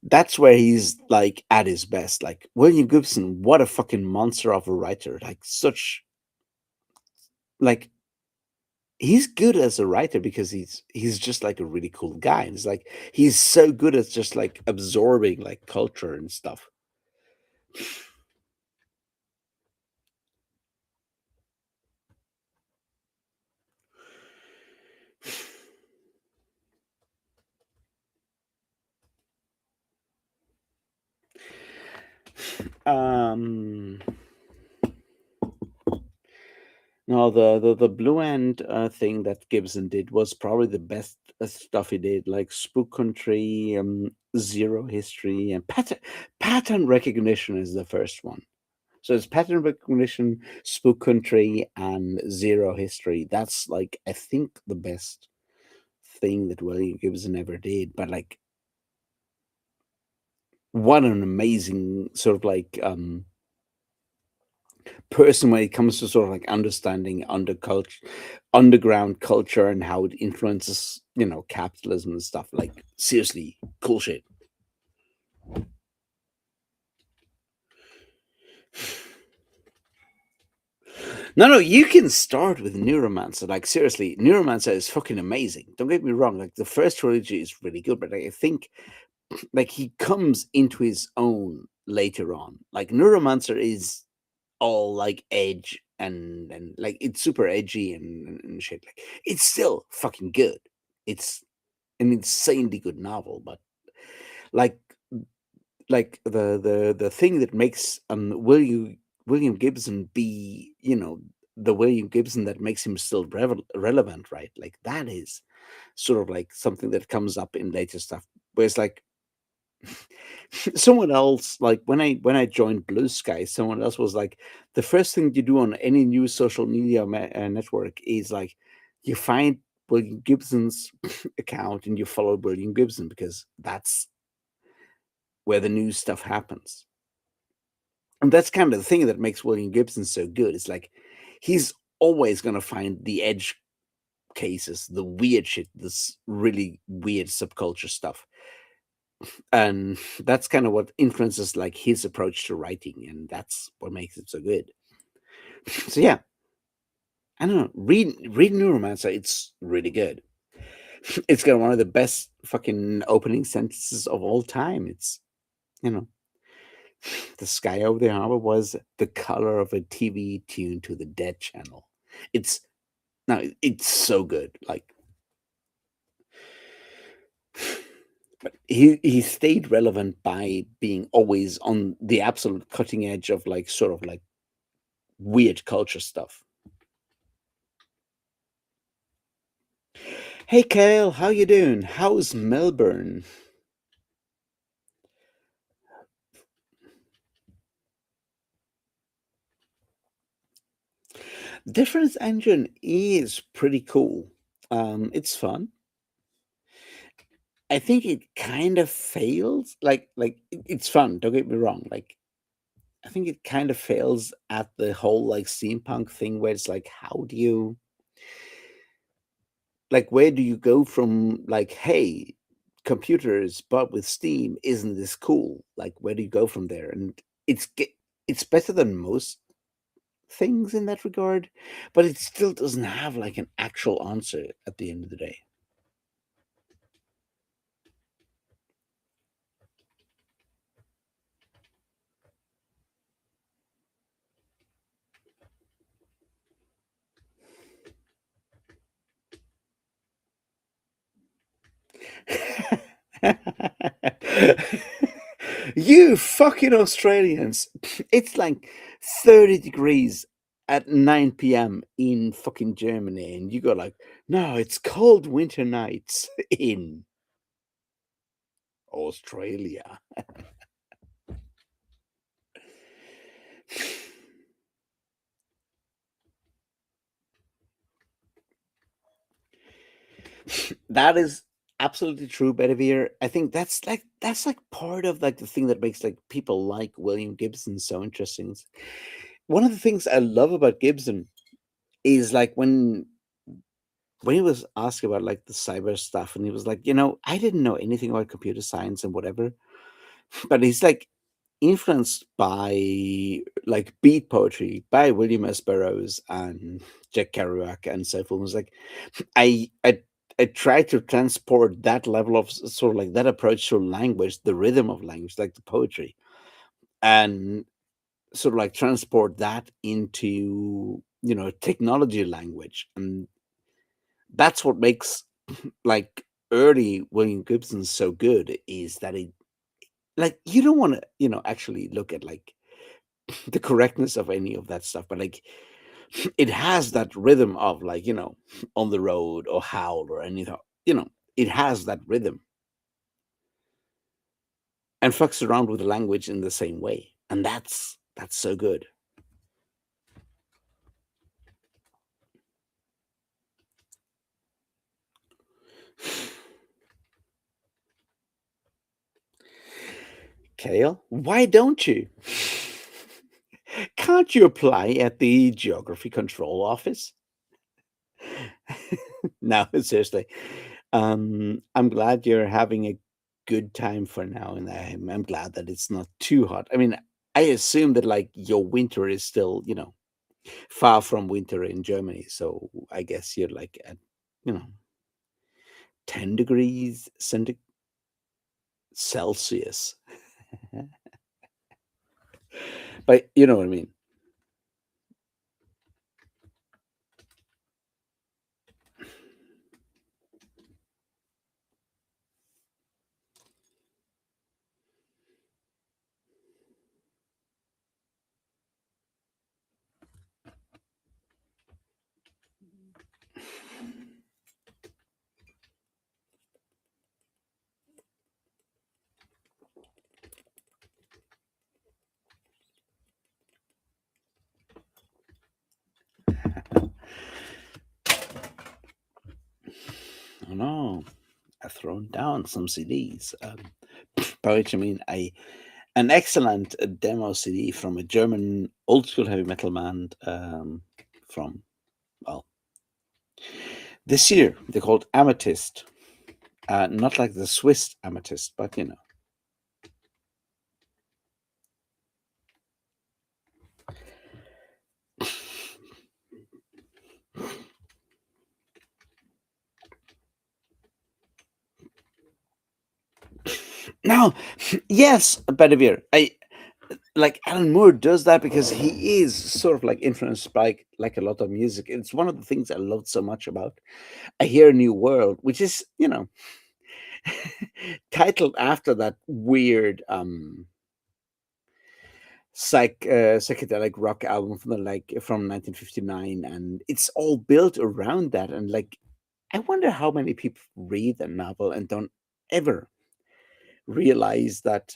that's where he's like at his best. Like William Gibson, what a fucking monster of a writer! Like such like he's good as a writer because he's just like a really cool guy. And it's like he's so good at just like absorbing like culture and stuff. Um No, the Blue End thing that Gibson did was probably the best stuff he did, like Spook Country, Zero History, and pattern recognition is the first one. So it's pattern recognition, Spook Country, and Zero History. That's like I think the best thing that William Gibson ever did. But like, what an amazing sort of like person when it comes to sort of like understanding underground culture and how it influences capitalism and stuff. Like seriously cool shit. No, no, you can start with Neuromancer. Like seriously, Neuromancer is fucking amazing. Don't get me wrong. Like the first trilogy is really good, but I think like he comes into his own later on. Like Neuromancer is all like edge and like it's super edgy and shit. Like it's still fucking good. It's an insanely good novel, but like the thing that makes William Gibson be, the William Gibson that makes him still relevant, right? Like that is sort of like something that comes up in later stuff. Where it's like someone else, like when I joined Blue Sky, someone else was like, the first thing you do on any new social media network is like you find William Gibson's account and you follow William Gibson because that's where the new stuff happens. And that's kind of the thing that makes William Gibson so good. It's like he's always going to find the edge cases, the weird shit, this really weird subculture stuff. And that's kind of what influences like his approach to writing, and that's what makes it so good. So yeah, I don't know. Read Neuromancer. It's really good. It's got one of the best fucking opening sentences of all time. It's you know the sky over the harbor was the color of a TV tuned to the dead channel. It's no, it's so good. Like, but he stayed relevant by being always on the absolute cutting edge of like sort of like weird culture stuff. Hey Kale, how you doing? How's Melbourne? Difference Engine is pretty cool. It's fun. I think it kind of fails. It's fun. Don't get me wrong. Like I think it kind of fails at the whole like steampunk thing where it's like, how do you like where do you go from like, hey, computers but with Steam, isn't this cool? Like where do you go from there? And it's better than most things in that regard, but it still doesn't have like an actual answer at the end of the day. You fucking Australians. It's like 30 degrees at 9 p.m. in fucking Germany, and you go like, no, it's cold winter nights in Australia. That is absolutely true, Bedivere. I think that's like part of like the thing that makes like people like William Gibson so interesting. One of the things I love about Gibson is like when he was asked about like the cyber stuff, and he was like, I didn't know anything about computer science and whatever, but he's like influenced by like beat poetry by William S. Burroughs and Jack Kerouac and so forth. It was like I I I try to transport that level of sort of like that approach to language, the rhythm of language, like the poetry, and sort of like transport that into technology language, and that's what makes like early William Gibson so good is that it like you don't want to actually look at like the correctness of any of that stuff, but like it has that rhythm of like on the road or howl or anything, it has that rhythm and fucks around with the language in the same way, and that's so good. Kale, why don't you? Can't you apply at the geography control office? No, seriously. I'm glad you're having a good time for now, and I'm glad that it's not too hot. I mean, I assume that like your winter is still, far from winter in Germany. So I guess you're like at, you know, 10 degrees Celsius. But you know what I mean. Oh no, I've thrown down some CDs. By which I mean an excellent demo CD from a German old school heavy metal band from, well, this year. They're called Amethyst. Not like the Swiss amethyst, but you know. No, yes, Bedivere. I like Alan Moore does that because he is sort of like influenced by like a lot of music. It's one of the things I loved so much about I Hear a New World, which is, you know, titled after that weird psychedelic rock album from the like from 1959, and it's all built around that. And like, I wonder how many people read the novel and don't ever realize that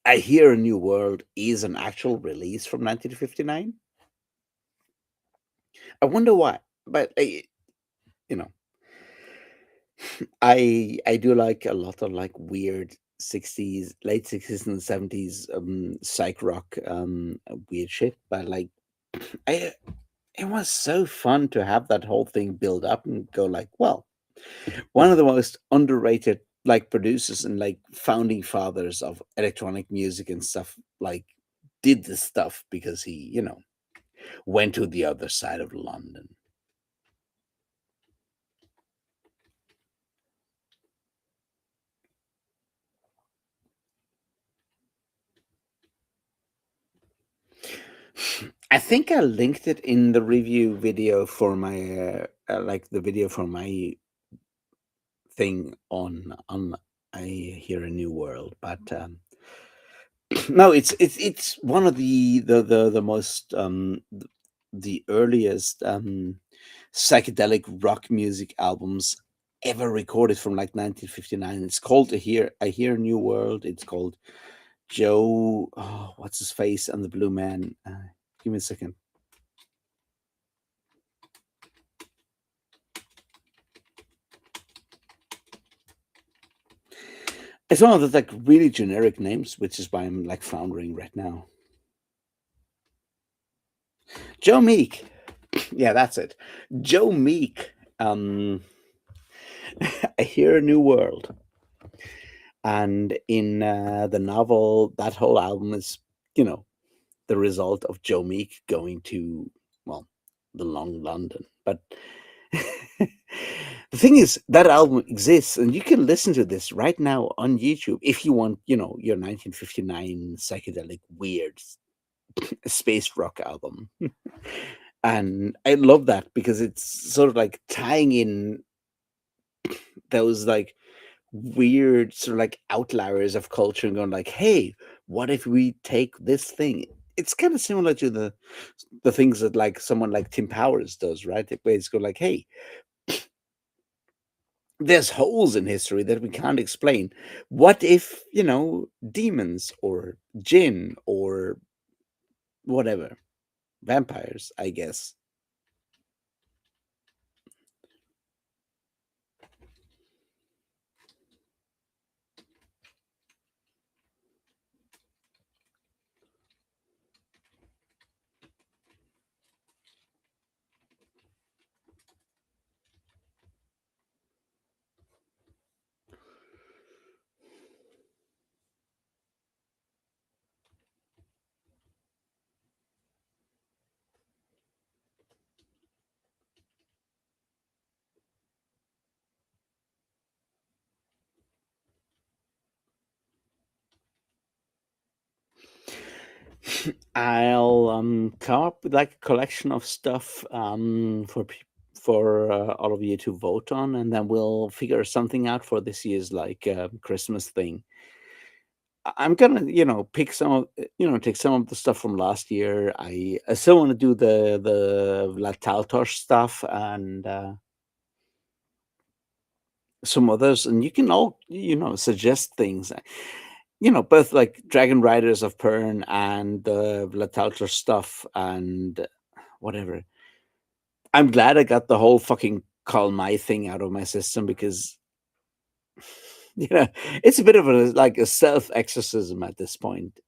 I Hear a New World is an actual release from 1959. I wonder why, but you know, I do like a lot of like weird 60s, late 60s and 70s psych rock weird shit, but like I it was so fun to have that whole thing build up and go like, well, one of the most underrated like producers and like founding fathers of electronic music and stuff like did this stuff because he, you know, went to the other side of London. I think I linked it in the review video for my like the video for my thing on I Hear a New World, but no, it's one of the most the earliest psychedelic rock music albums ever recorded from like 1959. It's called I Hear a New World. It's called Joe, oh, what's his face, and the Blue Man. Give me a second. It's one of the like really generic names, which is why I'm like floundering right now. Joe Meek. Yeah, that's it. Joe Meek. I Hear a New World. And in the novel, that whole album is, you know, the result of Joe Meek going to, well, the Long London. But the thing is, that album exists, and you can listen to this right now on YouTube if you want, you know, your 1959 psychedelic weird space rock album. And I love that because it's sort of like tying in those like weird sort of like outliers of culture and going like, hey, what if we take this thing? It's kind of similar to the things that like someone like Tim Powers does, right? Where it's go like, hey, there's holes in history that we can't explain. What if, you know, demons or jinn or whatever, vampires, I guess. I'll come up with like a collection of stuff for all of you to vote on, and then we'll figure something out for this year's like Christmas thing. I'm gonna, pick some of, take some of the stuff from last year. I still want to do the Lataltosh stuff and some others, and you can all, suggest things. Both like Dragon Riders of Pern and the Lataltosh stuff and whatever. I'm glad I got the whole fucking Karl May thing out of my system because you know it's a bit of a like a self exorcism at this point.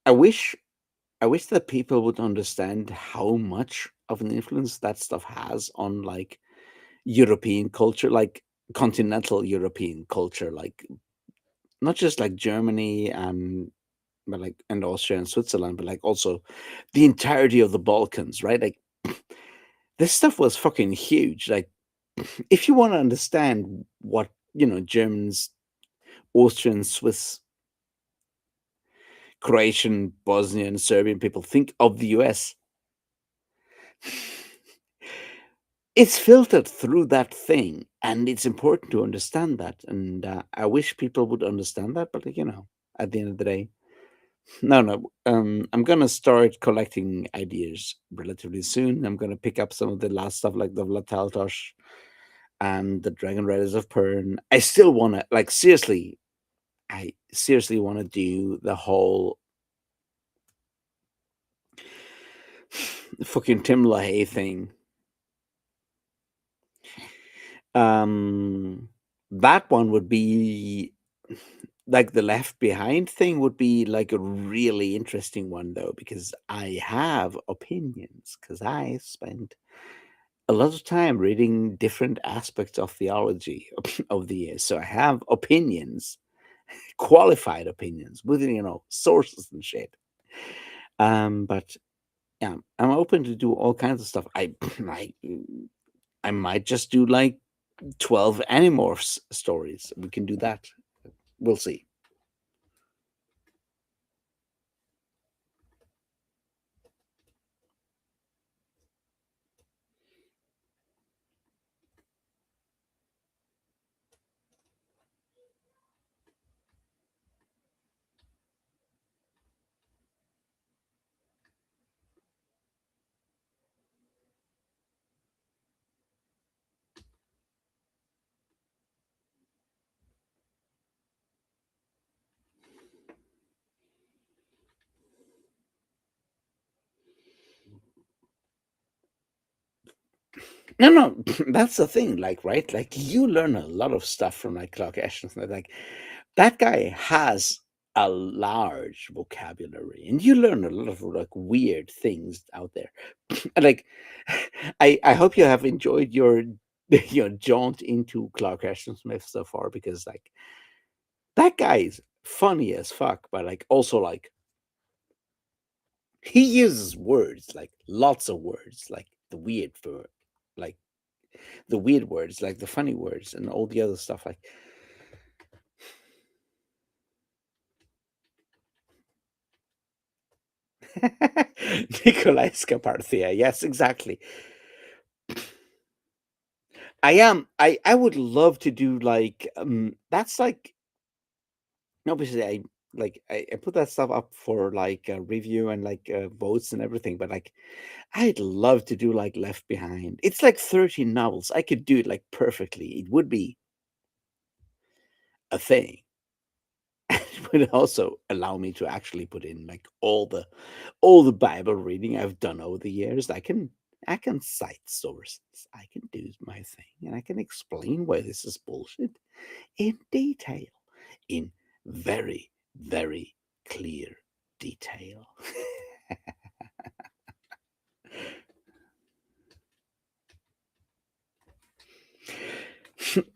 I wish I wish that people would understand how much of an influence that stuff has on like European culture, like continental European culture, like not just like Germany and but like and Austria and Switzerland, but like also the entirety of the Balkans, right? Like this stuff was fucking huge. Like if you want to understand what Germans, Austrians, Swiss, Croatian, Bosnian, Serbian people think of the US, it's filtered through that thing, and it's important to understand that. And I wish people would understand that, but like, at the end of the day, no, no. I'm gonna start collecting ideas relatively soon. I'm gonna pick up some of the last stuff like the Vlataltosh and the Dragon Riders of Pern. I still wanna like seriously. I seriously want to do the whole fucking Tim LaHaye thing. Um, that one would be like the Left Behind thing would be like a really interesting one though, because I have opinions because I spent a lot of time reading different aspects of theology of the years. So I have opinions, qualified opinions with sources and shit. But yeah, I'm open to do all kinds of stuff. I might just do like 12 Animorphs stories. We can do that. We'll see. No, no, that's the thing. Like, right? Like, you learn a lot of stuff from like Clark Ashton. Like, that guy has a large vocabulary, and you learn a lot of like weird things out there. And like, I hope you have enjoyed your jaunt into Clark Ashton Smith so far because like that guy is funny as fuck, but like also like he uses words like lots of words, like like the weird words, like the funny words, and all the other stuff. Like Nikolai Scaparthia, yes, exactly. I am. I would love to do like that's like obviously I put that stuff up for like a review and like votes and everything, but like I'd love to do like Left Behind. It's like 13 novels. I could do it like perfectly. It would be a thing. It would also allow me to actually put in like all the Bible reading I've done over the years. I can cite sources. I can do my thing, and I can explain why this is bullshit in detail, in very, very clear detail.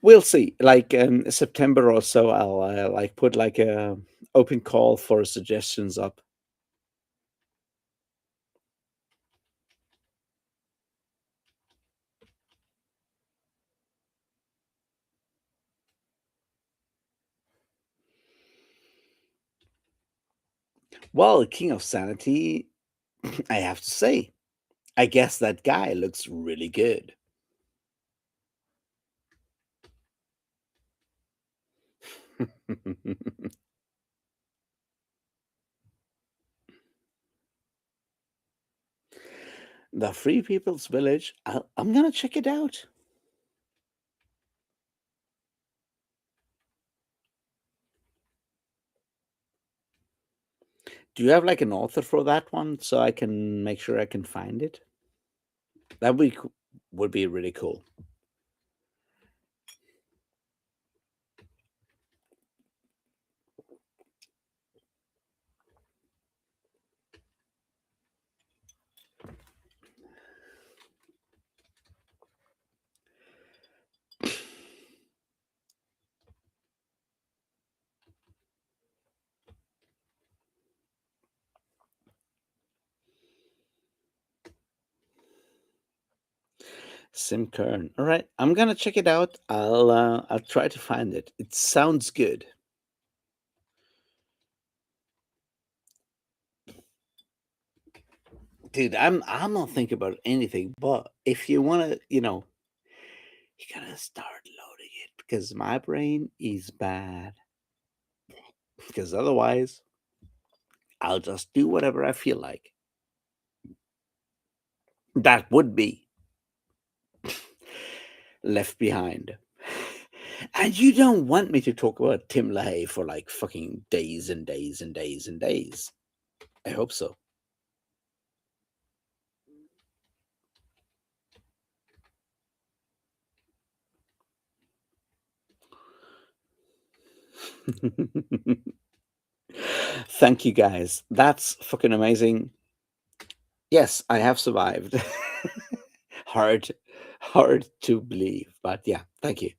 We'll see. Like September or so, I'll like put like a open call for suggestions up. Well, King of Sanity, I have to say, I guess that guy looks really good. The Free People's Village. I'm gonna check it out. Do you have like an author for that one so I can make sure I can find it? That would be really cool. Sim Kern. All right, I'm gonna check it out. I'll try to find it. It sounds good. Dude, I'm not thinking about anything, but if you wanna, you gotta start loading it because my brain is bad. Because otherwise, I'll just do whatever I feel like. That would be left behind. And you don't want me to talk about Tim LaHaye for like fucking days and days and days and days. I hope so. Thank you guys. That's fucking amazing. Yes, I have survived. hard, hard to believe, but yeah, thank you.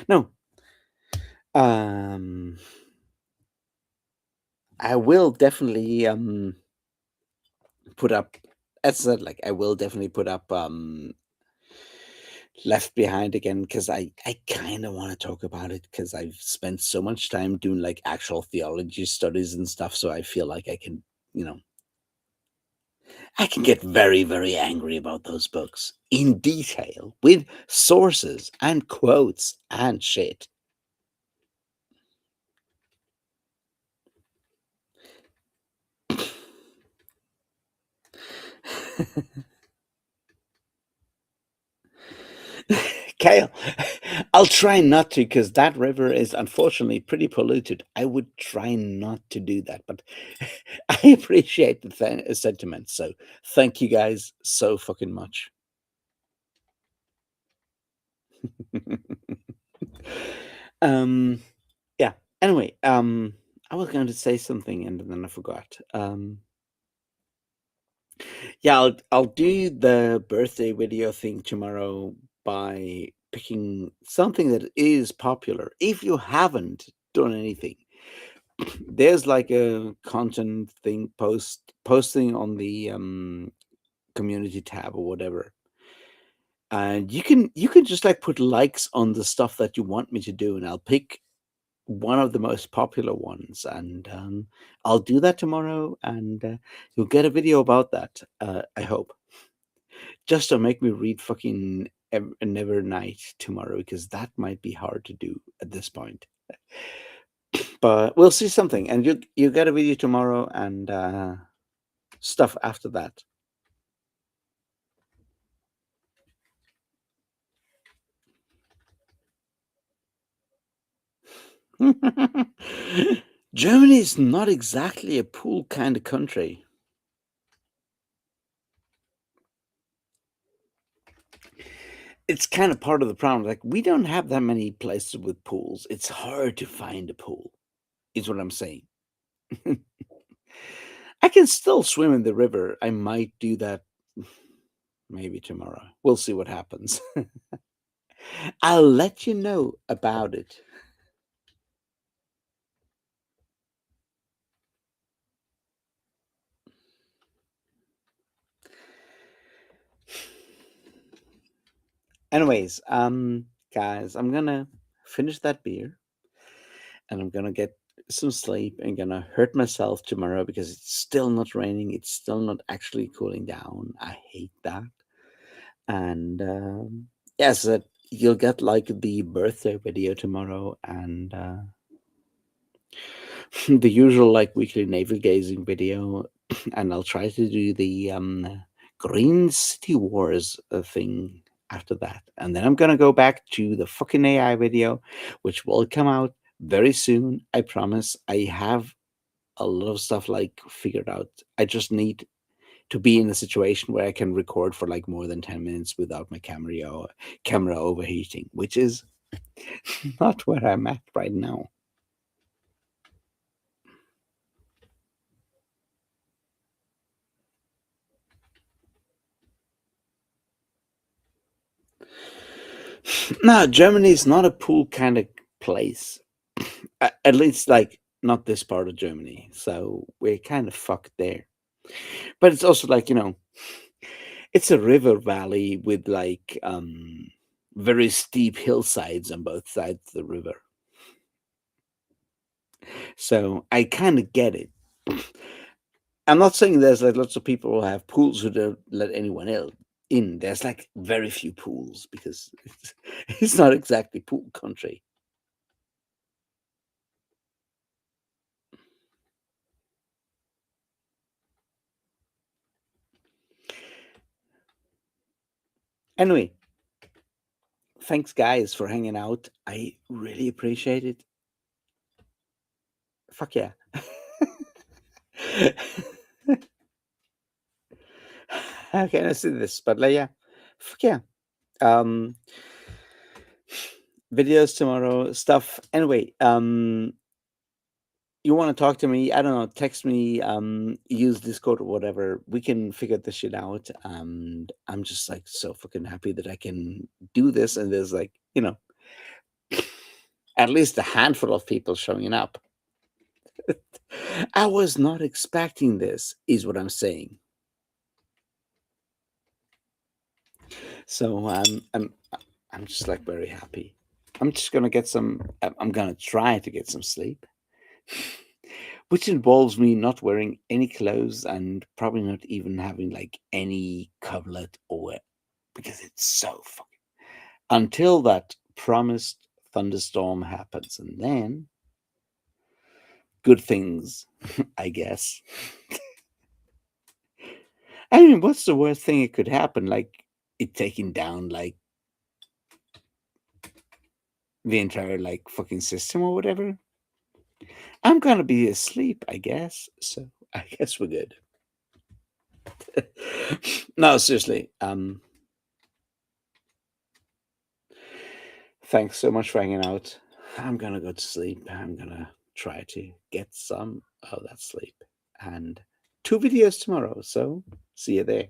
No, um, I will definitely put up. As I said, like I will definitely put up Left Behind again because I kind of want to talk about it because I've spent so much time doing like actual theology studies and stuff, so I feel like you know, I can get very, very angry about those books in detail with sources and quotes and shit. Kale, I'll try not to because that river is unfortunately pretty polluted. I would try not to do that, but I appreciate the sentiment. So thank you guys so fucking much. um, yeah. Anyway, I was going to say something and then I forgot. Yeah, I'll do the birthday video thing tomorrow by picking something that is popular. If you haven't done anything, there's like a content thing posting on the community tab or whatever. And you can just like put likes on the stuff that you want me to do, and I'll pick one of the most popular ones, and I'll do that tomorrow, and you'll get a video about that. I hope. Just to make me read fucking Nevernight tomorrow, because that might be hard to do at this point. But we'll see something, and you get a video tomorrow, and stuff after that. Germany is not exactly a pool kind of country. It's kind of part of the problem. Like we don't have that many places with pools. It's hard to find a pool, is what I'm saying. I can still swim in the river. I might do that maybe tomorrow. We'll see what happens. I'll let you know about it. Anyways, guys, I'm gonna finish that beer and I'm gonna get some sleep. I'm gonna hurt myself tomorrow because it's still not raining. It's still not actually cooling down. I hate that. And yes, you'll get like the birthday video tomorrow, and the usual like weekly navel gazing video, and I'll try to do the Green City Wars thing after that, and then I'm gonna go back to the fucking AI video, which will come out very soon. I promise. I have a lot of stuff like figured out. I just need to be in a situation where I can record for like more than 10 minutes without my camera overheating, which is not where I'm at right now. No, Germany is not a pool kind of place. At least, like, not this part of Germany. So we're kind of fucked there. But it's also like, it's a river valley with like very steep hillsides on both sides of the river. So I kind of get it. I'm not saying there's like lots of people who have pools who don't let anyone else in. There's like very few pools because it's not exactly pool country. Anyway, thanks guys for hanging out. I really appreciate it. Fuck yeah. How can I say this? But like, yeah, fuck yeah. Um, videos tomorrow, stuff. Anyway, you want to talk to me? I don't know. Text me. Use Discord or whatever. We can figure this shit out. And I'm just like so fucking happy that I can do this. And there's like at least a handful of people showing up. I was not expecting this, is what I'm saying. So I'm just like very happy. I'm just gonna get some. I'm gonna try to get some sleep, which involves me not wearing any clothes and probably not even having like any coverlet or because it's so fucking until that promised thunderstorm happens, and then good things, I guess. I mean, what's the worst thing that could happen? Like it taking down like the entire like fucking system or whatever. I'm gonna be asleep, I guess. So I guess we're good. No, seriously. Thanks so much for hanging out. I'm gonna go to sleep. I'm gonna try to get some of that sleep. And 2 videos tomorrow. So see you there.